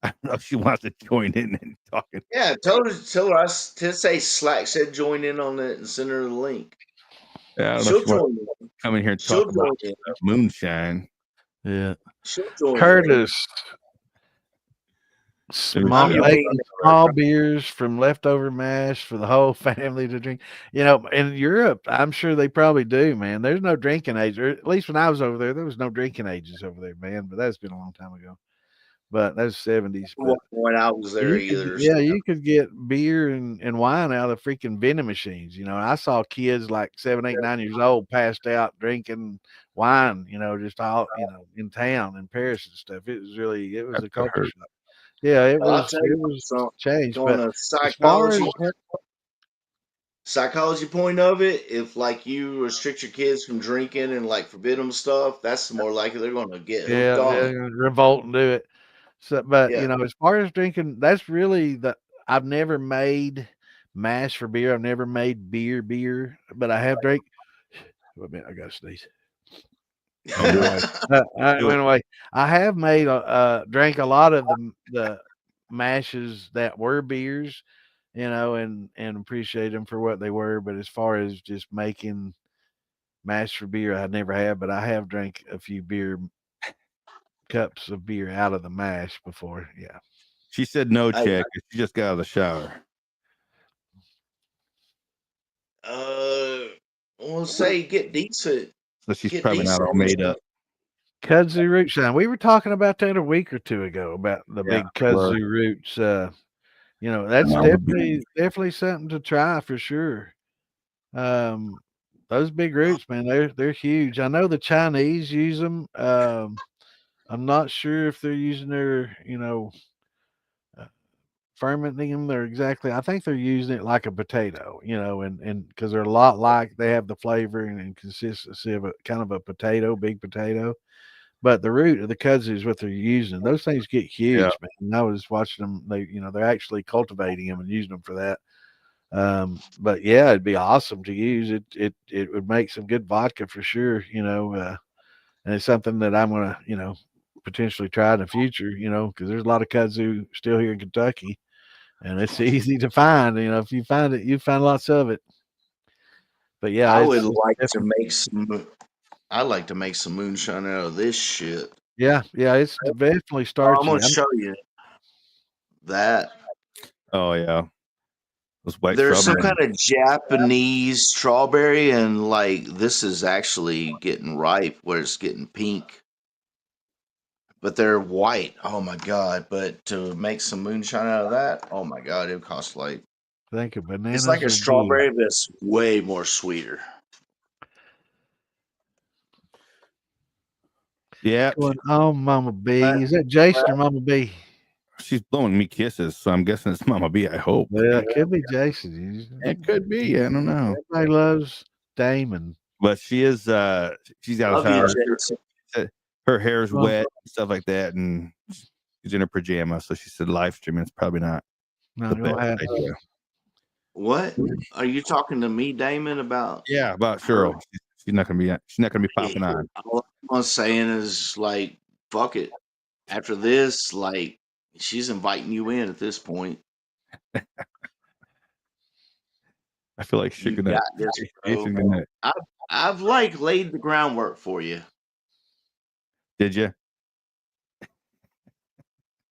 I don't know if she wants to join in and talking. Yeah, tell her I to say Slack said join in on it and send her the link. Yeah, I don't know if she wants to come in here and talk about moonshine. Yeah. She'll join Curtis. Small beers from leftover mash for the whole family to drink. In Europe, I'm sure they probably do, man. There's no drinking age, or at least when I was over there was no drinking ages over there, man. But that's been a long time ago. But that's 70s. But when I was there either. You could get beer and wine out of freaking vending machines. I saw kids like 7, 8, 9 years old passed out drinking wine, just all, in town in Paris and stuff. It was a culture shock. Yeah, it was changed. On a psychology point of it, if like you restrict your kids from drinking and like forbid them stuff, that's more likely they're going to get hooked on. Revolt and do it. So, but as far as drinking, that's really I've never made mash for beer. I've never made beer, but I have drank. Wait a minute, I got to sneeze. Anyway, I have made drank a lot of the mashes that were beers, and appreciate them for what they were. But as far as just making mash for beer, I never have. But I have drank a few cups of beer out of the mash before. Yeah. She said no, Chick. She just got out of the shower. Well, say get decent. So she's Get probably not all decent. made up. Kudzu root shine. We were talking about that a week or two ago about the Yeah, big we were. kudzu roots. That's definitely something to try for sure. Um, those big roots, man, they're huge. I know the Chinese use them. I'm not sure if they're using their, uh, fermenting them. They're exactly. I think they're using it like a potato, and because they're a lot like they have the flavor and consistency of a kind of a potato, big potato. But the root of the kudzu is what they're using. Those things get Yeah. huge, man. And I was watching them. They're actually cultivating them and using them for that. But yeah, it'd be awesome to use it. It would make some good vodka for sure. And it's something that I'm gonna, potentially try in the future. Because there's a lot of kudzu still here in Kentucky, and it's easy to find. If you find it, you find lots of it. But yeah, I would it's like to definitely, make some. I like to make some moonshine out of this shit. yeah, it's definitely Oh, I'm starchy. gonna show you that. Oh yeah. Those white There's some strawberry. kind of Japanese strawberry, and like this is actually getting ripe where it's getting pink. But they're white. Oh my god! But to make some moonshine out of that, oh my god, it would cost like I think of it's like bananas a or blue. strawberry, but it's way more sweeter. Yeah, Going on, Mama But, B. Is that Jason or Mama B? she's blowing me kisses, so I'm guessing it's Mama B. I hope. Well, it could be Jason. It could be. I don't know. Everybody loves Damon. But she is. She's out of love you, town. Jason. Her hair's Well, wet, stuff like that, and she's in her pajamas. So she said live streaming. It's probably not the not gonna best happen. idea. What are you talking to me, Damon, about? Yeah, about Cheryl. She's not gonna be. She's not gonna be popping on. All I'm saying is like, fuck it. After this, like, she's inviting you in at this point. I feel like You shit gonna. got this, Jason bro. gonna. I've like laid the groundwork for you. Did you?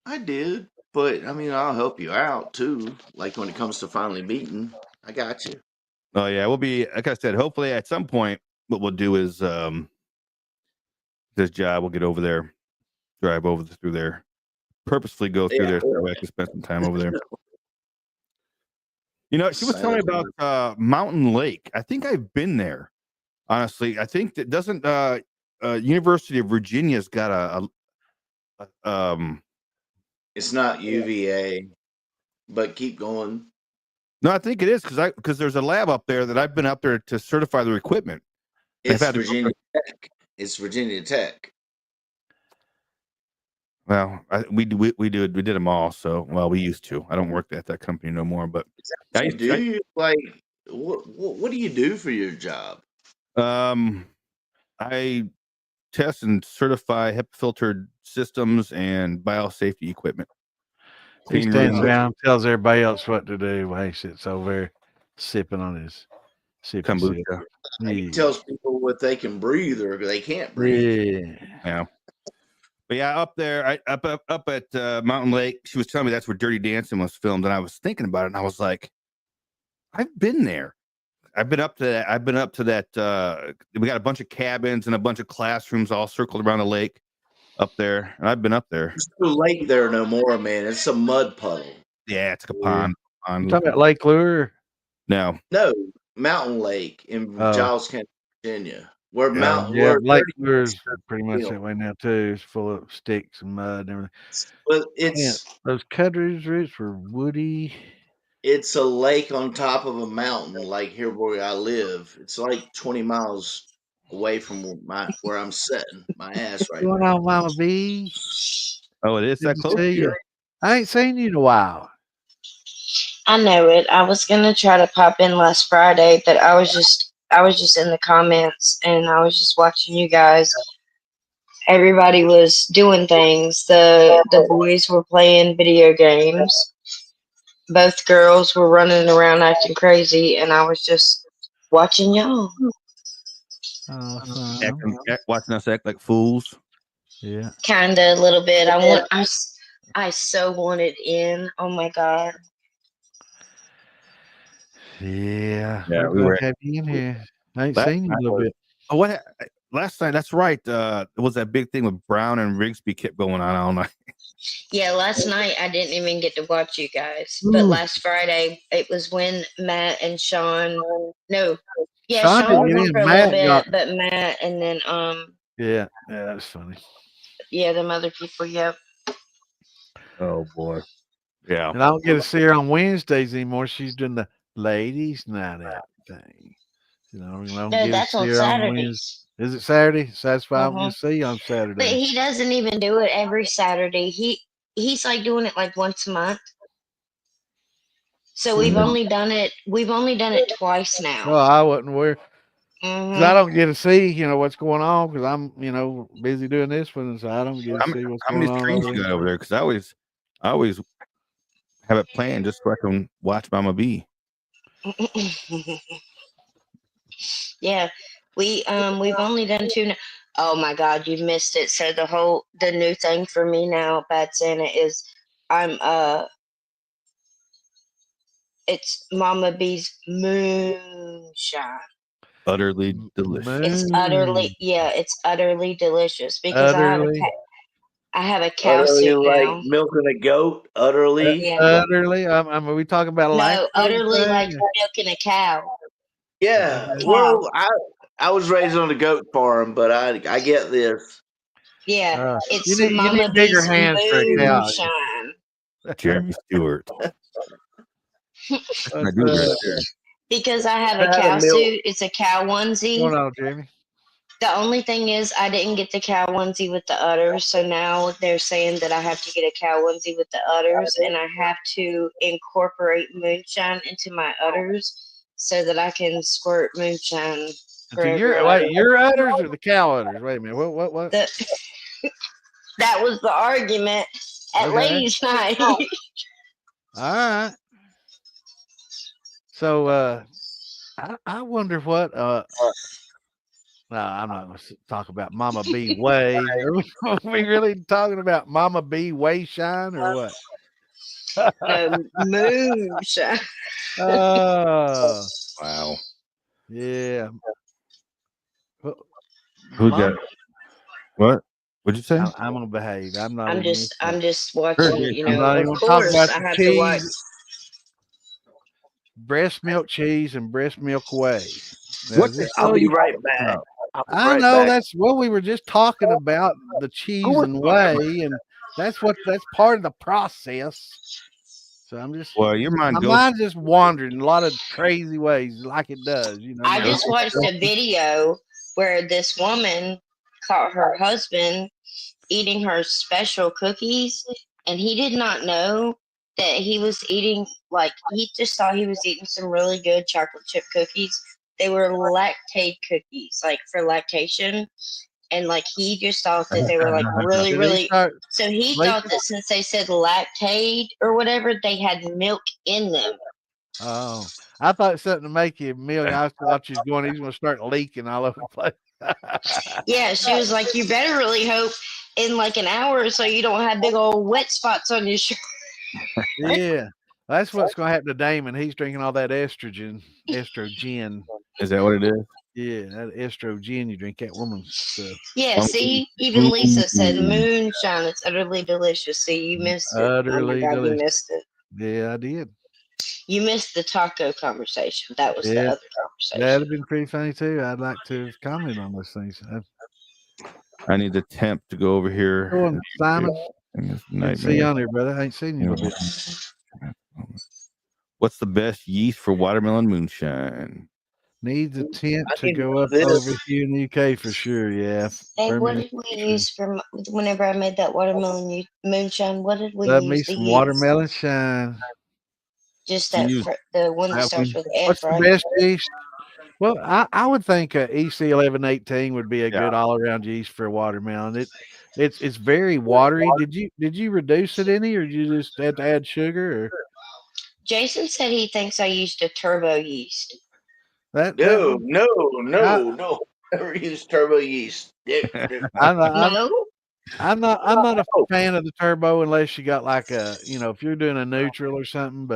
I did, but I mean, I'll help you out too. Like when it comes to finally meeting, I got you. Oh yeah, we'll be. Like I said, hopefully at some point, what we'll do is this job. We'll get over there, drive over through there, purposefully go through Yeah. there so I can spend some time over there. She was telling me about Mountain Lake. I think I've been there. Honestly, I think that doesn't University of Virginia's got a It's not UVA, but keep going. no, I think it is because there's a lab up there that I've been up there to certify their equipment. It's had to go Virginia Tech. It's Virginia Tech. Well, we did them all. So we used to. I don't work at that company no more. But Is that what you do? Like, what do you do for your job? I test and certify HEPA filtered systems and biosafety equipment. He Clean stands rooms. around, tells everybody else what to do while he sits over there sipping on his sippy sip. Kombucha. He tells people what they can breathe or they can't breathe. Yeah. But yeah, up there, up at Mountain Lake, she was telling me that's where Dirty Dancing was filmed, and I was thinking about it, and I was like, I've been there. I've been up to that. We got a bunch of cabins and a bunch of classrooms all circled around the lake up there, and I've been up there. There's no lake there no more, man. It's a mud puddle. Yeah, it's like a pond. You talking about Lake Lure? No, Mountain Lake in Giles County, Virginia. Where Lake Lure is pretty much that way now too. It's full of sticks and mud and everything. But it's those Cudru's roots were woody. It's a lake on top of a mountain, like here where I live. It's like 20 miles away from where I'm sitting, my ass right Going now. on, Mama B? Oh, it is that close to you? I ain't seen you in a while. I know it. I was gonna try to pop in last Friday, but I was just in the comments and I was just watching you guys. Everybody was doing things. The boys were playing video games. Both girls were running around acting crazy, and I was just watching y'all. Watching us act like fools. Yeah, kinda a little bit. I so wanted in. Oh my god. Yeah, Yeah, we're glad to have you in here. I ain't Last seen you in a little bit. Oh, last night? That's right. It was that big thing with Brown and Rigsby kept going on all night. Yeah, last night I didn't even get to watch you guys, but last Friday it was when Matt and Sean. No, yeah, Sean Sean didn't was get on in. for a Matt little got. bit, but Matt and then Yeah, that's funny. yeah, them other people. Yep. Oh boy. Yeah. And I don't get to see her on Wednesdays anymore. She's doing the ladies' night out thing. You know, I don't No, get to that's see on her on Wednesday. Saturdays. Is it Saturday? So that's why I don't get Mhm. to see you on But Saturday. he doesn't even do it every Saturday. He's like doing it like once a month. So we've only done it. We've only done it twice Oh, now. I wasn't aware. Because I Mhm. don't get to see, what's going on because I'm, busy doing this one. So I don't get to see what's How going many on streams over you there. got over there? Because I always have it planned just so I can watch Mama B. Yeah, we've only done two. Oh my God, you've missed it. So the new thing for me now, Bad Santa, is I'm it's Mama B's moonshine. Utterly delicious. It's utterly delicious because Utterly, I have a cow Utterly suit like now. milking a goat. Utterly. Yeah. utterly. Are we talking about a No, lactose utterly like thing? milking a cow. Yeah. Cow. Well, I was raised on a goat farm, but I get this. Yeah, You it's need Mama bigger B's hands for a cow. moonshine. Jeremy Stewart. I do right there. Because I have I a had a cow milk. suit. It's a cow onesie. Going on, Jamie? The only thing is, I didn't get the cow onesie with the udders, so now they're saying that I have to get a cow onesie with the udders, and I have to incorporate moonshine into my udders so that I can squirt moonshine for So everybody. your udders or the cow udders? Wait a minute. What? That was the argument at Okay. ladies' night. All right. So I wonder what no, I'm not going to talk about Mama B Way. Are we really talking about Mama B Way Shine or what? No, moonshine. Oh, Wow. yeah. Who got what? What'd you say? I'm gonna behave. I'm not I'm even. just watching. I'm not Of even talking course, about I the have to watch. cheese, breast milk cheese, and breast milk whey. Now, What is the this I'll hell are be you right talking back. about? I'll be I right know back. that's what we were just talking about the cheese and whey, and that's part of the process. So I'm just Well, your my mind goes. mind's just wandering in a lot of crazy ways, like it does. I just watched a video where this woman caught her husband eating her special cookies, and he did not know that he was eating, like, he just thought he was eating some really good chocolate chip cookies. They were lactate cookies, like for lactation. And like he just thought that they were like really, Did he really. start So he leaking? thought that since they said lactate or whatever, they had milk in them. Oh, I thought it's something to make you a million. I thought he's going to start leaking all over the place. Yeah, she was like, you better really hope in like an hour or so you don't have big old wet spots on your shirt. Yeah, that's what's going to happen to Damon. He's drinking all that estrogen. Is that what it is? Yeah, that estrogen you drink, that woman's stuff. Yeah, see, even Lisa said moonshine. It's utterly delicious. See, you missed it. Utterly oh my God, delicious. you missed it. Yeah, I did. You missed the taco conversation. That was the Yeah, other conversation. that'd have been pretty funny too. I'd like to comment on those things. I need the temp to go over here. Go on, Simon. Good to see you on here, brother. I ain't seen you in a bit. What's the best yeast for watermelon moonshine? Needs a tent I to need go up this. over here in the UK for sure. Yeah. Hey, what did we use for whenever I made that watermelon moonshine? What did we Love use? me some watermelon shine. Just that the one that starts with F, What's right? the best yeast? Well, I would think EC 1118 would be a good all around yeast for a watermelon. It's very watery. Did you reduce it any, or did you just have to add sugar? Or Jason said he thinks I used a turbo yeast. No. Never use turbo yeast. I'm No, not a fan of the turbo unless you got like if you're doing a neutral or something.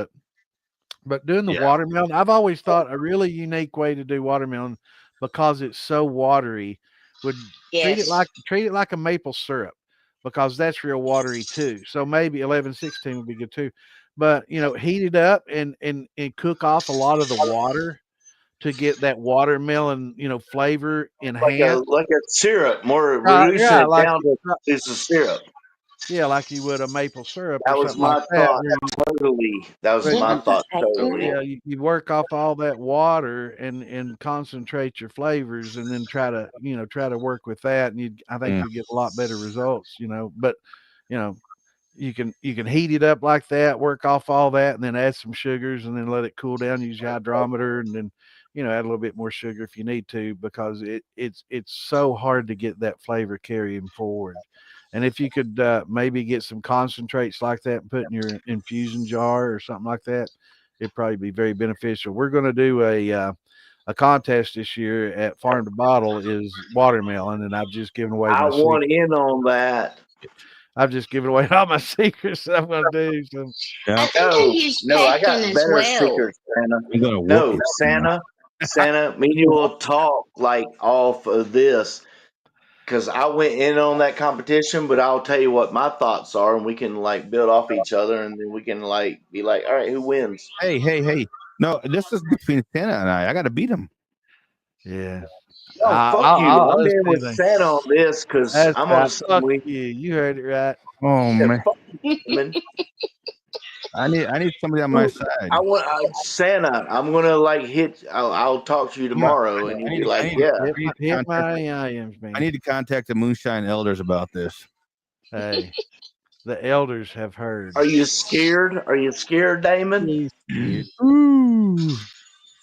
But doing the watermelon, I've always thought a really unique way to do watermelon because it's so watery, would treat it Yes. like a maple syrup because that's real watery too. So maybe 1116 would be good too. But heat it up and cook off a lot of the water to get that watermelon, flavor enhanced. like a syrup, more Right, reducing yeah, it down to it's a syrup. yeah, like you would a maple syrup or That was something like my that. thought. Totally. That was Where my Didn't thought. I Totally. yeah, you work off all that water and concentrate your flavors, and then try to work with that, and I think Mm. you get a lot better results. But you know, you can heat it up like that, work off all that, and then add some sugars, and then let it cool down. Use your hydrometer, and then add a little bit more sugar if you need to, because it's so hard to get that flavor carrying forward. And if you could maybe get some concentrates like that and put in your infusion jar or something like that, it'd probably be very beneficial. We're going to do a contest this year at Farm to Bottle is watermelon, and I've just given away I my secret. want in on that. I've just given away all my secrets that I'm going to do. So Yeah, I think I used No, I pectin got as better well. secrets, Santa. I'm gonna whoop No, you. Santa, me and you will talk like off of this because I went in on that competition, but I'll tell you what my thoughts are, and we can like build off each other, and then we can like be like, all right, who wins? Hey. No, this is between Santa and I. I got to beat him. yeah, No, fuck you. I'm let's in do with that. Santa on this because That's I'm on right. the same Fuck week. you. You heard it right. Oh Yeah, man, fuck you, man. I need somebody on my side. I want Santa. I'm gonna like hit. I'll talk to you tomorrow, and you'll be like, yeah. Hit my IMs, I man. need to contact the Moonshine Elders about this. Hey, the elders have heard. Are you scared? Are you scared, Damon? He's scared. Ooh.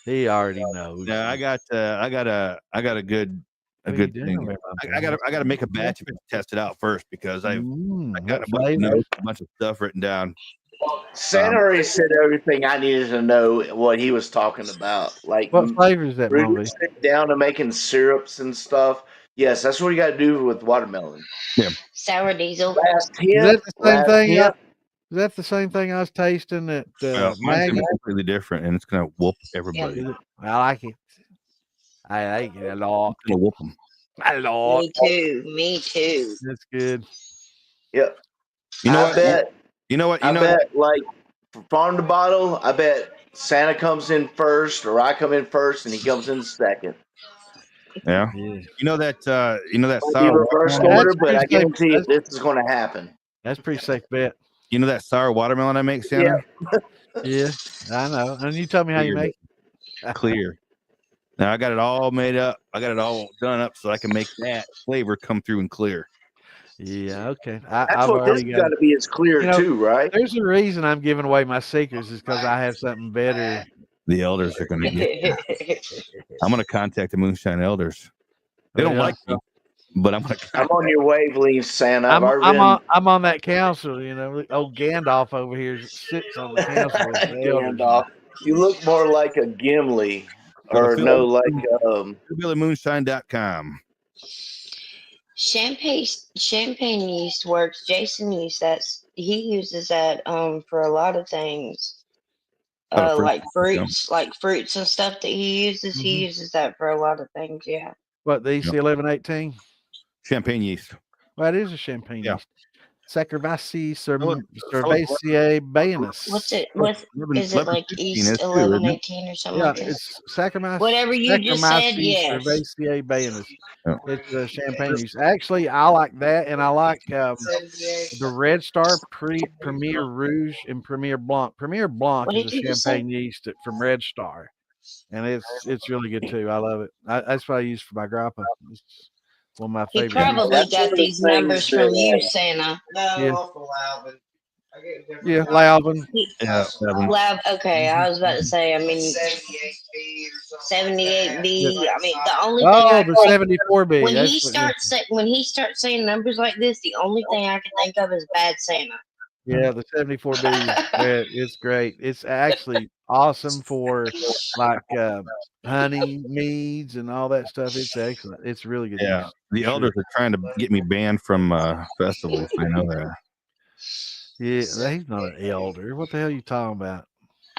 He already knows. Yeah, I got a good What are you thing. doing there, my I got to make a batch of it to test it out first because I got what a bunch of flavor? notes, a bunch of stuff written down. Santa already said everything I needed to know what he was talking about. Like What flavor is that, Moby? reducing it down to making syrups and stuff. Yes, that's what you got to do with watermelon. Sour diesel. Last Is hint. that the same Last thing? hint. Is that the same thing I was tasting at Well, mine's Maggie? gonna be completely different, and it's gonna whoop everybody. Is it? I like it. I like it a lot. It's gonna whoop them. A lot. Me too. That's good. Yep. You know I what? bet. You know what? I bet like from farm to bottle. I bet Santa comes in first, or I come in first, and he comes in second. Yeah. Yeah. You know that Might be sour reverse watermelon. order, That's but I pretty safe. guarantee you this is going to happen. That's pretty safe bet. You know that sour watermelon I make, Santa? Yeah, I know. And you tell me how you make it. Clear. Now I got it all made up. I got it all done up so I can make that flavor come through and clear. Yeah, okay. That's I've what this already got to be as clear too, right? There's a reason I'm giving away my secrets is because I have something better. The elders are going to get. I'm going to contact the Moonshine Elders. They don't Yeah. like me, but I'm going to. I'm on your wavelength, Santa. I'm on that council. Old Gandalf over here sits on the council. With the elders. Gandalf. You look more like a Gimli, or no, like BillMoonshine.com. Champagne yeast works. Jason used that. He uses that for a lot of things. Like fruits and stuff that he uses. Mhm. He uses that for a lot of things. Yeah. What, the EC 1118? Champagne yeast. Well, it is a champagne Yeah. yeast. Saccharomyces cerevisiae bayanus. What's it? What is it like? Yeast 1118 or something Yeah, like that. it's Saccharomyces. Whatever you just said, Saccharomyces yes. cerevisiae bayanus. Yeah. It's a champagne yeast. Actually, I like that, and I like the Red Star, Premier Rouge, and Premier Blanc. Premier Blanc What is did a you just say? champagne yeast from Red Star, and it's really good too. I love it. That's what I use for my grappa. It's one of my He favorite. probably That's got one of the these numbers things from that- you, Santa. Yeah, Lalvin. Yeah. Lab. Okay, I was about to say. I mean, 78B. I mean, the only thing Oh, I the can 74B. when That's he starts saying numbers like this, the only thing I can think of is Bad Santa. Yeah, the 74B is it's great. It's actually awesome for like honey meads and all that stuff. It's excellent. It's really good. Yeah. Yeast. The elders are trying to get me banned from festivals. I know that. Yeah, he's not an elder. What the hell are you talking about?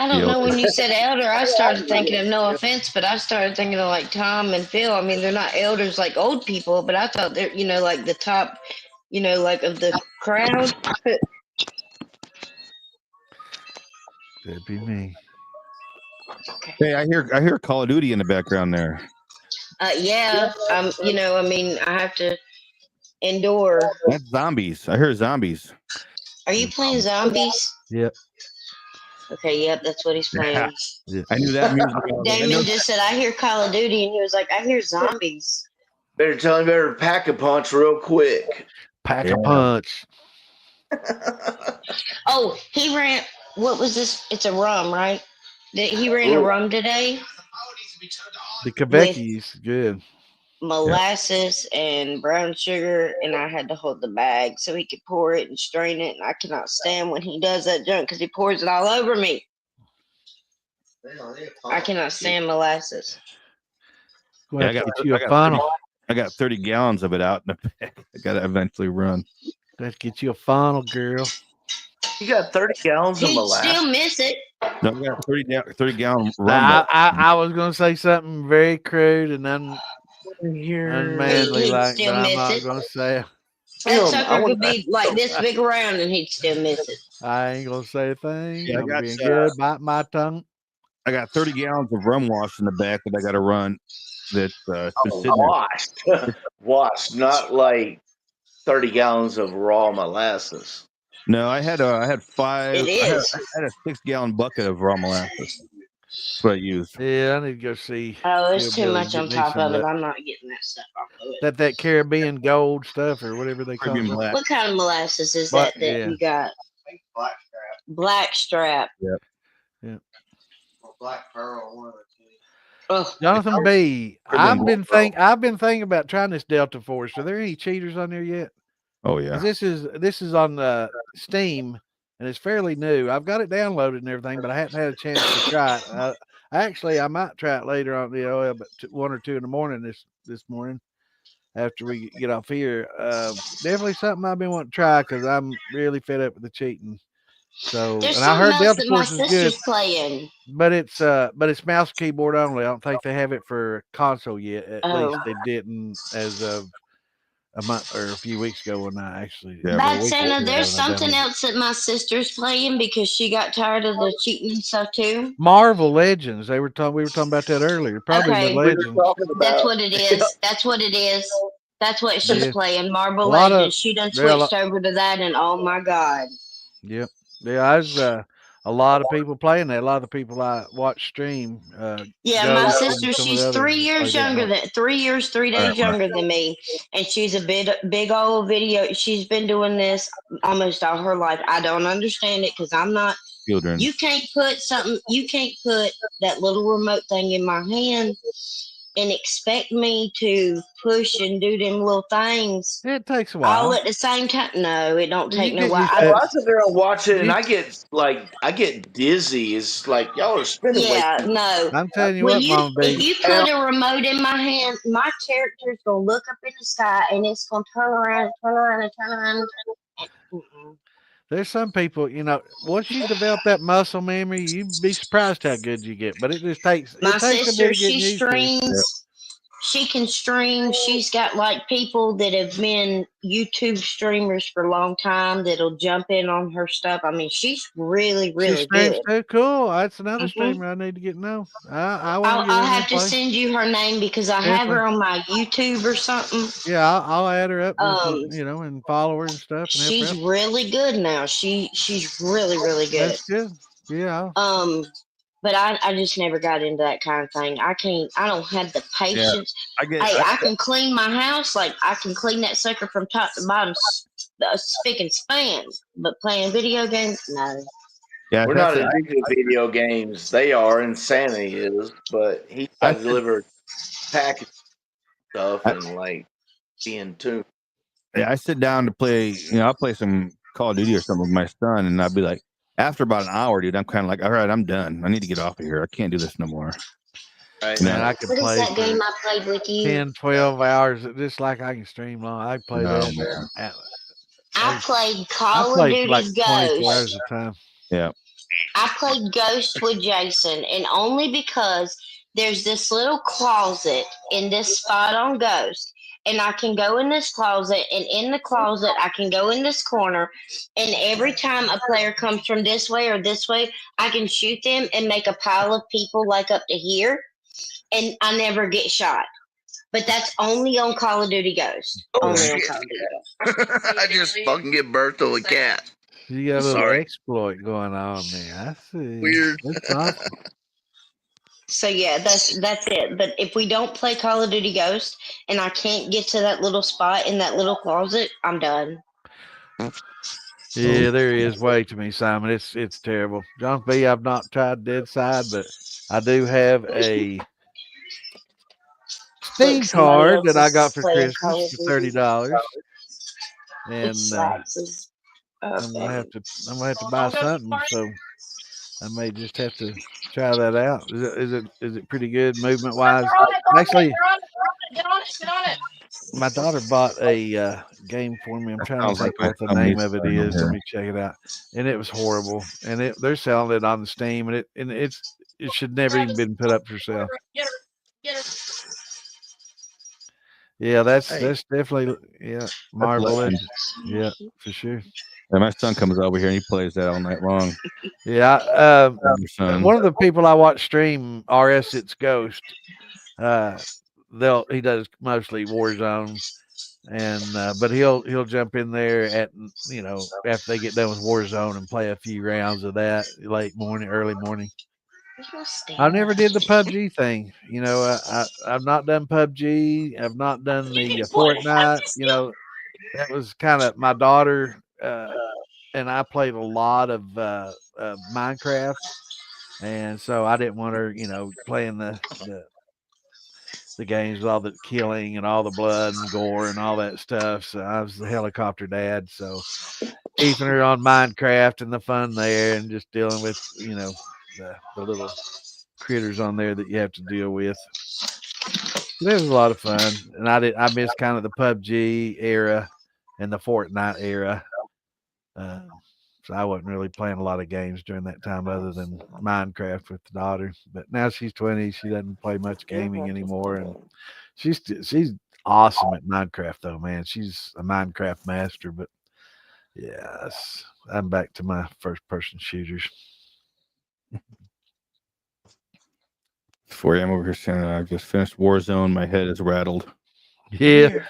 I don't know when you said elder, I started thinking of, no offense, but I started thinking of like Tom and Phil. I mean, they're not elders like old people, but I thought they're, like the top, like of the crowd. That'd be me. Hey, I hear Call of Duty in the background there. Yeah, I mean, I have to endure. That's zombies. I hear zombies. Are you playing zombies? Yep. Okay, yep, that's what he's playing. Yeah. I knew that music. Damon just said, I hear Call of Duty, and he was like, I hear zombies. Better tell him better pack a punch real quick. Pack a punch. Oh, he ran. What was this? It's a rum, right? He ran a rum today. The Quebec's good. Molasses and brown sugar, and I had to hold the bag so he could pour it and strain it. And I cannot stand when he does that junk because he pours it all over me. I cannot stand molasses. Yeah, I got you a funnel. I got 30 gallons of it out in the back. I got to eventually run. Let's get you a funnel, girl. You got 30 gallons of molasses. He'd still miss it. No, I got 30 gallon rum. I was going to say something very crude and unmanly, He'd like, still but I'm miss not it. going to say it. That sucker could be like this big around and he'd still miss it. I ain't going to say a thing. Yeah, I'm being good. Bite my tongue. I got 30 gallons of rum wash in the back that I got to run. That's just sitting washed. Washed, not like 30 gallons of raw molasses. No, I had five. It is. I had a 6-gallon bucket of raw molasses. That's what I used. Yeah, I need to go see. Oh, there's too much on top of it. I'm not getting that stuff off of it. That Caribbean gold stuff or whatever they call it. What kind of molasses is that you got? Black strap. Yep. Yeah. Black pearl, one of the two. Oh, Jonathan B. I've been thinking about trying this Delta Force. Are there any cheaters on there yet? Oh yeah. This is on Steam and it's fairly new. I've got it downloaded and everything, but I haven't had a chance to try it. I might try it later on. But 1 or 2 in the morning this morning after we get off here. Definitely something I've been wanting to try because I'm really fed up with the cheating. So, there's and I heard something else Delta that my Force is good, sister's playing. but it's mouse keyboard only. I don't think they have it for console yet. At least they didn't as of a month or a few weeks ago when I actually. Yeah, Bad Santa, there's something else that my sister's playing because she got tired of the cheating and stuff too. Marvel Legends. We were talking about that earlier. Probably the Legends. That's what it is. That's what it is. That's what she's playing. Marvel Legends. She done switched over to that, and oh my god. Yep. Yeah, there's a lot of people playing that. A lot of the people I watch stream. My sister, she's 3 years younger than 3 years, 3 days younger than me, and she's a big old video. She's been doing this almost all her life. I don't understand it because I'm not. Children. You can't put that little remote thing in my hand and expect me to push and do them little things. It takes a while. All at the same time. No, it don't take no while. I sit there and watch it, and I get dizzy. It's like y'all are spinning. Yeah, no. I'm telling you what, Mama B. If you put a remote in my hand, my character's gonna look up in the sky, and it's gonna turn around and turn around and turn around. There's some people, once you develop that muscle memory, you'd be surprised how good you get. But it just takes. My sister, she streams. She can stream. She's got like people that have been YouTube streamers for a long time that'll jump in on her stuff. I mean, she's really, really good. Too cool. That's another streamer I need to get to know. I'll have to send you her name because I have her on my YouTube or something. Yeah, I'll add her up, and follow her and stuff. And she's really good now. She's really, really good. That's good. Yeah. But I just never got into that kind of thing. I don't have the patience. Yeah, I can clean my house. Like, I can clean that sucker from top to bottom, spick and span. But playing video games, no. Yeah, we're not addicted to video games. They are, and Santa is. But he's got to deliver package stuff and, be in tune. Yeah, I sit down to play, I'll play some Call of Duty or something with my son, and I'll be like, after about an hour, dude, I'm kind of like, all right, I'm done. I need to get off of here. I can't do this no more. Right. Man, I can play that game I played with you? 10, 12 hours, just like I can stream long. I play I played Call of Duty like Ghost. 24 hours at a time. Yeah. I played Ghost with Jason, and only because there's this little closet in this spot on Ghost, and I can go in this closet, and in the closet, I can go in this corner, and every time a player comes from this way or this way, I can shoot them and make a pile of people like up to here, and I never get shot. But that's only on Call of Duty Ghost. Oh Only on shit! Call of Duty Ghost. I just fucking get birthed to a cat. You got a little Sorry. exploit going on there. I see. Weird. That's awesome. So yeah, that's it. But if we don't play Call of Duty Ghost and I can't get to that little spot in that little closet, I'm done. Yeah, there is way too many, Simon. It's terrible. John B, I've not tried Dead Side, but I do have a Steam Look, somebody card else that I got is for playing Call Christmas of for Duty. $30, It and slaps us up. I'm gonna have to buy something. So I may just have to try that out. Is it pretty good movement wise? Actually, Get on it. Get on it. my daughter bought a game for me. I'm That trying to sounds like think my what the thumb name needs of it starting over is. Let here. me check it out. And it was horrible. And they're selling it on Steam, and it should never even been put up for sale. Get her. Get her. Yeah, that's Hey. definitely Marvel legend. Legends. Yeah, for sure. And my son comes over here and he plays that all night long. Yeah, Your son. one of the people I watch stream RS It's Ghost. He does mostly Warzone, and but he'll jump in there at after they get done with Warzone and play a few rounds of that late morning, early morning. I never did the PUBG thing. I've not done PUBG. I've not done You the can put it. Fortnite. That was kind of my daughter and I played a lot of Minecraft, and so I didn't want her, playing the games with all the killing and all the blood and gore and all that stuff. So I was the helicopter dad. So keeping her on Minecraft and the fun there, and just dealing with the little critters on there that you have to deal with. But it was a lot of fun, and I missed kind of the PUBG era and the Fortnite era. So I wasn't really playing a lot of games during that time other than Minecraft with the daughter. But now she's 20, she doesn't play much gaming anymore, and she's awesome at Minecraft though, man. She's a Minecraft master. But yes, I'm back to my first person shooters. 4 a.m. over here saying I just finished Warzone. My head is rattled. Yeah,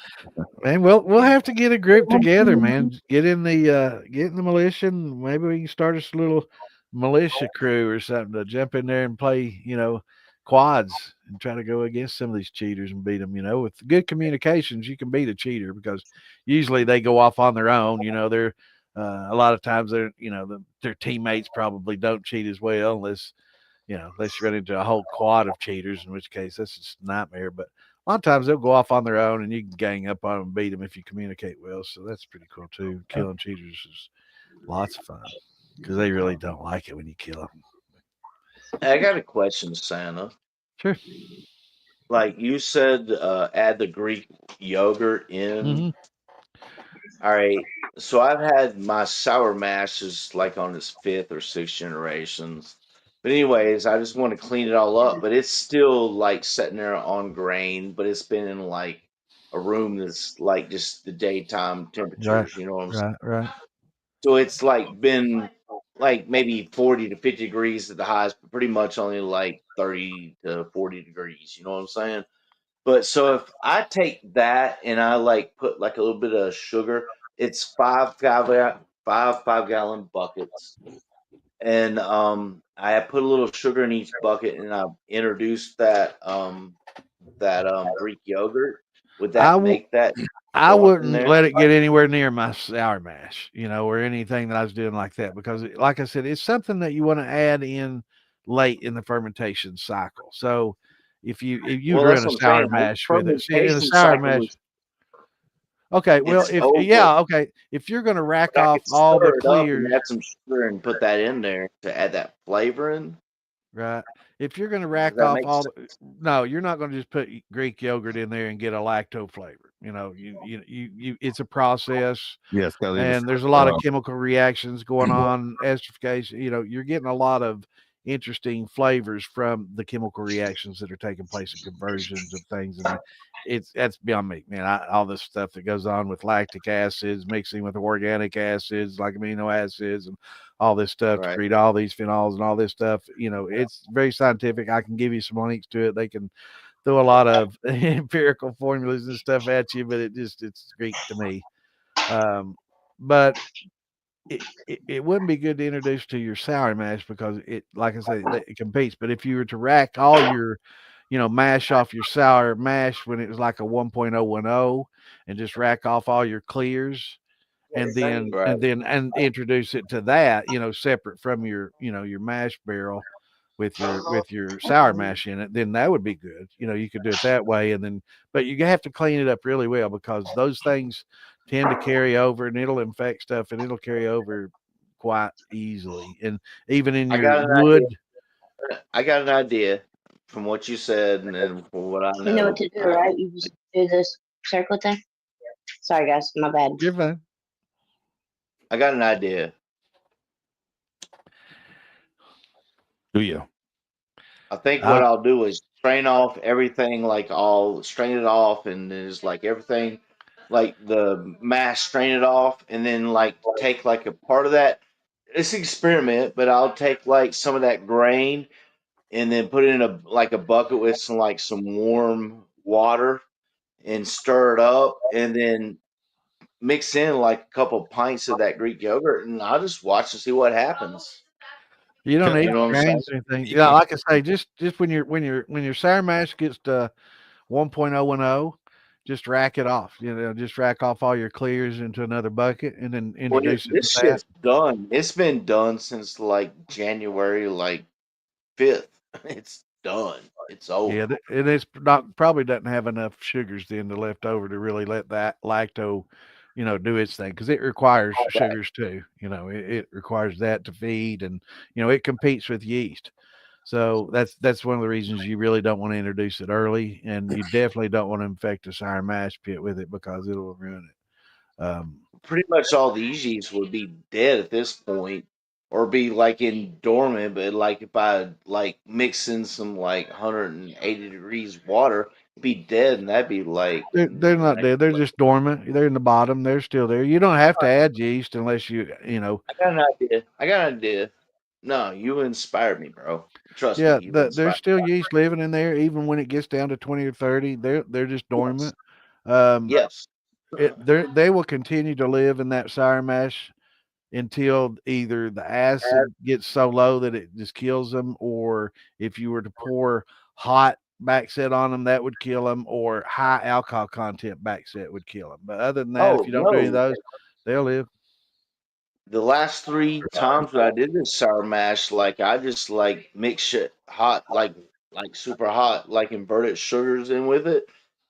man. We'll have to get a group together, man. Get in the militia, and maybe we can start us a little militia crew or something to jump in there and play, quads and try to go against some of these cheaters and beat them. With good communications, you can beat a cheater because usually they go off on their own. They're a lot of times their teammates probably don't cheat as well unless you run into a whole quad of cheaters, in which case that's just a nightmare. But a lot of times they'll go off on their own and you can gang up on them and beat them if you communicate well. So that's pretty cool too. Killing cheaters is lots of fun because they really don't like it when you kill them. I got a question, Santa. Sure. Like you said, add the Greek yogurt in. Mm-hmm. All right. So I've had my sour mash is like on its fifth or sixth generations. But anyways, I just want to clean it all up. But it's still like sitting there on grain, but it's been in like a room that's like just the daytime Right. temperatures, you know what I'm saying? Right. So it's like been like maybe 40 to 50 degrees at the highest, but pretty much only like 30 to 40 degrees, you know what I'm saying? But so if I take that and I like put like a little bit of sugar, it's five gallon buckets, and I put a little sugar in each bucket, and I introduced that Greek yogurt. Would I that w- make that I go up in wouldn't there? let it get anywhere near my sour mash, or anything that I was doing like that because, like I said, it's something that you want to add in late in the fermentation cycle. So if you'd Well, run that's a what I'm sour saying. mash with it, see, in a Fermentation sour cycle mash. is Okay, well, it's over. if you're going to rack But I off could all the stir it up and clears, add some sugar and put that in there to add that flavor in. Right. If you're going to rack that off makes all, sense. no, you're not going to just put Greek yogurt in there and get a lacto flavor. It's a process, Yes, gotta leave and there's a lot of chemical reactions going on, esterification. You're getting a lot of interesting flavors from the chemical reactions that are taking place in conversions of things, and that's beyond me, man. All this stuff that goes on with lactic acids mixing with organic acids like amino acids and all this stuff to Right. create all these phenols and all this stuff. It's very scientific. I can give you some links to it. They can throw a lot of empirical formulas and stuff at you, but it's Greek to me. But it wouldn't be good to introduce to your sour mash because like I say, it competes. But if you were to rack all your, mash off your sour mash when it was like a 1.010 and just rack off all your clears and Right. then introduce it to that, separate from your mash barrel with your sour mash in it, then that would be good. You could do it that way, but you have to clean it up really well because those things tend to carry over and it'll infect stuff and it'll carry over quite easily. And even in I your got an wood, idea. I got an idea from what you said and from what I You know what to do, right? You just do this circle thing. Sorry, guys, my bad. you're fine. I got an idea. Do you? I think what I'll do is strain off everything, like I'll strain it off, and then it's like everything, like the mash, strain it off, and then like take like a part of that. It's an experiment, but I'll take like some of that grain and then put it in a bucket with some warm water and stir it up, and then mix in like a couple pints of that Greek yogurt, and I'll just watch and see what happens. You don't need You know what I'm saying? grains or anything. Yeah, like I say, just when your sour mash gets to 1.010, just rack it off. Just rack off all your clears into another bucket and then Well, introduce it to this that. shit's done. It's been done since like January 5th. It's done. It's Yeah, over. and it's not probably doesn't have enough sugars then to left over to really let that lacto, do its thing because it requires sugars too. It requires that to feed, and it competes with yeast. So that's one of the reasons you really don't want to introduce it early, and you definitely don't want to infect a sour mash pit with it because it'll ruin it. Pretty much all these yeasts would be dead at this point, or be like in dormant. But like if I like mix in some like 180 degrees water, it'd be dead, and that'd be they're not dead. They're just dormant. They're in the bottom. They're still there. You don't have to add yeast unless I got an idea. I got an idea. No, you inspired me, bro. Trust me, Yeah, you there's inspired. still yeast living in there, even when it gets down to 20 or 30. They're just dormant. Um, Yes. they will continue to live in that sour mash until either the acid gets so low that it just kills them, or if you were to pour hot backset on them, that would kill them, or high alcohol content backset would kill them. But other than that, if Oh you don't do any of no. those, they'll live. The last three times that I did this sour mash, like I just like mix it hot, like super hot, like inverted sugars in with it,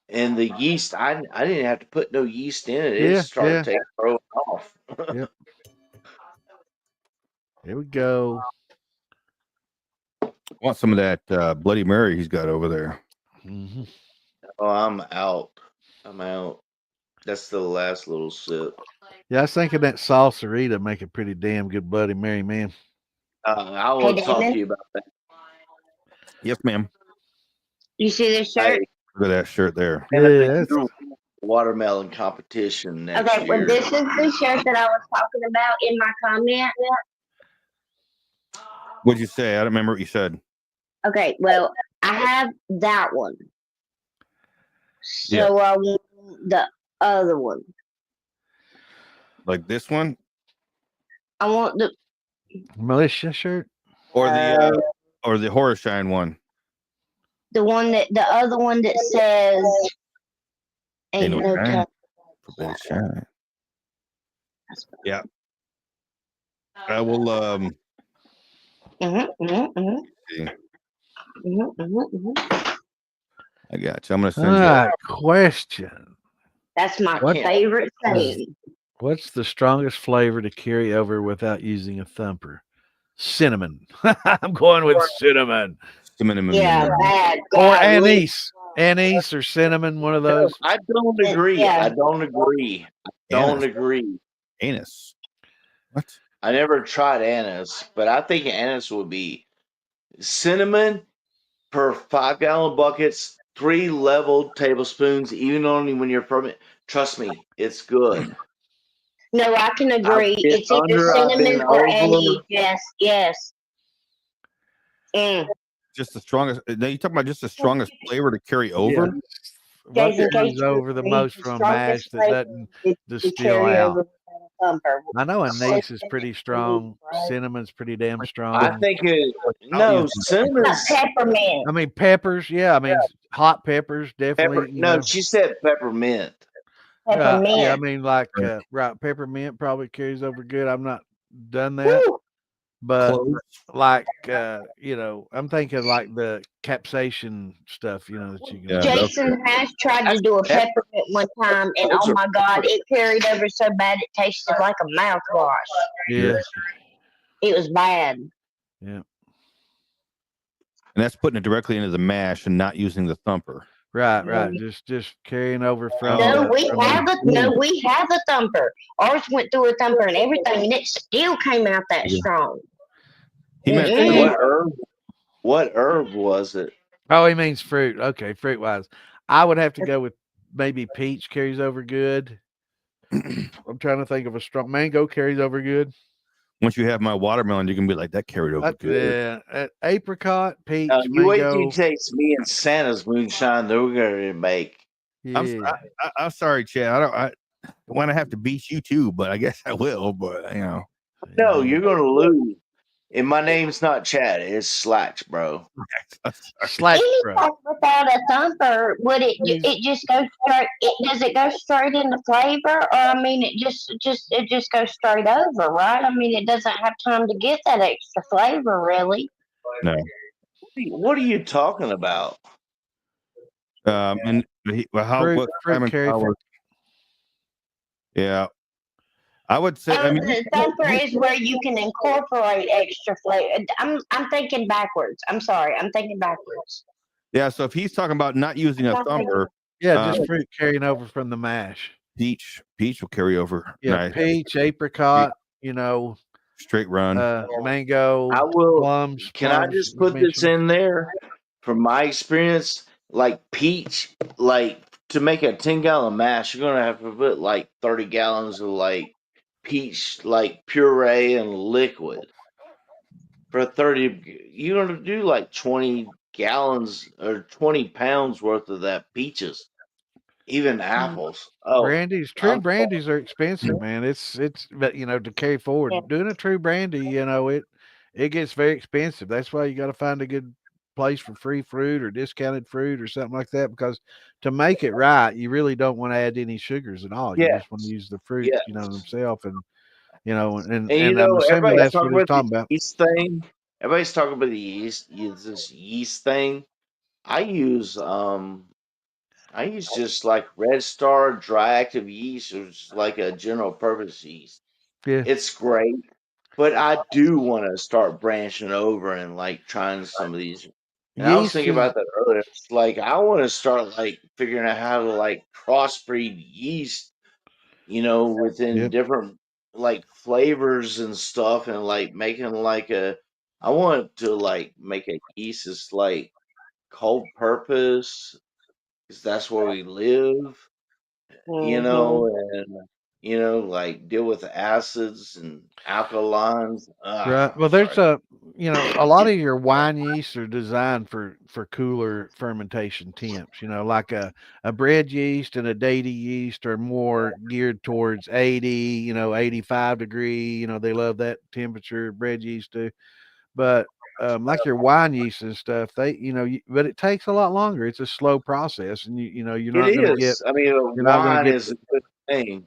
and the yeast. I didn't have to put no yeast in it. It Yeah, started taking throwing off. yep. Here we go. I want some of that Bloody Mary he's got over there. Mm-hmm. Oh, I'm out. I'm out. That's the last little sip. Yeah, I was thinking that salsarita make a pretty damn good Bloody Mary, man. I Hey, want to talk to Damon, you about that. Yes, ma'am. you see this shirt? Hey, Look at that shirt there. Yeah, your watermelon competition next Okay, well, year. this is the shirt that I was talking about in my comment. What'd you say? I don't remember what you said. Okay, well, I have that one. So Yeah. I want the other one. Like this one, I want the militia shirt. or the Horror Shine one. the other one that says ain't no time. Forbidden shine. Yeah. I will. See. I got you. I'm gonna send you. Question. That's my What? favorite thing. What's the strongest flavor to carry over without using a thumper? cinnamon. I'm going with cinnamon Yeah, bad. or Golly. anise or cinnamon. One of No, those. I don't agree. Yeah. I don't agree. I don't agree. Anise. What? I never tried anise, but I think anise would be cinnamon per 5 gallon buckets, 3 level tablespoons, even only when you're from it. Trust me, it's good. No, I can I've agree. been It's either under, I've been cinnamon or over. anise. Yes, yes. Just the strongest. Now you talking about just the strongest flavor to carry over? Yeah. What Jason carries Case over the most the from a mash strongest that flavor doesn't to distill carry out? over without a thumper. I know anise is Cinnamon pretty and strong. anise, right? Cinnamon's pretty damn I strong. think it. Without No, using cinnamon's Peppermint. I mean peppers. Yeah, I mean hot peppers pepper. definitely. You No, know. she said peppermint. Yeah, I Peppermint. mean like Right. right peppermint probably carries over good. I've not done that, Woo. but cloves. like I'm thinking like the capsaicin stuff. That you can Yeah, do. Jason has tried to That's do a pep- peppermint one time, and Those oh are my god, it carried over so bad it tasted like a mouthwash. Yeah, It was bad. yeah. And that's putting it directly into the mash and not using the thumper. Right, right. Just carrying over from No, the we from have the a we have a thumper. Ours went through a thumper and everything, and it still came out that Yeah. strong. He meant what herb? What herb was it? Oh, he means fruit. Okay, fruit wise. I would have to go with maybe peach carries over good. I'm trying to think of a strong mango carries over good. once you have my watermelon, you can be like that carried over good. Yeah, apricot, peach, You wait till you mango. taste me and Santa's moonshine that we're going to make. Yeah, I'm sorry, Chad. I want to have to beat you too, but I guess I will. But No, yeah. you're going to lose. And my name's not Chad. It's Slacks, bro. Slack, bro. Anything without a thumper, would it just go straight? Does it go straight into flavor, or I mean, it just goes straight over, right? I mean, it doesn't have time to get that extra flavor, really. No. What are you talking about? And how Fruit, what fruit Simon carry. Cowell- Yeah, I would say. I mean, The thumper is where you can incorporate extra flavor. I'm thinking backwards. I'm sorry, I'm thinking backwards. yeah. So if he's talking about not using a thumper, Yeah, just fruit carrying over from the mash. peach will carry over. Yeah, Nice. peach, apricot. Straight run. Mango, I will. plums. Can I plums just was put this mentioned. in there? From my experience, like peach, like to make a 10-gallon mash, you're gonna have to put like 30 gallons of like peach like puree and liquid. For 30, you're gonna do like 20 gallons or 20 pounds worth of that peaches, even apples. Oh, True I'm brandies are expensive, man. But to carry forward, doing a true brandy, it gets very expensive. That's why you got to find a good place for free fruit or discounted fruit or something like that. Because to make it right, you really don't want to add any sugars at all. You yeah, just want to use the fruit, yeah. themselves, and And I'm assuming everybody's that's what talking he's about the talking about. yeast thing. Everybody's talking about the this yeast thing. I use I use just like Red Star dry active yeast, or just like a general purpose yeast. Yeah, It's great, but I do want to start branching over and like trying some of these. And I was yeast thinking is about that earlier. It's like I want to start like figuring out how to like crossbreed yeast, within yeah. different like flavors and stuff, and like making like I want to like make a yeast that's like cold purpose, because that's where we live, and like deal with acids and alkalines. Right. Well, there's Sorry. a lot of your wine yeasts are designed for cooler fermentation temps. Like a bread yeast and a daty yeast are more geared towards 80, 85 degree. They love that temperature. Bread yeast do, but like your wine yeast and stuff, but it takes a lot longer. It's a slow process, and you're It not going to get is. I mean, you're not going to wine get is a good thing.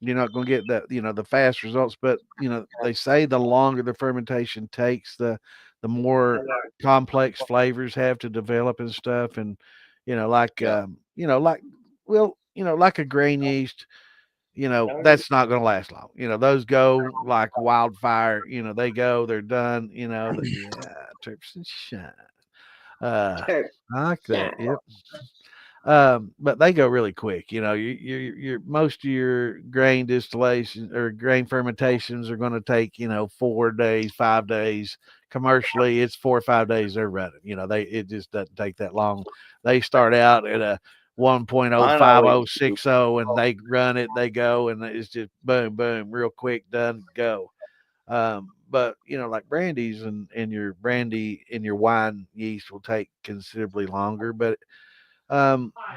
you're not going to get that the fast results, but they say the longer the fermentation takes, the more complex flavors have to develop and stuff. And like Yeah. like like a grain yeast, that's not going to last long. Those go like wildfire. They go, they're done. Yeah, Terps and shine. Sure. I like that. Yep. But they go really quick. Your most of your grain distillation or grain fermentations are going to take 4 days, 5 days. Commercially, it's 4 or 5 days they're running. It just doesn't take that long. They start out at a Mine always do. 1.050 and they run it, they go, and it's just boom, boom, real quick, done, go. But like brandies and your brandy and your wine yeast will take considerably longer, but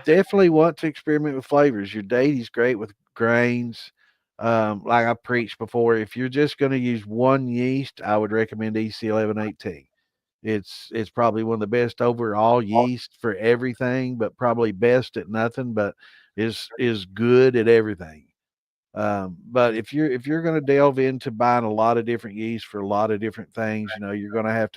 definitely want to experiment with flavors. Your daity's great with grains. Like I preached before, if you're just going to use one yeast, I would recommend EC1118. It's probably one of the best overall yeast for everything, but probably best at nothing, but is good at everything. But if you're going to delve into buying a lot of different yeast for a lot of different things, you're going to have,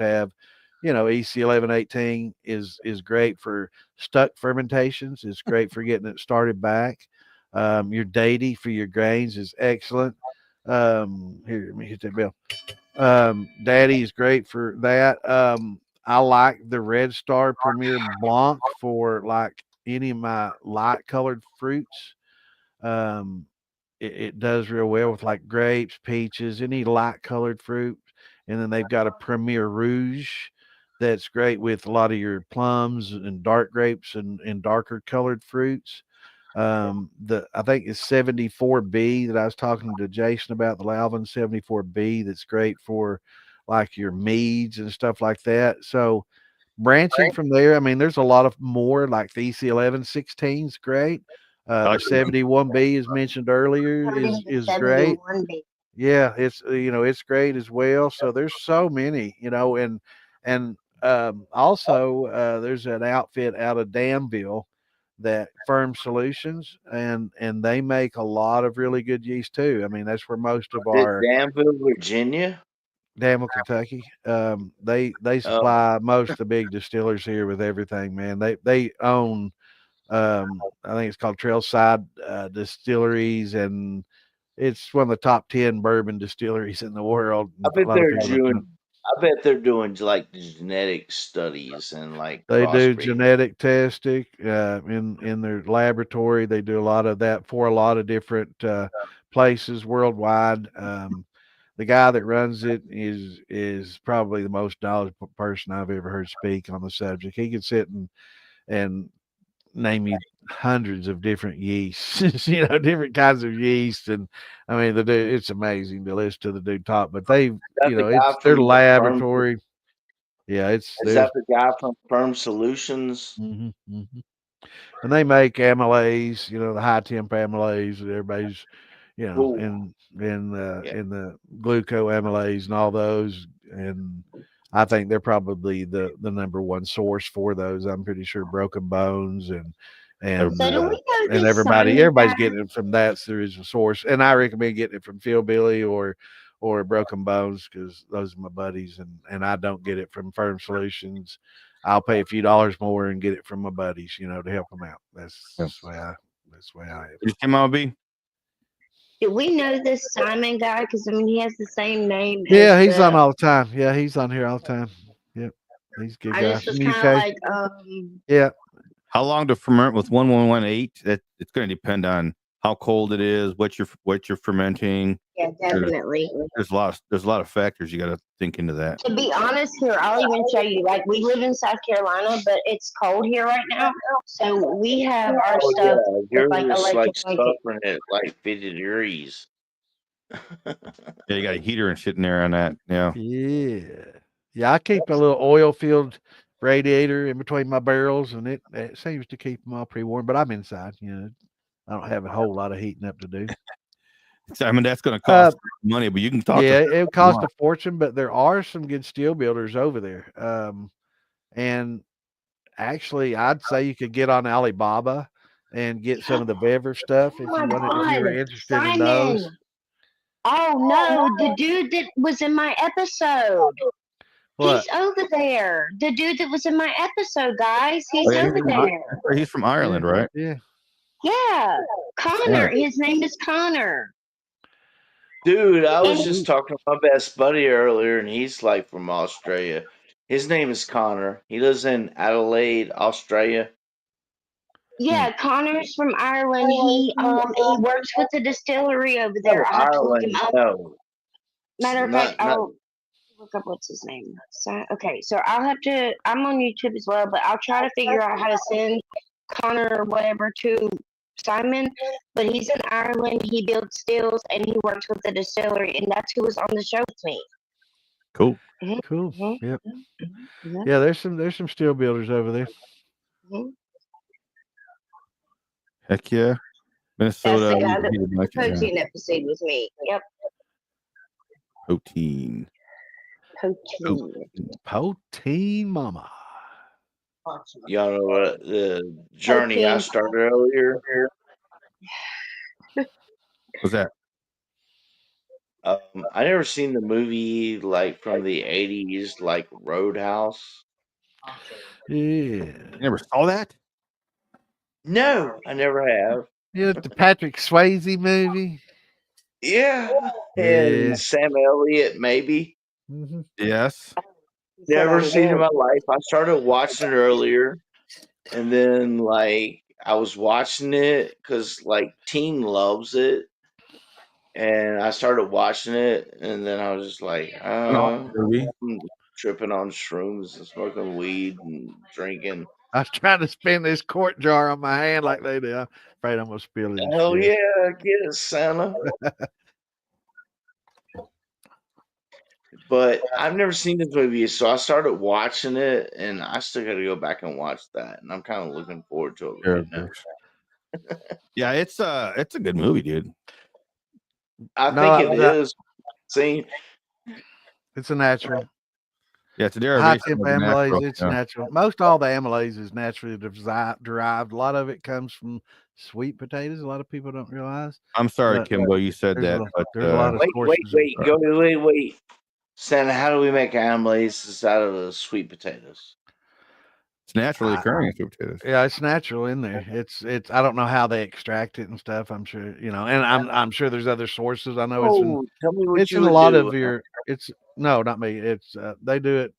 EC1118 is great for stuck fermentations. It's great for getting it started back. Your daity for your grains is excellent. Here, let me hit that bell. Daddy is great for that. I like the Red Star Premier Blanc for like any of my light colored fruits. Um, it does real well with like grapes, peaches, any light colored fruit. And then they've got a Premier Rouge that's great with a lot of your plums and dark grapes and darker colored fruits. The I think it's 74B that I was talking to Jason about, the Lalvin 74B, that's great for like your meads and stuff like that. So branching from there, I mean, there's a lot of more like the EC1116 is great. The 71B, as mentioned earlier, is great. 71B. Yeah, it's great as well. So there's so many, and also there's an outfit out of Danville that Firm Solutions, and they make a lot of really good yeast too. I mean, that's where most of Is it our Danville, Virginia? Danville, Kentucky. They Oh, supply most of the big distillers here with everything, man. They own I think it's called Trailside Distilleries, and it's one of the top 10 bourbon distilleries in the world. I A bet lot of they're people don't know. doing. I bet they're doing like genetic studies and like They do crossbreeding. genetic testing in their laboratory. They do a lot of that for a lot of different places worldwide. The guy that runs it is probably the most knowledgeable person I've ever heard speak on the subject. He could sit and name you hundreds of different yeasts, different kinds of yeast, and I mean the dude. It's amazing to listen to the dude talk. But they, That the guy it's their from Firm? laboratory. Yeah, it's Is there's. that the guy from Firm Solutions? Mhm, mhm. And they make amylase, the high temp amylase that everybody's, Cool. Yeah. in the glucoamylase and all those. And I think they're probably the number one source for those. I'm pretty sure Broken Bones and So do we know and this Simon everybody's guy? getting it from that series of source. And I recommend getting it from Phil Billy or Broken Bones, because those are my buddies, and I don't get it from Firm Solutions. I'll pay a few dollars more and get it from my buddies, to help them out. That's the way I am. Just came out, B. Do we know this Simon guy? Because I mean, he has the same name Yeah, as he's on the. all the time. Yeah, he's on here all the time. Yep, he's a good I guy just was from kind of UK. like, Yeah, How long to ferment with 1118? That it's going to depend on how cold it is, what you're fermenting. yeah, definitely. There's a lot of factors you got to think into that. To be honest, here I'll even show you. Like we live in South Carolina, but it's cold here right now, so we have our Oh stuff yeah, with yours like is like electric blanket. suffering at like 50 degrees. Yeah, you got a heater and shit in there on that. Yeah. yeah. I keep a little oil-filled radiator in between my barrels, and it seems to keep them all pretty warm. But I'm inside. I don't have a whole lot of heating up to do. So, I mean, that's going to cost money, but you can talk Yeah, to it costs a fortune, but there are some good steel builders over there. And actually, I'd say you could get on Alibaba and get some of the beverage stuff Oh if my you were God, interested in those. Simon! Oh no, the dude that was in my episode. What? He's over there. The dude that was in my episode, guys. He's Oh, yeah, over there. he's from Ireland, right? Yeah. Yeah, Connor. His name is Connor. Dude, I was And just talking to my best buddy earlier, and he's like from Australia. His name is Connor. He lives in Adelaide, Australia. yeah, Connor's from Ireland. He works with the distillery over there. Oh, I'll have to look him Ireland. up. No, Matter of fact, not. I'll look up what's his name. So, okay, so I'll have to. I'm on YouTube as well, but I'll try to figure out how to send Connor or whatever to Simon. But he's in Ireland. He builds stills and he works with the distillery, and that's who was on the show with me. Cool. Cool. Mm-hmm. Yep. Mm-hmm. Yeah, there's some steel builders over there. Mm-hmm. Heck yeah. Minnesota. That's the guy that he did like it, yeah. protein episode with me. Yep. Protein. Poteen mama. Y'all know what the journey I started earlier. What's that? I never seen the movie like from the '80s, like Roadhouse. Yeah. You never saw that? No, I never have. Yeah, the Patrick Swayze movie. Yeah, Yeah. and Sam Elliott maybe. Mm-hmm. Yes. Never seen it in my life. I started watching it earlier, and then like I was watching it because like Teen loves it, and I started watching it, and then I was just like, Movie. I'm tripping on shrooms and smoking weed and drinking. I was trying to spin this quart jar on my hand like they do. I'm afraid I'm gonna spill it. Hell yeah, get it, Santa. But I've never seen this movie, so I started watching it, and I still got to go back and watch that, and I'm kind of looking forward to it right now. Yeah, it's a good movie, dude. I think it is. See, it's a natural. Yeah, it's a High derivation temp of amylase. natural, It's natural. Most all the amylase is naturally derived. A lot of it comes from sweet potatoes. A lot of people don't realize. I'm sorry, But Kimbo, you said there's that. a- But there's a lot of sources. wait. Santa, how do we make amylases out of the sweet potatoes? it's naturally occurring in sweet potatoes. Yeah, it's natural in there. It's. I don't know how they extract it and stuff. I'm sure and I'm sure there's other sources. I know Tell me what it's you in a would lot do. of your. It's no, not me. It's they do it.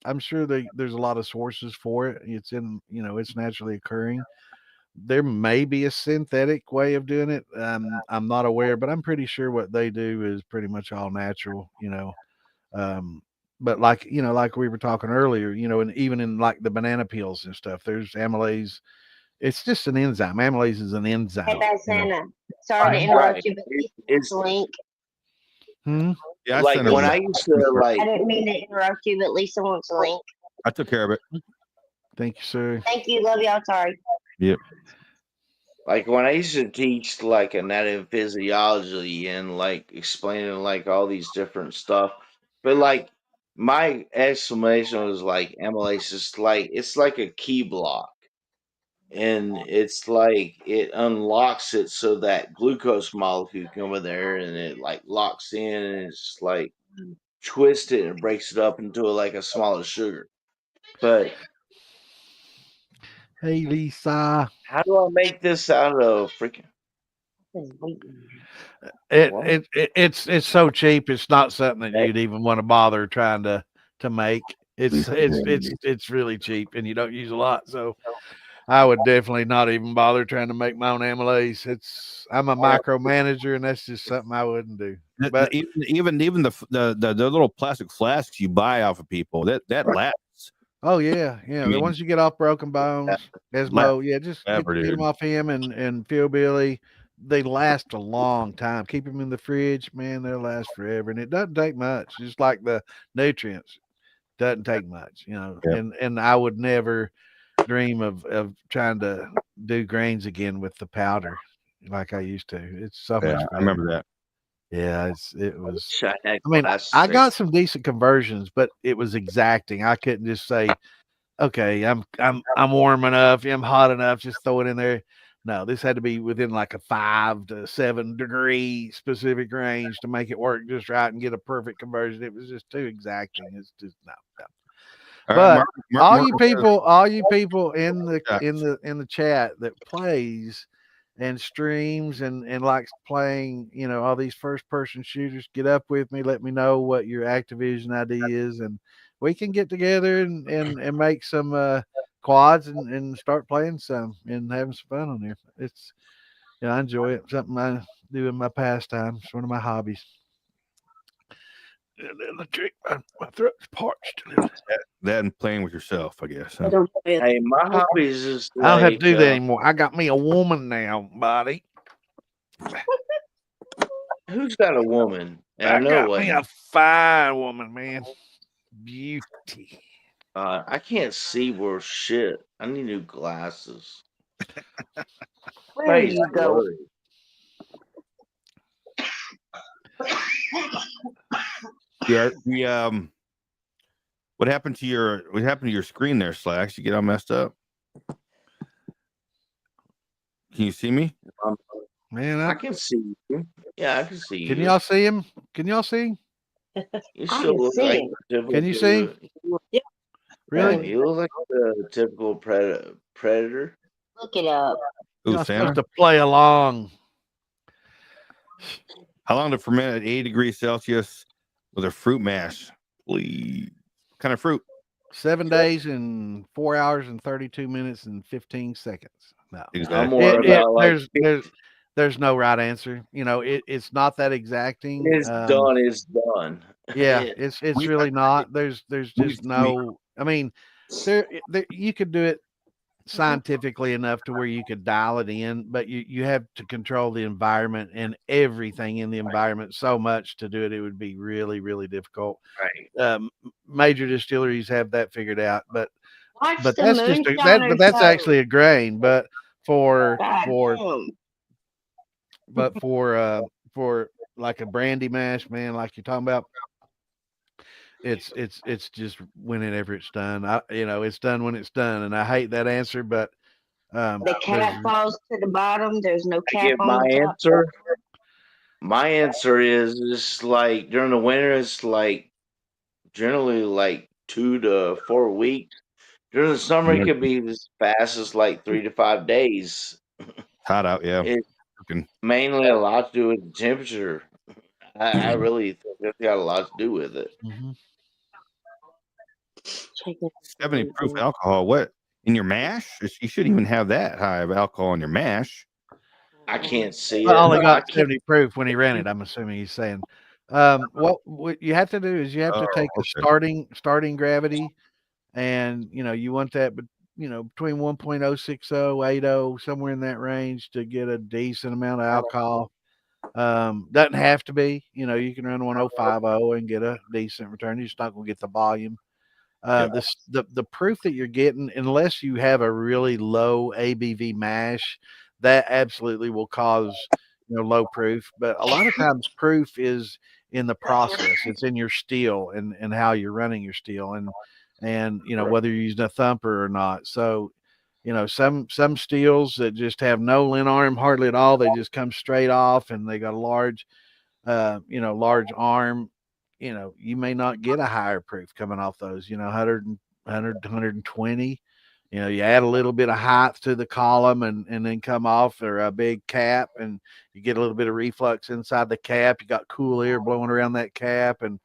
I'm sure there's a lot of sources for it. It's in it's naturally occurring. There may be a synthetic way of doing it. I'm not aware, but I'm pretty sure what they do is pretty much all natural. But like we were talking earlier, and even in like the banana peels and stuff, there's amylase. It's just an enzyme. Amylase is an enzyme. Hey, that's Santa. Sorry to interrupt you, but it's the link. Yeah, like when I used to like. I didn't mean to interrupt you, but Lisa wants a link. I took care of it. Thank you, sir. Thank you. Love y'all. Sorry. Yep. Like when I used to teach like anatomy and physiology and like explaining like all these different stuff, but like my explanation was like amylase is like it's like a key block, and it's like it unlocks it so that glucose molecule can come in there and it like locks in and it's like twist it and breaks it up into like a smaller sugar. But Hey, Lisa. how do I make this out of freaking? It's so cheap. It's not something that you'd even want to bother trying to make. It's really cheap, and you don't use a lot. So I would definitely not even bother trying to make my own amylase. I'm a micromanager, and that's just something I wouldn't do. But even the little plastic flasks you buy off of people that lasts. Oh yeah. I mean, once you get off Broken Bones, Esmo, just get them off him and Phil Billy. They last a long time. Keep them in the fridge, man. They'll last forever, and it doesn't take much. Just like the nutrients, doesn't take much, Yep. And I would never dream of trying to do grains again with the powder like I used to. It's so much fun. I remember that. Yeah, it was. I mean, I got some decent conversions, but it was exacting. I couldn't just say, okay, I'm warm enough, I'm hot enough, just throw it in there. No, this had to be within like a 5 to 7 degree specific range to make it work just right and get a perfect conversion. It was just too exacting. It's just no. But all you people in the chat that plays, and streams and likes playing, all these first person shooters, get up with me. Let me know what your Activision ID is, and we can get together and make some quads and start playing some and having some fun on there. It's I enjoy it. Something I do in my pastime. It's one of my hobbies. And then the drink, my throat's parched a little. That and playing with yourself, I guess. Huh? Hey, my hobby is just I don't have to like do that anymore. I got me a woman now, buddy. who's got a woman? And I I know got what. me a fine woman, man. Beauty. I can't see worth shit. I need new glasses. Where Face you go? blurry. Yeah. What happened to your screen there, Slacks? You get all messed up. Can you see me? Man, I can see you. Yeah, I can see you. Can y'all see him? Can y'all see him? You I still can look see like him. the typical. Can you see? Yeah. Really? You look like the typical predator. Look it up. Ooh, Y'all Santa. supposed to play along. How long to ferment at 80 degrees Celsius with a fruit mash? Please. What kind of fruit? 7 days and 4 hours and 32 minutes and 15 seconds. No. I'm Exactly. more about like There's no right answer. It's not that exacting. it's done. It's done. Yeah, it's really not. There's just we- no. I mean, there you could do it scientifically enough to where you could dial it in, but you have to control the environment and everything in the environment so much to do it. It would be really, really difficult. Right. Major distilleries have that figured out, but Watch but the that's just moonshiner but that's show. actually a grain. But for God for damn. but for like a brandy mash, man, like you're talking about, it's just whenever it's done. It's done when it's done, and I hate that answer, but The cap falls to the bottom. There's no I cap give on my the top. answer. My answer is just like during the winter, it's like generally like 2 to 4 weeks. During the summer, it could be as fast as like 3 to 5 days. Hot out, yeah. It's Fucking- mainly a lot to do with the temperature. I really think it's got a lot to do with it. Mhm. Check it. 70 proof alcohol. What in your mash? You shouldn't even have that high of alcohol in your mash. I can't see I it. only I got can't. 70 proof when he ran it. I'm assuming he's saying. What you have to do is you have to take the okay. starting gravity, and you want that, but between 1.060, 80, somewhere in that range to get a decent amount of alcohol. Doesn't have to be. You can run 1050 and get a decent return. You're just not going to get the volume. Yeah. The proof that you're getting, unless you have a really low ABV mash, that absolutely will cause low proof. But a lot of times, proof is in the process. It's in your steel and how you're running your steel, and whether you're using a thumper or not. So some steels that just have no lin arm hardly at all. They just come straight off, and they got a large arm. You may not get a higher proof coming off those, 100, 120. You add a little bit of height to the column and then come off, or a big cap, and you get a little bit of reflux inside the cap. You got cool air blowing around that cap and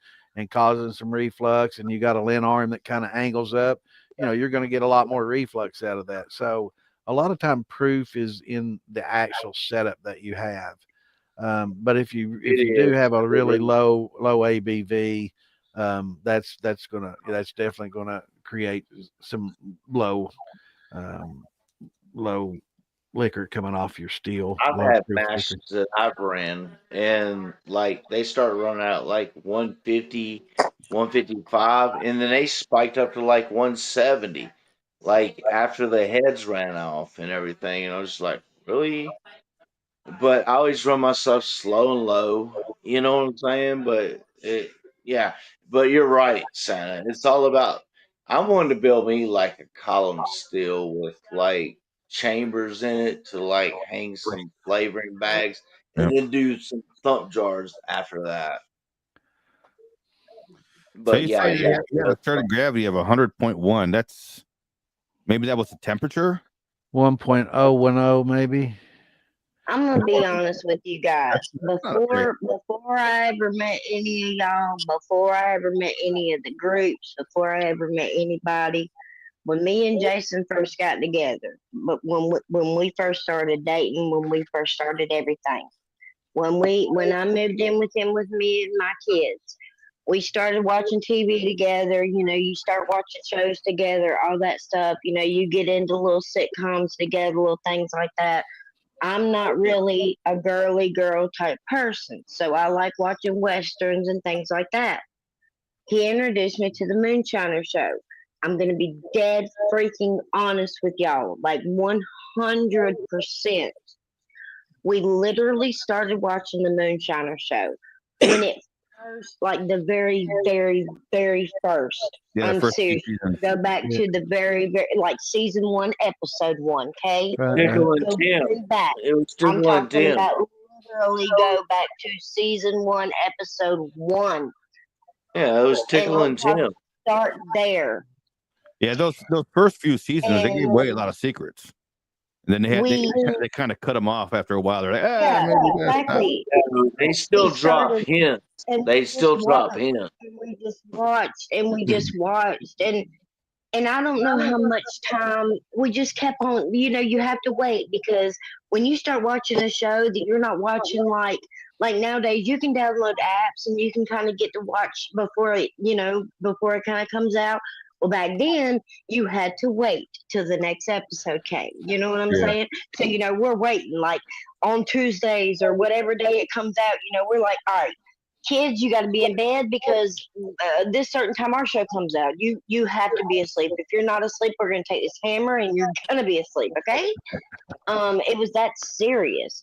causing some reflux, and you got a lin arm that kind of angles up. You're going to get a lot more reflux out of that. So a lot of time proof is in the actual setup that you have. But if you do have a really low ABV, that's definitely gonna create some low liquor coming off your steel. I've Low had proof liquor. mashes that I've ran, and like they started running out like 150, 155, and then they spiked up to like 170, like after the heads ran off and everything. And I was just like, really? But I always run myself slow and low. You know what I'm saying? Yeah. But you're right, Santa. It's all about. I wanted to build me like a column still with like chambers in it to like hang some flavoring bags, and then do some thump jars after that. So But you yeah, say you had a starting gravity of 100.1. Maybe that was the temperature. 1.010 maybe. I'm gonna be honest with you guys. That's not great. Before I ever met any of y'all, before I ever met any of the groups, before I ever met anybody, when me and Jason first got together, but when we first started dating, when we first started everything, when I moved in with him with me and my kids, we started watching TV together. You know, you start watching shows together, all that stuff. You know, you get into little sitcoms together, little things like that. I'm not really a girly girl type person, so I like watching westerns and things like that. He introduced me to the Moonshiner Show. I'm gonna be dead freaking honest with y'all, like 100%. We literally started watching the Moonshiner Show when it first, like the very, very, very first. Yeah, the I'm first few serious. seasons. Go back Yeah. to the very, very, like season 1, episode 1. Okay, Right, right. Pickle and go Tim. way back. It was I'm Pickle and talking Tim. about literally go back to season 1, episode 1, Yeah, it was and Tickle we're and talking Tim. start there. Yeah, those first few seasons, they gave And away a lot of secrets. And then we, they kind of cut them off after a while. They're like, yeah, maybe that's not. exactly. They still We drop started, hints. and They we still just drop watched, hints. and we just watched, and we just watched, and I don't know how much time we just kept on. You know, you have to wait because when you start watching a show that you're not watching, like nowadays, you can download apps and you can kind of get to watch before it, you know, before it kind of comes out. Well, back then you had to wait till the next episode came. You know what I'm Yeah. saying? So you know, we're waiting like on Tuesdays or whatever day it comes out. You know, we're like, all right, kids, you got to be in bed because this certain time our show comes out. You have to be asleep. If you're not asleep, we're gonna take this hammer and you're gonna be asleep. Okay? It was that serious,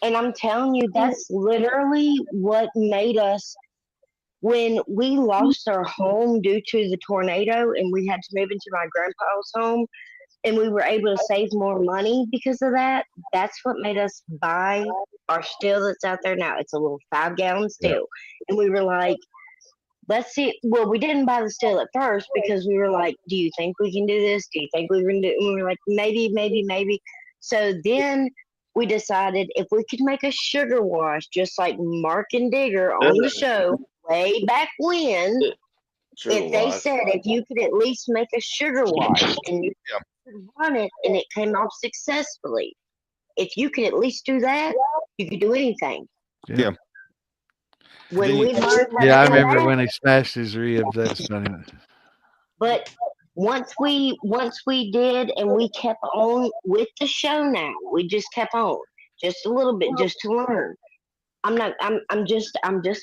and I'm telling you, that's literally what made us. When we lost our home due to the tornado and we had to move into my grandpa's home, and we were able to save more money because of that. That's what made us buy our still that's out there now. It's a little 5-gallon still. And we were like, let's see. Well, we didn't buy the still at first because we were like, do you think we can do this? Do you think we can do it? And we were like, maybe, maybe, maybe. So then we decided if we could make a sugar wash, just like Mark and Digger on the show way back when, Sugar if they wash. said if you could at least make a sugar wash and you could run it and it came off successfully, if you could at least do that, you could do anything. Yeah. When Then we you- learned how Yeah, I to do remember that, when he smashed his ribs. That's funny. but once we did and we kept on with the show now, we just kept on just a little bit just to learn. I'm just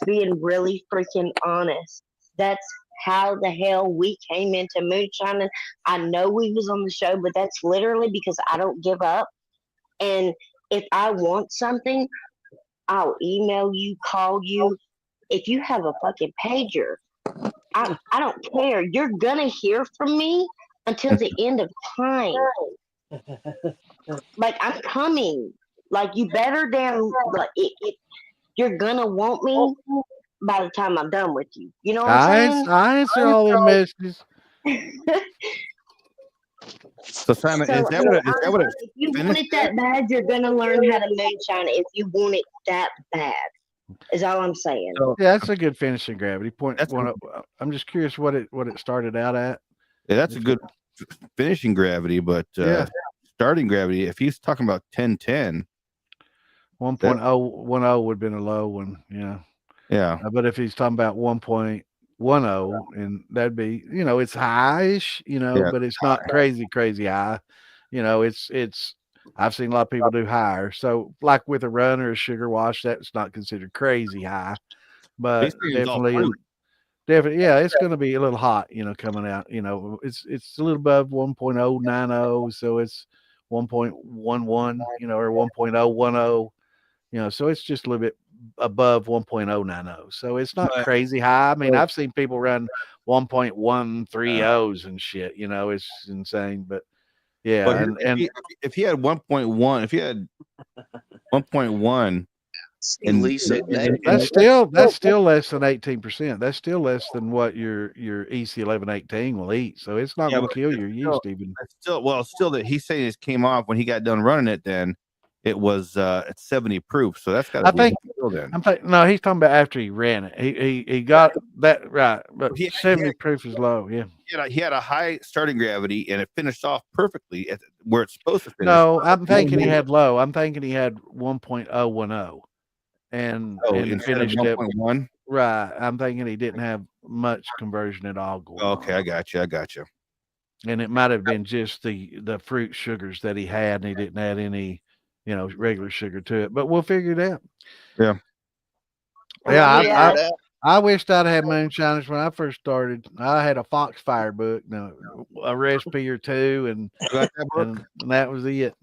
being really freaking honest. That's how the hell we came into moonshining. I know we was on the show, but that's literally because I don't give up. And if I want something, I'll email you, call you. If you have a fucking pager, I don't care. You're gonna hear from me until the end of time. Like I'm coming. Like you better damn like you're gonna want me by the time I'm done with you. You know what I'm saying? I answer all them messages. So Simon, So is that what it if you want finished it that bad, you're gonna learn how to moonshine it if you want it that bad. Is all I'm saying. So, Yeah, that's a good finishing gravity point. That's I'm just curious what it started out at. yeah, that's a good finishing gravity, but Yeah. starting gravity, if he's talking about 1010, 1.010 would have been a low one. Yeah. yeah. But if he's talking about 1.10, and that'd be, it's high-ish, Yeah. but it's not crazy high. It's I've seen a lot of people do higher. So like with a run or a sugar wash, that's not considered crazy high, but Basically, it's all definitely, fruit. yeah, it's going to be a little hot, coming out, it's a little above 1.090. So it's 1.11, or 1.010, so it's just a little bit above 1.090. So it's not But- crazy high. I mean, I've seen people run 1.130s and shit, it's insane, but yeah. But and if he had 1.1, if he had 1.1, and Lisa, that's still less than 18%. That's still less than what your EC 1118 will eat. So it's not Yeah, going to but kill your it's yeast even. still that he's saying it came off when he got done running it. Then it was at 70 proof. So that's got I to be think then. no, he's talking about after he ran it. He got that right, but He- 70 proof is low. Yeah. He had a high starting gravity, and it finished off perfectly at where it's supposed to finish. No, I'm thinking he had low. I'm thinking he had 1.010 and instead of finished it 1.1. right. I'm thinking he didn't have much conversion at all going Okay, on. I got you. And it might have been just the fruit sugars that he had, and he didn't add any, regular sugar to it. But we'll figure it out. Yeah. Yeah, I wished I'd had moonshiners when I first started. I had a Foxfire book, a recipe or two, and that was it.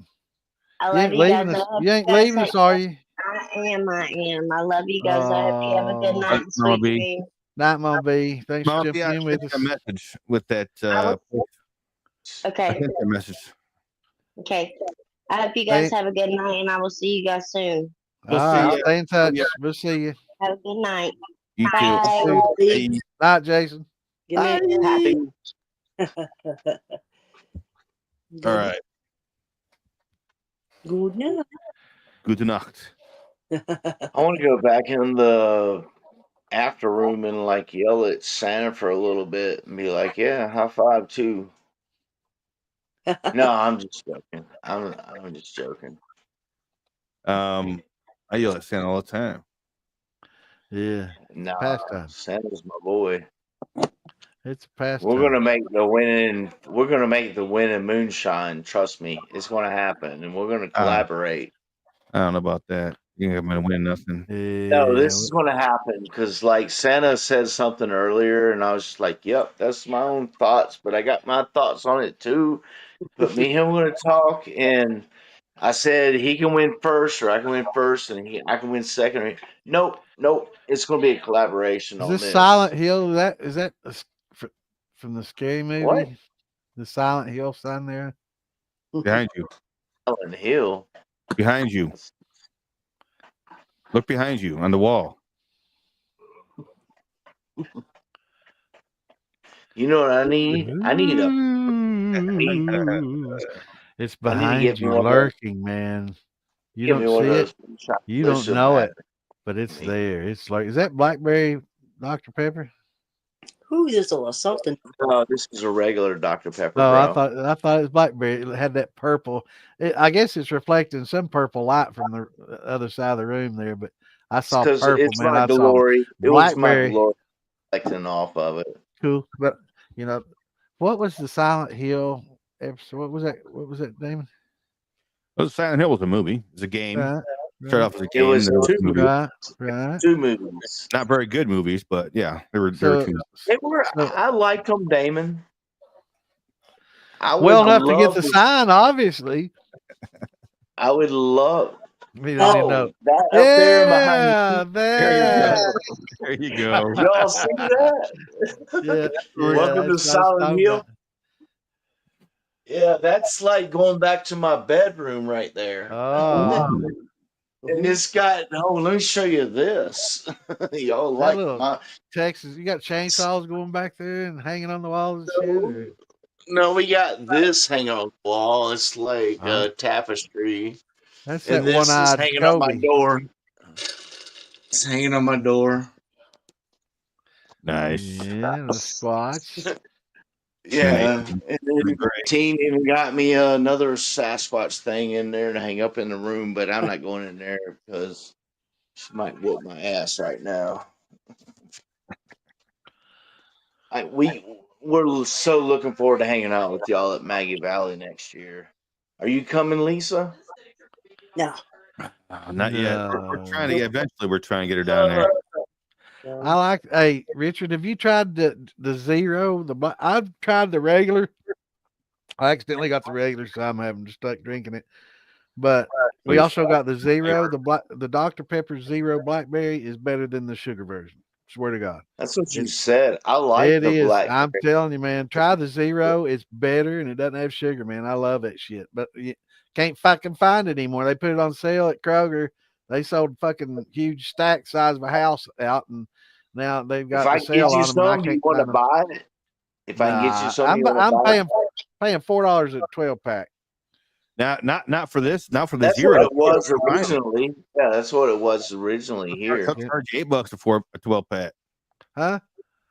I You love ain't you leaving guys. us. You ain't leaving us, are you? I am. I love you guys. I hope you have a good Oh, night, Mama sweet B. dreams. Night, Mom B. Thanks for Mom, jumping yeah, in with us. a message with that. I I Okay. sent a message. Okay. I hope you guys have a good night, and I will see you guys soon. We'll All see right, ya. stay in touch. Yeah. We'll see you. Have a good night. You Bye. too. Bye. Night, Jason. Good night. All right. Good night. Gute Nacht. I want to go back in the after room and like yell at Santa for a little bit and be like, "Yeah, high five too." No, I'm just joking. I'm just joking. I yell at Santa all the time. Yeah, Nah, pastime. Santa's my boy. It's a pastime. We're gonna make the winning. We're gonna make the winning moonshine. Trust me, it's gonna happen, and we're gonna collaborate. I don't know about that. You ain't gonna win nothing. No, this is gonna happen because like Santa said something earlier, and I was just like, "Yep, that's my own thoughts," but I got my thoughts on it too. But me and him were gonna talk, and I said he can win first, or I can win first, and I can win second. Nope. It's gonna be a collaboration Is on this this. Silent Hill? Is that from the scary movie? What? The Silent Hill sign there? Behind you. Silent Hill. Behind you. Look behind you on the wall. You know what I need? I need a. It's behind you, lurking, man. You Give me don't one see of it. those. You don't know it, but it's there. It's like, is that blackberry Dr. Pepper? Who is this or something? No, this is a regular Dr. Pepper. Oh, Bro. I thought it was blackberry. It had that purple. I guess it's reflecting some purple light from the other side of the room there, but I saw purple, it's man. my I saw glory. It was my blackberry. glory reflecting off of it. Cool, but what was the Silent Hill episode? What was that? What was that, Damon? Well, Silent Hill was a movie. It's a game. Right. Started off as a game. It was two movies. Right. Two movies. Not very good movies, but yeah, they were two. They were. I liked them, Damon. Well enough to get the sign, obviously. I would love. That up there behind there. There you go. Y'all see that? Yeah. Welcome to Silent Hill. Yeah, that's like going back to my bedroom right there. Oh. And this guy, let me show you this. Y'all like my Texas? You got chainsaws going back there and hanging on the walls and shit? Or? No, we got this hanging on the wall. It's like a tapestry. That's and that one-eyed hanging Kobe. on my door. It's hanging on my door. Nice. Yeah, the Squatch. Yeah, and then Teen even got me another Sasquatch thing in there to hang up in the room, but I'm not going in there because she might whoop my ass right now. We're so looking forward to hanging out with y'all at Maggie Valley next year. Are you coming, Lisa? No. Not yet. We're trying to get. Eventually, we're trying to get her down there. I like. Hey, Richard, have you tried the zero? I've tried the regular. I accidentally got the regular, so I'm having to stuck drinking it. But we also got the zero. The Dr. Pepper Zero Blackberry is better than the sugar version. Swear to God. That's what you said. I like it. The is. black. I'm telling you, man. Try the zero. It's better, and it doesn't have sugar, man. I love that shit. But you can't fucking find it anymore. They put it on sale at Kroger. They sold fucking huge stack size of a house out, and now they've got the sale on them. I can't want to buy it. If I can get you some, I'm paying $4 a 12-pack. Not for this. Not for the That's zero. what it was Fine. originally. Yeah, that's what it was originally here. I'll charge you $8 for a 12-pack. Huh?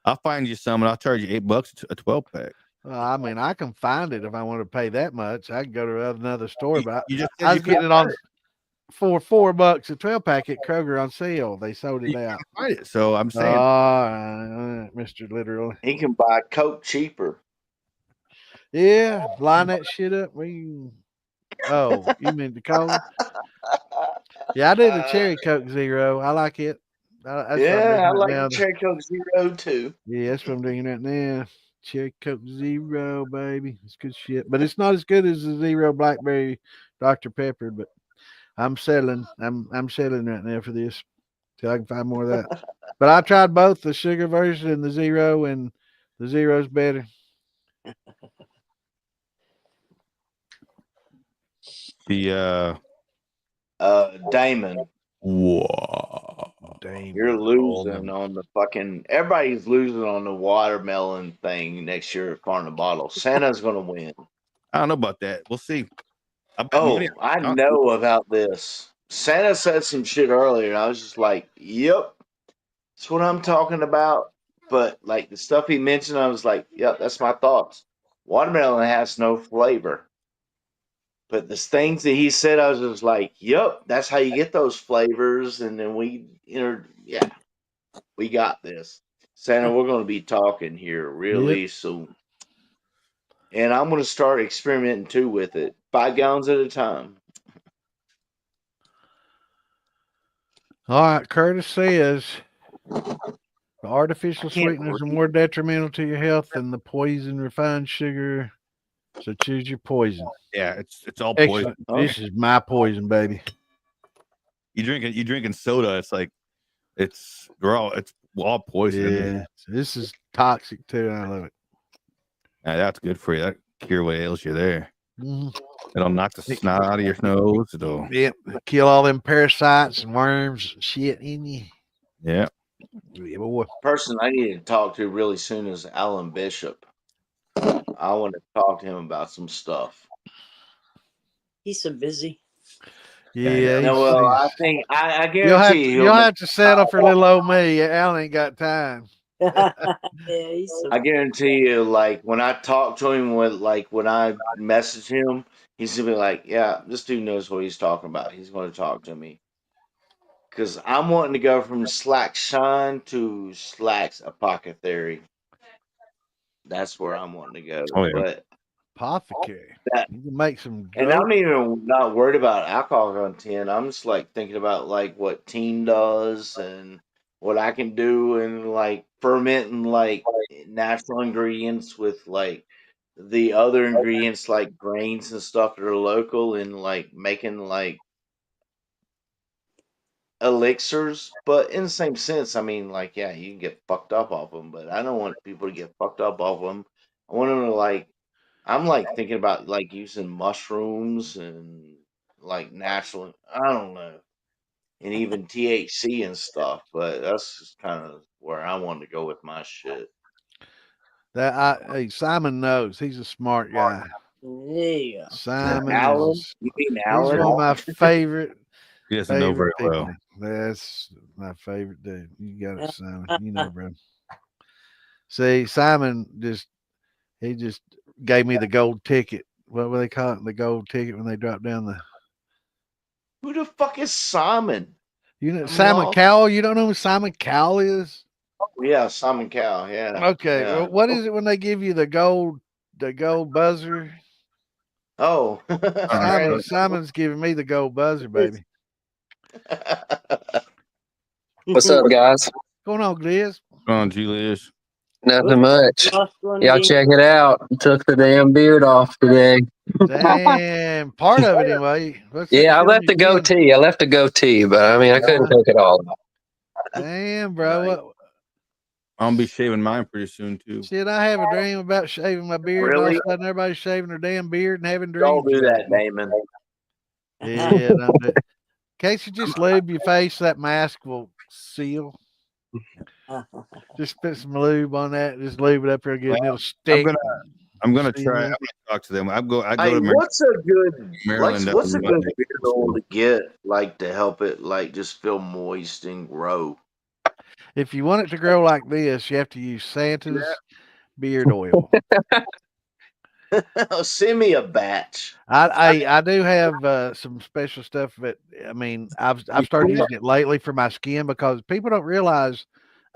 I'll find you some, and I'll charge you $8 a 12-pack. Well, I mean, I can find it if I want to pay that much. I can go to another store, but You just I was getting it on for $4 a 12-pack at Kroger on sale. They sold it out. find it. So I'm saying, Mr. Literally. He can buy Coke cheaper. Yeah, line that shit up. Oh, you mean the cola? Yeah, I do the cherry Coke Zero. I like it. That's what I'm Yeah, doing I right like now. the Cherry Coke Zero too. Yeah, that's what I'm doing right now. Cherry Coke Zero, baby. It's good shit. But it's not as good as the Zero Blackberry Dr. Pepper, but I'm settling. I'm settling right now for this till I can find more of that. But I tried both the sugar version and the Zero, and the Zero's better. the Damon, whoa. Damn. you're losing on the fucking. Everybody's losing on the watermelon thing next year at Farm to Bottle. Santa's gonna win. I don't know about that. We'll see. Oh, I know about this. Santa said some shit earlier, and I was just like, "Yep, that's what I'm talking about." But like the stuff he mentioned, I was like, "Yep, that's my thoughts." Watermelon has no flavor. But the things that he said, I was just like, "Yep, that's how you get those flavors." And then we got this. Santa, we're going to be talking here really soon. And I'm going to start experimenting too with it. 5 gallons at a time. All right, Curtis says the artificial sweeteners are more detrimental to your health than the poison refined sugar. So choose your poison. Yeah, it's all poison. This is my poison, baby. You drinking soda. It's like it's all poison. Yeah, this is toxic too. I love it. Yeah, that's good for you. That cure what ails you there. Mm-hmm. It'll knock the snot out of your nose. It'll kill all them parasites and worms and shit in you. Yeah. Yeah, boy. Person I need to talk to really soon is Alan Bishop. I want to talk to him about some stuff. He's so busy. Yeah. No, well, I think I guarantee you'll have to settle for little old me. Alan ain't got time. Yeah, he's so I guarantee you, like when I talk to him, when I message him, he's gonna be like, "Yeah, this dude knows what he's talking about. He's going to talk to me." Because I'm wanting to go from Slack Shine to Slack's Apothecary. That's where I'm wanting to go. Oh, yeah. But Apothecary. You can make some. And I'm even not worried about alcohol content. I'm just like thinking about like what Team does and what I can do and like fermenting like natural ingredients with like the other ingredients like grains and stuff that are local and like making like elixirs. But in the same sense, I mean, like, yeah, you can get fucked up off them, but I don't want people to get fucked up off them. I want them to like. I'm like thinking about like using mushrooms and like natural. I don't know, and even THC and stuff. But that's just kind of where I wanted to go with my shit. Hey, Simon knows. He's a smart guy. Yeah. Simon Alan, is. you mean He's Alan? one of my favorite. He doesn't know very well. That's my favorite dude. You got it, Simon. You know, bro. See, Simon he just gave me the gold ticket. What would they call it? The gold ticket when they drop down the. Who the fuck is Simon? You know Simon Cowell? You don't know who Simon Cowell is? Oh, yeah, Simon Cowell. Yeah. Okay. Yeah. Well, what is it when they give you the gold buzzer? Oh, Simon's giving me the gold buzzer, baby. What's up, guys? What's going on, Gliz? What's going on, Julius? Nothing much. Y'all check it out. Took the damn beard off today. Damn, part of it anyway. Yeah, I left the goatee. But I mean, I couldn't take it all off. Damn, bro. I'm gonna be shaving mine pretty soon too. Shit, I have a dream about shaving my beard. Really? All of a sudden, everybody's shaving their damn beard and having dreams. Don't do that, Damon. Yeah, don't do it. In case you just lube your face, that mask will seal. Just put some lube on that. Just lube it up real good, and it'll stick. I'm gonna See try. that? I'm gonna talk to them. I go Hey, to what's a good Maryland. what's a good beer oil to get like to help it like just feel moist and grow? If you want it to grow like this, you have to use Santa's beard oil. Send me a batch. I do have some special stuff, but I mean, I've started using it lately for my skin because people don't realize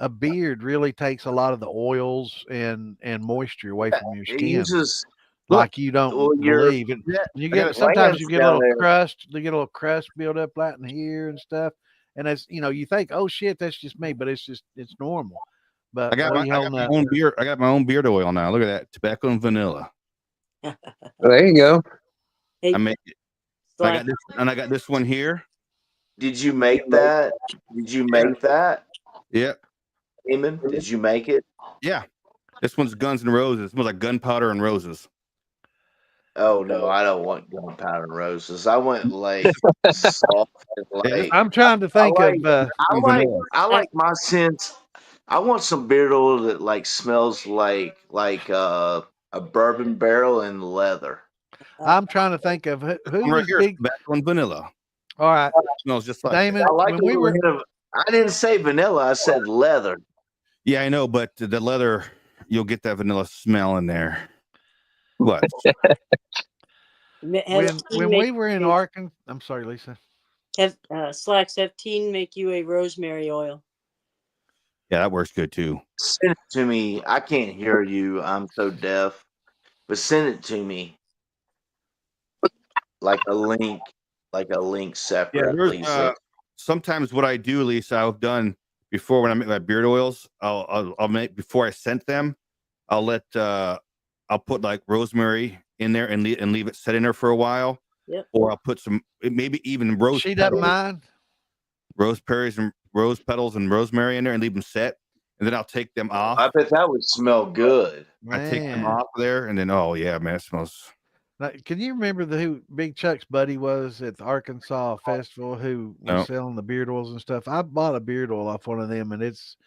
a beard really takes a lot of the oils and moisture away from your It skin, uses like you don't well, your believe. And yeah, you I got get it. sometimes you glands get a down little there. crust, you get a little crust build up out in here and stuff. And that's you think, oh shit, that's just me, but it's normal. But I got what are my, you I got holding my up? own beard. I got my own beard oil now. Look at that, tobacco and vanilla. There you go. Hey, I make it. I got this, and I got this one here. Did you make that? Did you make that? Yep. Eamon, did you make it? Yeah. This one's Guns and Roses. It smells like gunpowder and roses. Oh no, I don't want gunpowder and roses. I want like soft and like I'm trying to I think like of Vanilla. I like my scents. I want some beard oil that like smells like a bourbon barrel and leather. I'm trying to think of who One right was here, big. tobacco and vanilla. All right, It smells just like that. Damon, I like when a we little were hint of. I didn't say vanilla. I said leather. Yeah, I know, but the leather, you'll get that vanilla smell in there. What? when we were in Arkansas. I'm sorry, Lisa. Slacks, have teen make you a rosemary oil. Yeah, that works good too. Send it to me. I can't hear you. I'm so deaf. But send it to me like a link, Yeah, separate, there's Lisa. sometimes what I do, Lisa, I've done before when I make my beard oils. I'll make before I scent them. I'll put like rosemary in there and leave it set in there for a while. Yep. Or I'll put some maybe even rose She doesn't petals, mind. rose petals and rosemary in there and leave them set. And then I'll take them off. I bet that would smell good. I take them Man. off there, and then oh yeah, man, it smells. Now, can you remember who Big Chuck's buddy was at the Arkansas Festival who was No. selling the beard oils and stuff? I bought a beard oil off one of them, and it's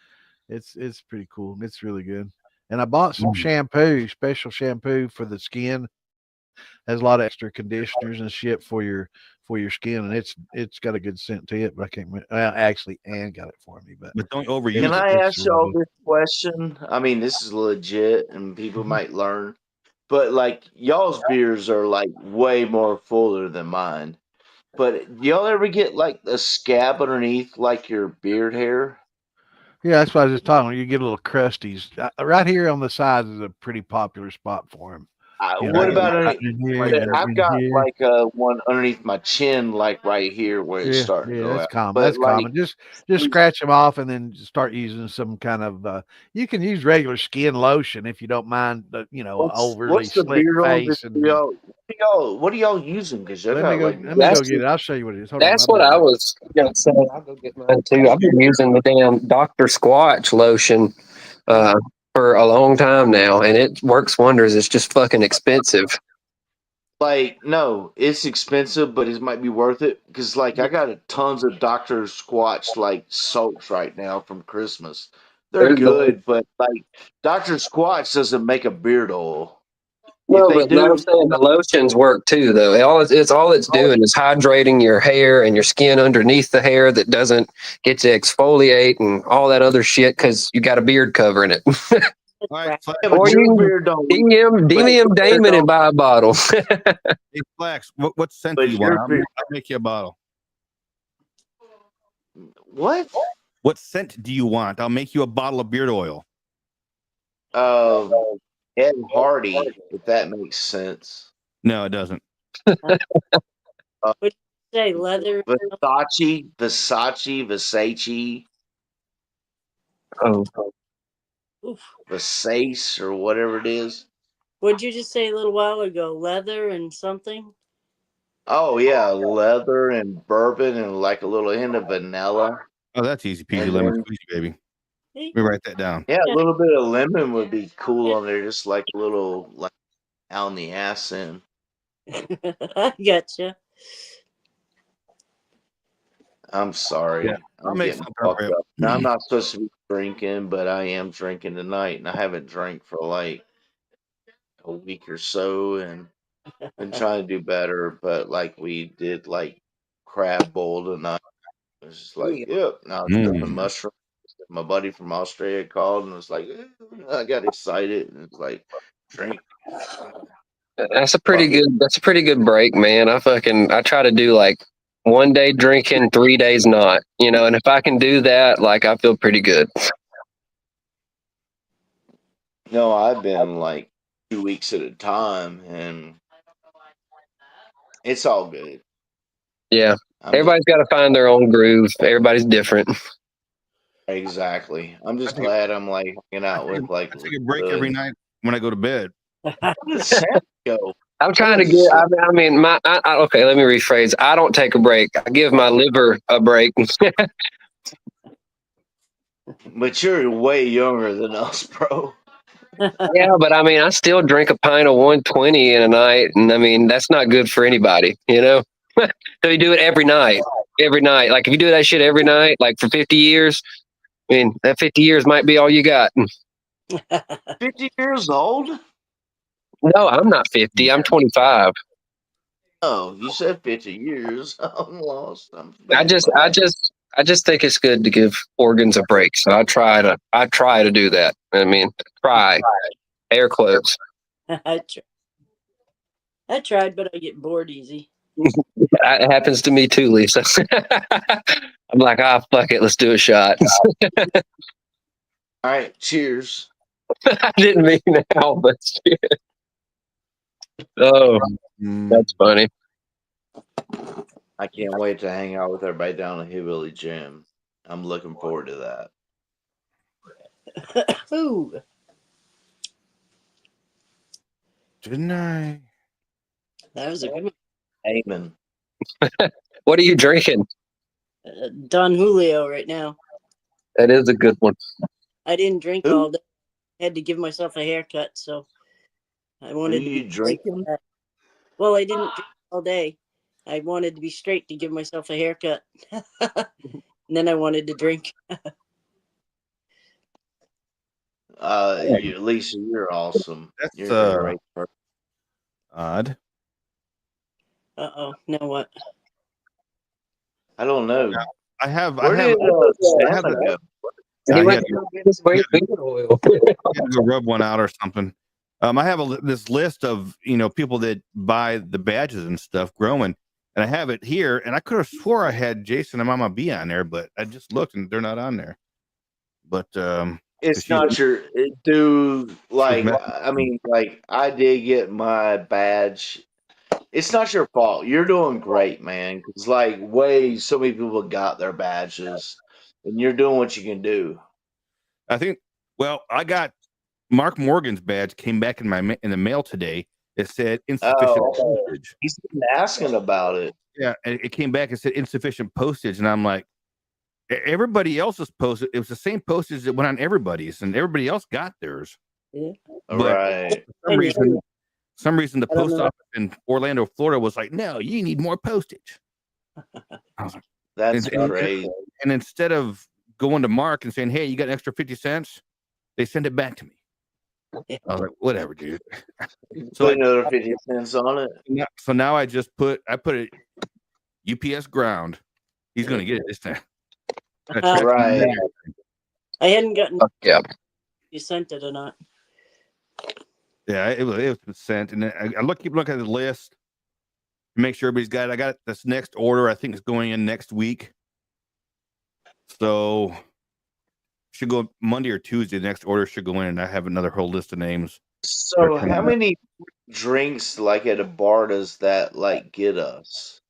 pretty cool. It's really good. And I bought some shampoo, special shampoo for the skin. Has a lot of extra conditioners and shit for your skin, and it's got a good scent to it. But I can't remember. Well, actually, Ann got it for me, but But don't overuse Can it. I it's ask really y'all good. this question? I mean, this is legit, and people Mhm. might learn. But like y'all's beers are like way more fuller than mine. But do y'all ever get like a scab underneath like your beard hair? Yeah, that's what I was just talking about. You get a little crusties. Right here on the sides is a pretty popular spot for them. What about Right underneath? in here and I've in got here. like one underneath my chin, like right here where it's Yeah, starting to yeah, go that's out. common. But That's like, common. Just scratch them off and then start using some kind of. You can use regular skin lotion if you don't mind the overly what's the slick beard on that face. And what are y'all using? Because y'all let me got go. like Let me go That's get it. I'll show you what it is. Hold on, that's I'll be what right I back. was gonna say. I'll go get mine too. I've been using the damn Dr. Squatch lotion for a long time now, and it works wonders. It's just fucking expensive. like no, it's expensive, but it might be worth it because like I got tons of Dr. Squatch like soaps right now from Christmas. They're There's the good, but like Dr. Squatch doesn't make a beard oil. If no, they but no, I'm do, saying the lotions work too, though. All it's doing is hydrating your hair and your skin underneath the hair that doesn't get to exfoliate and all that other shit because you got a beard covering it. All right, Flax, yeah, but Or your you beard don't. can DM Damon and buy a bottle. hey, Flax, what scent do But you your want? beard, I'll make you a bottle. what? What scent do you want? I'll make you a bottle of beard oil. Ed Hardy, if that makes sense. No, it doesn't. Uh, What did you say? Leather? Versace, Oh, Oof. Versace, or whatever it is. What'd you just say a little while ago? Leather and something? Oh yeah, leather and bourbon and like a little hint of vanilla. Oh, that's easy peasy And lemon then, squeezy, baby. Hey. Let me write that down. yeah, a little bit of lemon would be cool on there, just like a little like out in the ass end. I gotcha. I'm sorry. Yeah, I'll I'm make getting some fucked for you. up. Now, I'm not supposed to be drinking, but I am drinking tonight, and I haven't drank for like a week or so, and been trying to do better. But like we did like crab bowl tonight. It was just like, yep. Now it's the Mm. mushroom. My buddy from Australia called and was like, I got excited, and it's like, drink. That's a pretty good break, man. I try to do like 1 day drinking, 3 days not. And if I can do that, like I feel pretty good. No, I've been like 2 weeks at a time, and it's all good. Yeah. I'm just Everybody's got to find their own groove. Everybody's different. exactly. I'm I just take, glad I'm like hanging I out take, with like I take a break every night when I go to bed. Where did Sam go? I'm trying to Sam get. is I mean, okay. Let me rephrase. I don't take a break. I give my liver a break. but you're way younger than us, bro. Yeah, but I mean, I still drink a pint of 120 in a night, and I mean, that's not good for anybody. So you do it every night. Every night. Like if you do that shit every night, like for 50 years, I mean, that 50 years might be all you got. 50 years old? No, I'm not 50. I'm 25. Oh, you said 50 years. I'm lost. I'm I being just, I funny. just, I just think it's good to give organs a break. So I try to do that. I mean, try, air quotes. I tried, but I get bored easy. It happens to me too, Lisa. I'm like, fuck it, let's do a shot. All right, cheers. I didn't mean now, but shit. Oh, that's funny. I can't wait to hang out with everybody down at Hillbilly Gym. I'm looking forward to that. Ooh, Didn't I? that was a good one. Amen. What are you drinking? Don Julio right now. That is a good one. I didn't drink Who? all day. I had to give myself a haircut, so I Who wanted to you be drinking? well, I didn't drink all day. I wanted to be straight to give myself a haircut. And then I wanted to drink. Lisa, you're awesome. That's You're a great person. odd. Uh-oh. Now what? I don't know. I have Where did Santa go? He he went had to go get his weight vegan oil. to go rub one out or something. I have this list of people that buy the badges and stuff growing, and I have it here. And I could have swore I had Jason and Mama B on there, but I just looked and they're not on there. But It's not your dude. Like, messing- I mean, like, I did get my badge. It's not your fault. You're doing great, man. Because, like, so many people got their badges, and you're doing what you can do. I think. Well, I got Mark Morgan's badge came back in the mail today. It said insufficient postage. He's been asking about it. Yeah, and it came back and said insufficient postage, and I'm like, everybody else's postage. It was the same postage that went on everybody's, and everybody else got theirs. Yeah. But Right. for some reason, the I don't post know. office in Orlando, Florida, was like, "No, you need more postage." I was like, That's and, great. and instead of going to Mark and saying, "Hey, you got an extra 50 cents," they send it back to me. I was like, "Whatever, dude." So Put another 50 cents on it. so now I put it UPS ground. He's gonna get it this time. Right. I hadn't gotten Yeah. you sent it or not. Yeah, it was sent, and then I keep looking at the list to make sure everybody's got it. I got this next order. I think it's going in next week, so should go Monday or Tuesday. The next order should go in, and I have another whole list of names. So, how many drinks, like, at a bar does that, like, get us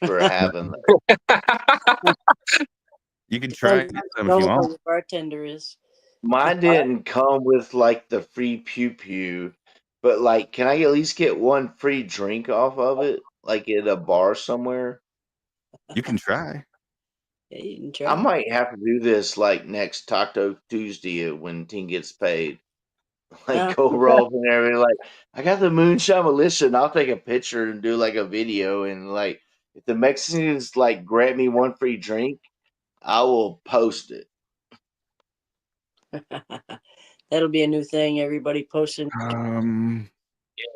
for having that? You can try and get some if you want. The bartender is. Mine didn't come with, like, the free pew-pew, but, like, can I at least get one free drink off of it? Like, at a bar somewhere? You can try. Yeah, you can I try. might have to do this, like, next Taco Tuesday when Team gets paid. Like, go roll up in there and be like, I got the Moonshine Militia, and I'll take a picture and do, like, a video, and, like, if the Mexicans, like, grant me one free drink, I will post it. That'll be a new thing. Everybody posting.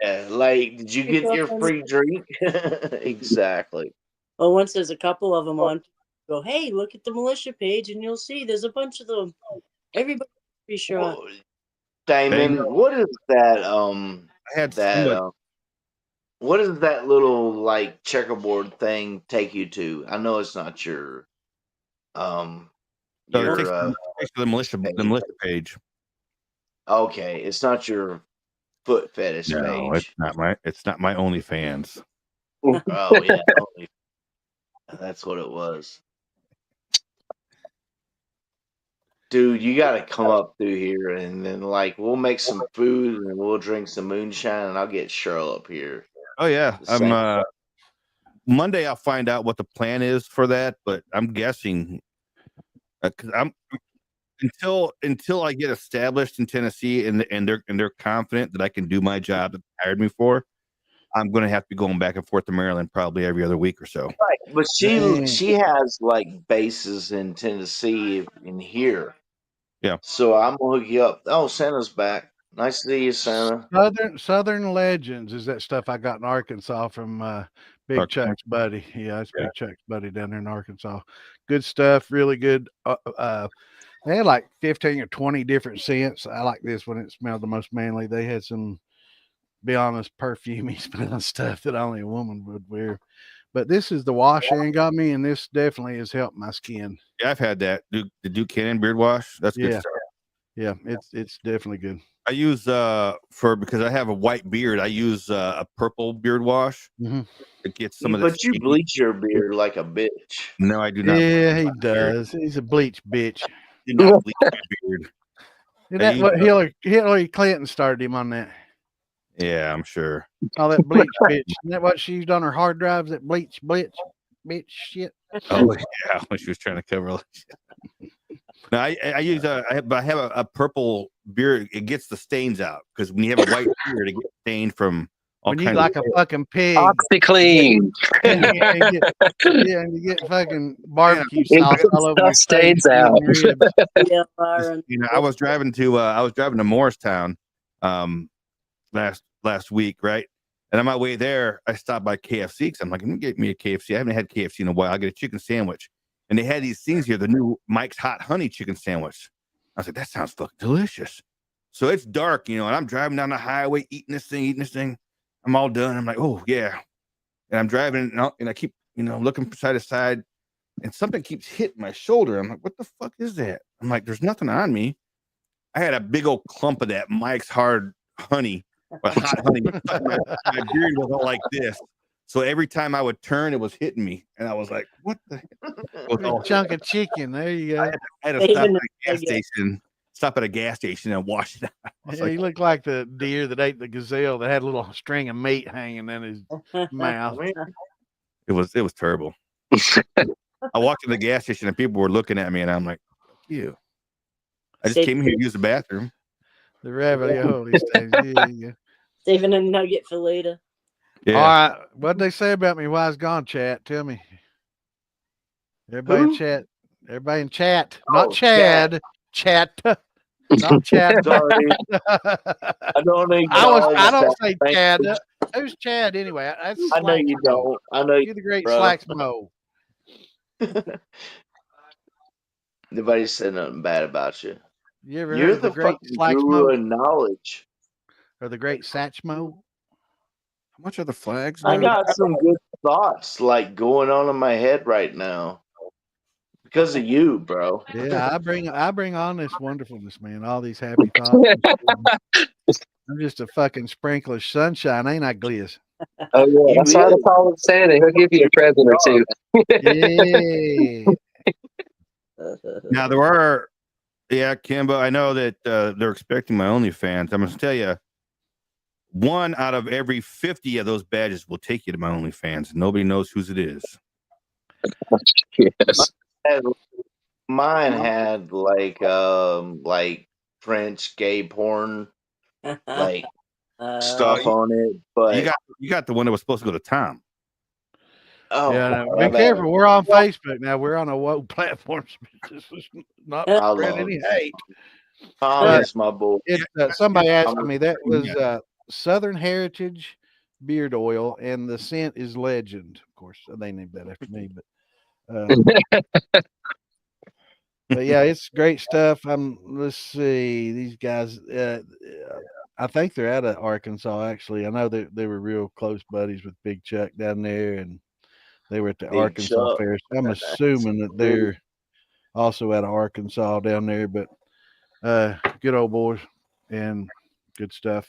Yeah, like, did you get your free drink? Exactly. Well, once there's a couple of them on, go, hey, look at the militia page, and you'll see there's a bunch of them. Everybody be sure. Well, Damon, what is that? I had That somebody. what does that little like checkerboard thing take you to? I know it's not your So it takes to the militia page. okay, it's not your foot fetish No, page. it's not my OnlyFans. Oh yeah, that's what it was. Dude, you got to come up through here, and then like we'll make some food, and we'll drink some moonshine, and I'll get Cheryl up here. Oh yeah, The Monday I'll find out what the plan is for that, but I'm guessing because until I get established in Tennessee and they're confident that I can do my job that they hired me for, I'm going to have to be going back and forth to Maryland probably every other week or so. Right, but she has like bases in Tennessee in here. Yeah. So I'm gonna hook you up. Oh, Santa's back. Nice to see you, Santa. Southern Legends is that stuff I got in Arkansas from Big Chuck's buddy. Yeah, it's Big Chuck's buddy down there in Arkansas. Good stuff, really good. They had like 15 or 20 different scents. I like this one. It smelled the most manly. They had some, be honest, perfumey smelling stuff that only a woman would wear. But this is the wash Aaron got me, and this definitely has helped my skin. Yeah, I've had that. The Duke Cannon beard wash. That's good stuff. Yeah, it's definitely good. I use because I have a white beard, I use a purple beard wash. It gets some of the. But you bleach your beard like a bitch. No, I do not. Yeah, he does. He's a bleach bitch. Do not bleach my beard. Isn't that what Hillary Clinton started him on that? Yeah, I'm sure. All that bleach bitch. Isn't that what she used on her hard drives? That bleach bitch shit. Oh yeah, when she was trying to cover. No, I use I have a purple beard. It gets the stains out because when you have a white beard, it gets stained from all kinds like a fucking pig. OxyClean. And you get fucking barbecue sauce all over your stains out. Yeah, Byron. You know, I was driving to Morristown last week, right? And on my way there, I stopped by KFC because I'm like, let me get me a KFC. I haven't had KFC in a while. I'll get a chicken sandwich. And they had these things here, the new Mike's Hot Honey Chicken Sandwich. I was like, that sounds fucking delicious. So it's dark, you know, and I'm driving down the highway, eating this thing. I'm all done. I'm like, oh, yeah. And I'm driving, and I keep, you know, looking from side to side, and something keeps hitting my shoulder. I'm like, what the fuck is that? I'm like, there's nothing on me. I had a big old clump of that Mike's Hard Honey, hot honey. My beard was all like this. So every time I would turn, it was hitting me. And I was like, what the heck? Chunk of chicken. There you go. I had to stop at a gas station. Stop at a gas station and wash it out. Yeah, he looked like the deer that ate the gazelle that had a little string of meat hanging in his mouth. It was terrible. I walked in the gas station and people were looking at me and I'm like, you. I just came here to use the bathroom. The ravioli stage. Saving a nugget for later. Yeah. All right. What'd they say about me while I was gone, chat? Tell me. Everybody in chat. Everybody in chat. Not Chad. Chat. Not Chad. Sorry. I don't say Chad. Who's Chad anyway? I know you don't. I know you're the great Slacksmo. Nobody said nothing bad about you. You're the great guru of knowledge. Or the great Satchmo. How much are the flags? I got some good thoughts like going on in my head right now. Because of you, bro. Yeah, I bring on this wonderfulness, man. All these happy thoughts. I'm just a fucking sprinkler of sunshine, ain't I, Gliss? Oh yeah, that's why they call him Santa. He'll give you a present or two. Yeah. Now there are, Kimbo. I know that they're expecting my OnlyFans. I'm gonna tell you, 1 out of every 50 of those badges will take you to my OnlyFans. Nobody knows whose it is. Yes. Mine had like French gay porn, like stuff on it. But you got the one that was supposed to go to Tom. Oh, yeah. Be careful. We're on Facebook now. We're on a woke platform. Not spread any hate. Tom is my boy. Somebody asked me that was Southern Heritage beard oil, and the scent is Legend. Of course, they named that after me, but yeah, it's great stuff. Let's see, these guys. I think they're out of Arkansas. Actually, I know they were real close buddies with Big Chuck down there, and they were at the Big Arkansas Chuck. fair. So I'm assuming that they're also out of Arkansas down there. But good old boys and good stuff.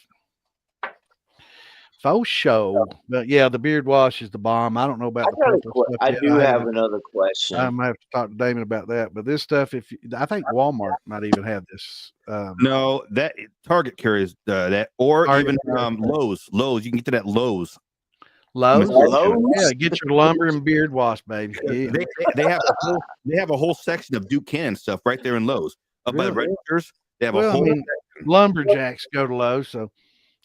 Faux show. But yeah, the beard wash is the bomb. I don't know about the purple stuff I yet. do have haven't- another I question. might have to talk to Damon about that. But this stuff, I think Walmart might even have this. No, that Target carries that, or Target even Lowe's. Lowe's, you can get to that Lowe's. Lowe's. Lowe's? Yeah, get your lumber and beard wash, baby. Yeah. They have a whole section of Duquesne stuff right there in Lowe's. Up by the Really? registers, they have a Well, I whole. mean, lumberjacks go to Lowe's, so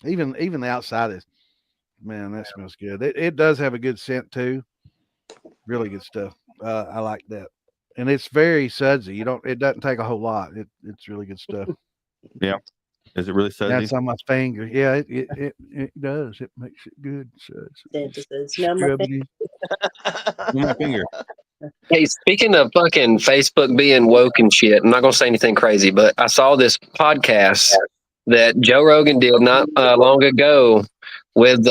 even the outside is, man, that smells good. It does have a good scent too. Really good stuff. I like that, and it's very sudsy. It doesn't take a whole lot. It's really good stuff. Is it really sudsy? That's on my finger. Yeah, it does. It makes it good. Santa says, "Smell my Scrubbity. My finger. Hey, speaking of fucking Facebook being woke and shit, I'm not gonna say anything crazy, but I saw this podcast that Joe Rogan did not long ago with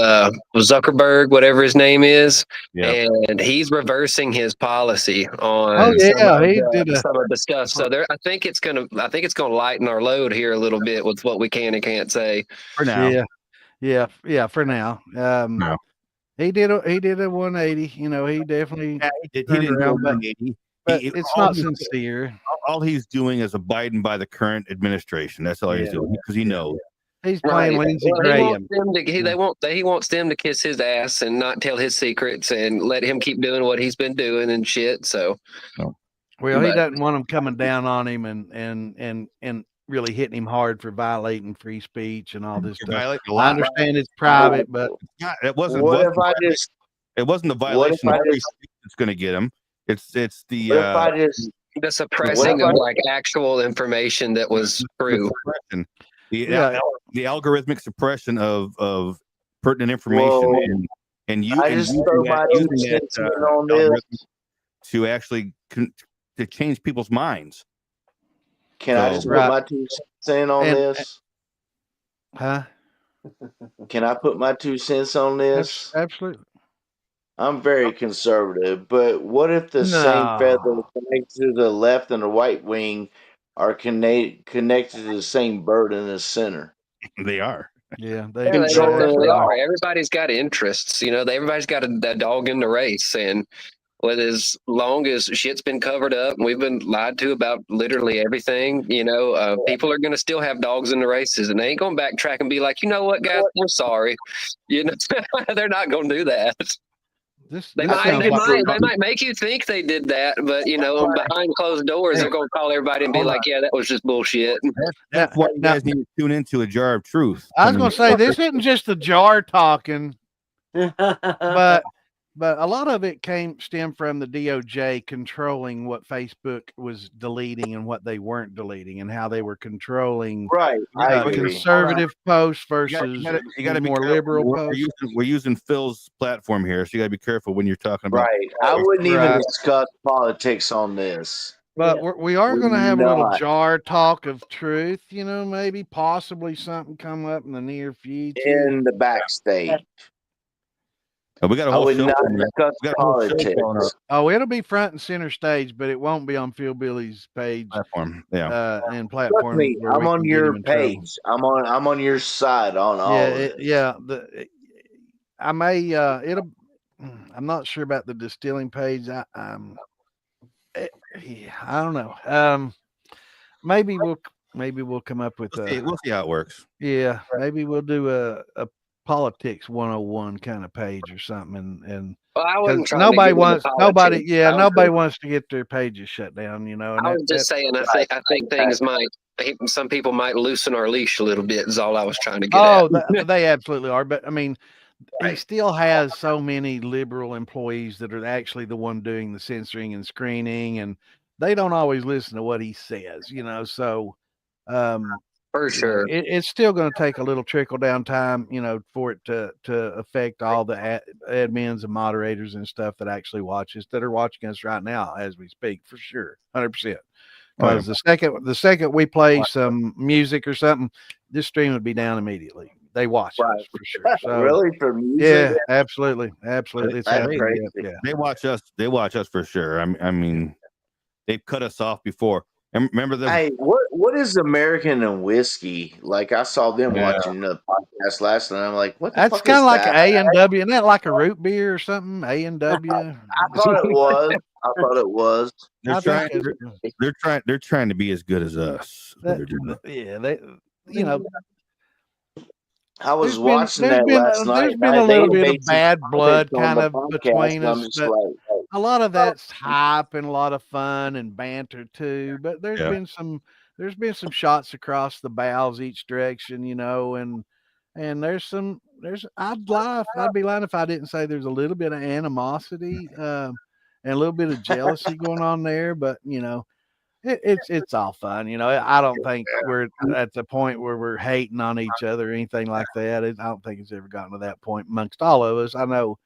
Zuckerberg, whatever his name is, Yeah. and he's reversing his policy on Oh yeah, he did a. some of the stuff. So I think it's gonna lighten our load here a little bit with what we can and can't say. For now. Yeah. For now, No. he did a 180. He definitely. Yeah, he turned didn't go around, but 180. it's not sincere. All he's doing is abiding by the current administration. That's all he's doing because he knows. He's playing Lindsey Well, Graham. he wants them to kiss his ass and not tell his secrets and let him keep doing what he's been doing and shit. So, Well, he doesn't want them coming down on him and really hitting him hard for violating free speech and all this stuff. I understand it's private, but it wasn't. What if I just? It wasn't the violation of free speech that's going to get him. It's the. What if I just? the suppressing of like actual information that was true. The algorithmic suppression of pertinent information, Whoa. and you I and just using throw that, my using own that, sentiment on this. algorithm to actually to change people's minds. Can I just put Right. my 2 cents in on this? huh? Can I put my 2 cents on this? Absolutely. I'm very conservative, but what if the same No. feather connected to the left and the right wing are connected to the same bird in the center? They are. Yeah, Yeah, they Controlling definitely it are. all. Everybody's got interests, everybody's got a dog in the race, and with as long as shit's been covered up and we've been lied to about literally everything, people are going to still have dogs in the races, and they ain't going to backtrack and be like, you know what, guys, we're sorry. They're not going to do that. They might make you think they did that, but behind closed doors, they're going to call everybody and be like, yeah, that was just bullshit. That's what you guys need to tune into a jar of truth. I was going to say this isn't just the jar talking, but a lot of it stemmed from the DOJ controlling what Facebook was deleting and what they weren't deleting, and how they were controlling Right. I agree. conservative posts versus you gotta be more careful. liberal We're posts. we're using Phil's platform here, so you got to be careful when you're talking about. Right. I wouldn't even Right. discuss politics on this. But we are We're going to have a little not. jar talk of truth, maybe possibly something come up in the near future. In the backstage. We got a I whole would show. not coming up. discuss We got a whole show politics. on our Oh, it'll be front and center stage, but it won't be on Phil Billy's page platform. Yeah. and Trust platform. me, where I'm we on can get your him in trouble. page. I'm on your side on all of this. I may. I'm not sure about the distilling page. I don't know. Maybe we'll come up with We'll see how it works. yeah. Maybe we'll do a politics 101 kind of page or something, and Well, I wasn't trying nobody to get wants into nobody politics. yeah I was nobody just- wants to get their pages shut down. And I was just saying, I think things some people might loosen our leash a little bit. Is all I was trying to get at. They absolutely are. But I mean, he Right. still has so many liberal employees that are actually the one doing the censoring and screening, and they don't always listen to what he says. So, For sure. It's still going to take a little trickle down time, for it to affect all the admins and moderators and stuff that actually that are watching us right now as we speak, for sure, 100%. Because the second we play some music or something, this stream would be down immediately. They watch us for sure. So, really, for music? Yeah, absolutely. It's That's happening. crazy. Yeah. They watch us. They watch us for sure. I mean, they've cut us off before. And remember the Hey, what is American and whiskey? Like I saw them watching the podcast last night. I'm like, what the That's fuck kind is of like that? A&W. Isn't that like a root beer or something? A&W. I thought it was. I thought it was. they're I trying. think They're trying to be as good as us. Is what they're doing. yeah, they. I was There's watching that last night. there's been a little bit of bad blood kind of between I'm us, just but like, a lot of that's hype and a lot of fun and banter too. But there's Yeah. been some shots across the bows each direction, and I'd be lying if I didn't say there's a little bit of animosity and a little bit of jealousy going on there. But it's all fun, I don't think we're at the point where we're hating on each other or anything like that. I don't think it's ever gotten to that point amongst all of us. I know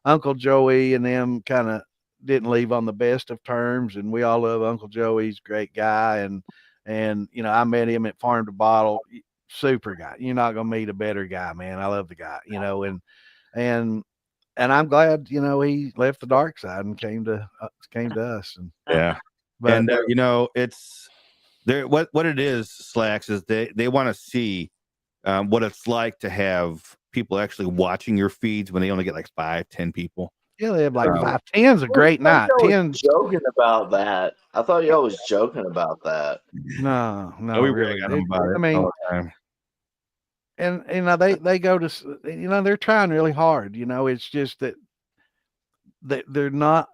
Uncle Joey and them kind of didn't leave on the best of terms, and we all love Uncle Joey. He's a great guy, and I met him at Farm to Bottle, super guy. You're not gonna meet a better guy, man. I love the guy, and I'm glad he left the dark side and came to us. And Yeah. but And it's there. What it is, Slacks, is they want to see what it's like to have people actually watching your feeds when they only get like 5-10 people. yeah, they have like 5. 10's a great night. 10's joking about that. I thought y'all was joking about that. no, we really. got them about it I mean, all the time. and they go to they're trying really hard. It's just that they're not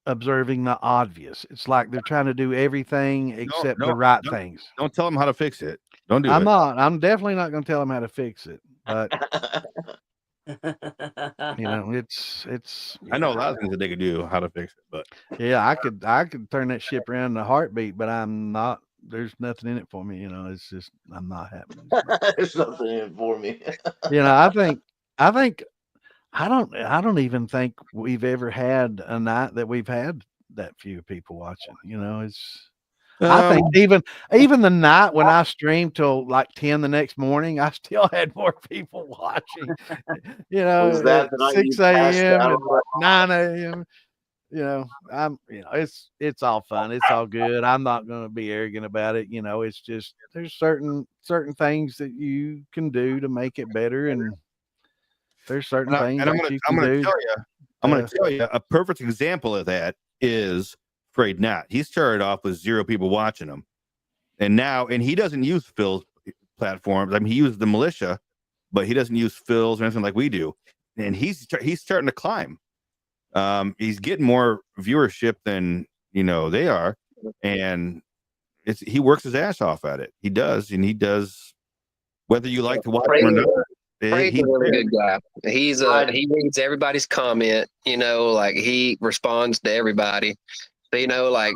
observing the obvious. It's like they're trying to do everything except the right things. Don't tell them how to fix it. Don't do it. I'm definitely not going to tell them how to fix it. But it's. I know a lot of things that they could do how to fix it, but yeah, I could turn that ship around in a heartbeat, but I'm not. There's nothing in it for me. It's just I'm not happy. There's nothing in it for me. I think I don't even think we've ever had a night that we've had that few people watching. I think even the night when I streamed till like 10 the next morning, I still had more people watching. Was that at the night 6 you passed a.m. out? and 9 a.m. It's all fun. It's all good. I'm not going to be arrogant about it. It's just there's certain things that you can do to make it better, and there's certain things I'm that you can do. I'm going to tell you a perfect example of that is Afraid Not. He started off with 0 people watching him, and he doesn't use Phil's platforms. I mean, he uses the militia, but he doesn't use Phil's or anything like we do. And he's starting to climb. He's getting more viewership than they are, and he works his ass off at it. He does, whether you like to watch him or not. He's a really good guy. He reads everybody's comment. Like he responds to everybody. So like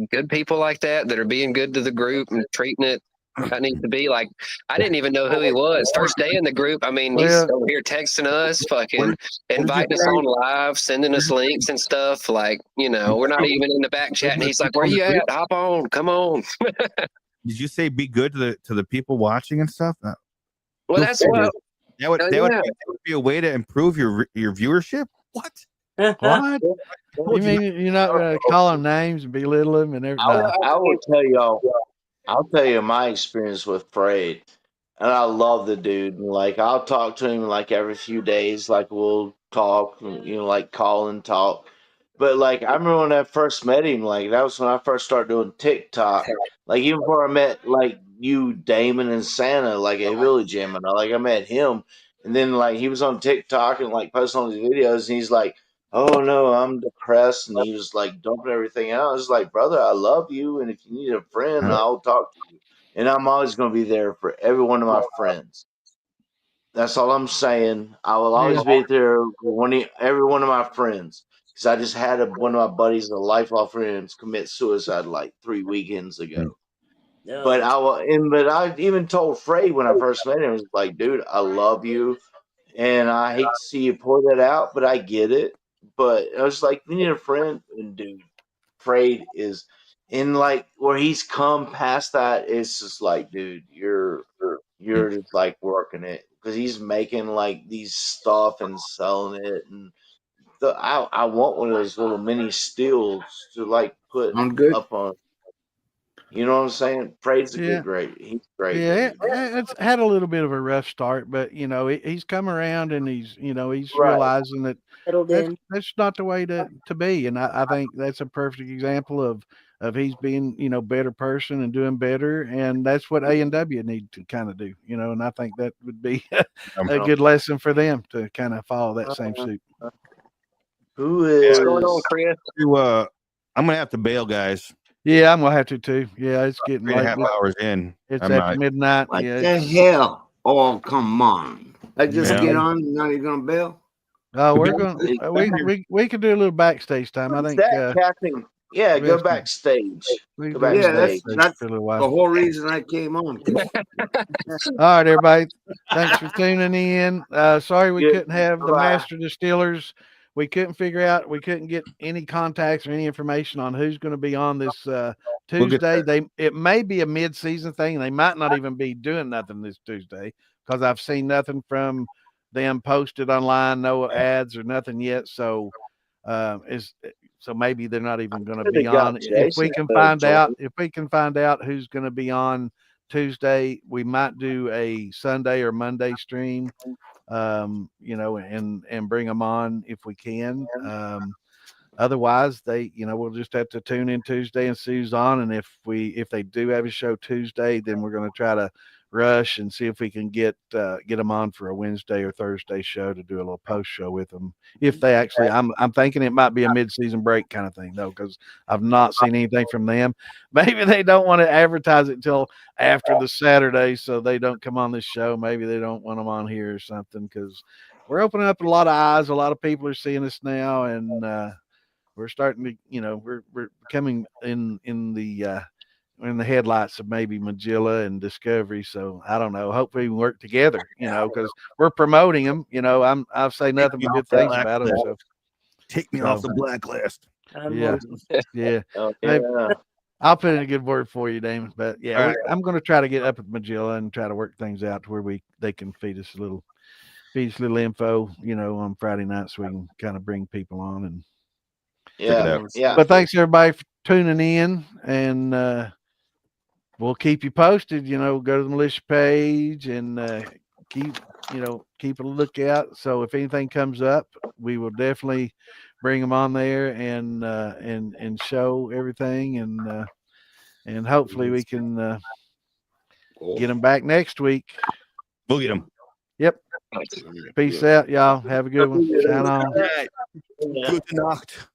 good people like that are being good to the group and treating it. That needs to be like. I didn't even know who he was. First day in the group. I mean, he's over here texting us, fucking inviting us on live, sending us links and stuff. Like, we're not even in the back chat, and he's like, "Where you at? Hop on, come on." Did you say be good to the people watching and stuff? Well, that's what. That would be a way to improve your viewership. What? What? You mean you're not going to call them names and belittle them and everything? I will tell y'all. I'll tell you my experience with Fred, and I love the dude. And like I'll talk to him like every few days. Like we'll talk, like call and talk. But like I remember when I first met him, like that was when I first started doing TikTok. Like even before I met like you, Damon and Santa, like at Village Gym, and like I met him, and then like he was on TikTok and like posting all these videos, and he's like, "Oh no, I'm depressed," and he was like dumping everything out. I was like, "Brother, I love you, and if you need a friend, I'll talk to you, and I'm always going to be there for every one of my friends." That's all I'm saying. I will always be there for every one of my friends. Because I just had one of my buddies, a lifelong friends, commit suicide like 3 weekends ago. No. But I even told Frey when I first met him, I was like, dude, I love you, and I hate to see you pour that out, but I get it. But I was like, you need a friend, and dude, Frey is in like where he's come past that. It's just like, dude, you're just like working it because he's making like these stuff and selling it, and I want one of those little mini stills to like put I'm good. up on. You know what I'm saying? Freyd's a Yeah. good, great. He's great, Yeah, dude. it's had a little bit of a rough start, but he's come around and he's Right. realizing that Settled in. that's not the way to be. And I think that's a perfect example of he's being, better person and doing better. And that's what A&W need to kind of do, and I think that would be a good lesson for them to kind of follow that same suit. Who What's going on, is? Chris? I'm gonna have to bail, guys. Yeah, I'm gonna have to too. Yeah, it's getting 3.5 late. hours in. It's I'm after not. midnight. What Yeah. the hell? Oh, come on. I just Yeah. get on. Now you're gonna bail. Oh, we're Yeah. going. We could do a little backstage time. I What's think. that, Captain? Yeah, go Best- backstage. we Go can do a little Yeah, backstage. that's for a little the while. whole reason I came on. 'Cause All right, everybody. Thanks for tuning in. Sorry we Good. couldn't have the Bye. master distillers. We couldn't figure out. We couldn't get any contacts or any information on who's going to be on this We'll get Tuesday. that. It may be a mid-season thing. They might not even be doing nothing this Tuesday because I've seen nothing from them posted online. No ads or nothing yet. So so maybe they're not even going to They be got on. If we Jason can to find join. out, who's going to be on Tuesday, we might do a Sunday or Monday stream, and bring them on if we can. Otherwise, we'll just have to tune in Tuesday and see who's on. And if they do have a show Tuesday, then we're going to try to rush and see if we can get them on for a Wednesday or Thursday show to do a little post show with them. If they actually, I'm thinking it might be a mid-season break kind of thing though, because I've not seen anything from them. Maybe they don't want to advertise it until after the Saturday, so they don't come on this show. Maybe they don't want them on here or something, because we're opening up a lot of eyes. A lot of people are seeing us now, and we're starting to, we're coming in the headlights of maybe Magilla and Discovery. So I don't know. Hopefully we work together, because we're promoting them. I'll say nothing but good things about them. So Take me off the blacklist. yeah, yeah. Oh, Hey, yeah. I'll put in a good word for you, Damon. But yeah, All right. I'm going to try to get up with Magilla and try to work things out to where they can feed us a little info, on Friday night, so we can kind of bring people on and. Yeah. Yeah. But thanks everybody for tuning in, and we'll keep you posted. Go to the militia page and keep a lookout. So if anything comes up, we will definitely bring them on there and show everything, and hopefully we can get them back next week. We'll get them. Yep. Peace out, y'all. Have a good one. Shine on. Good Nacht.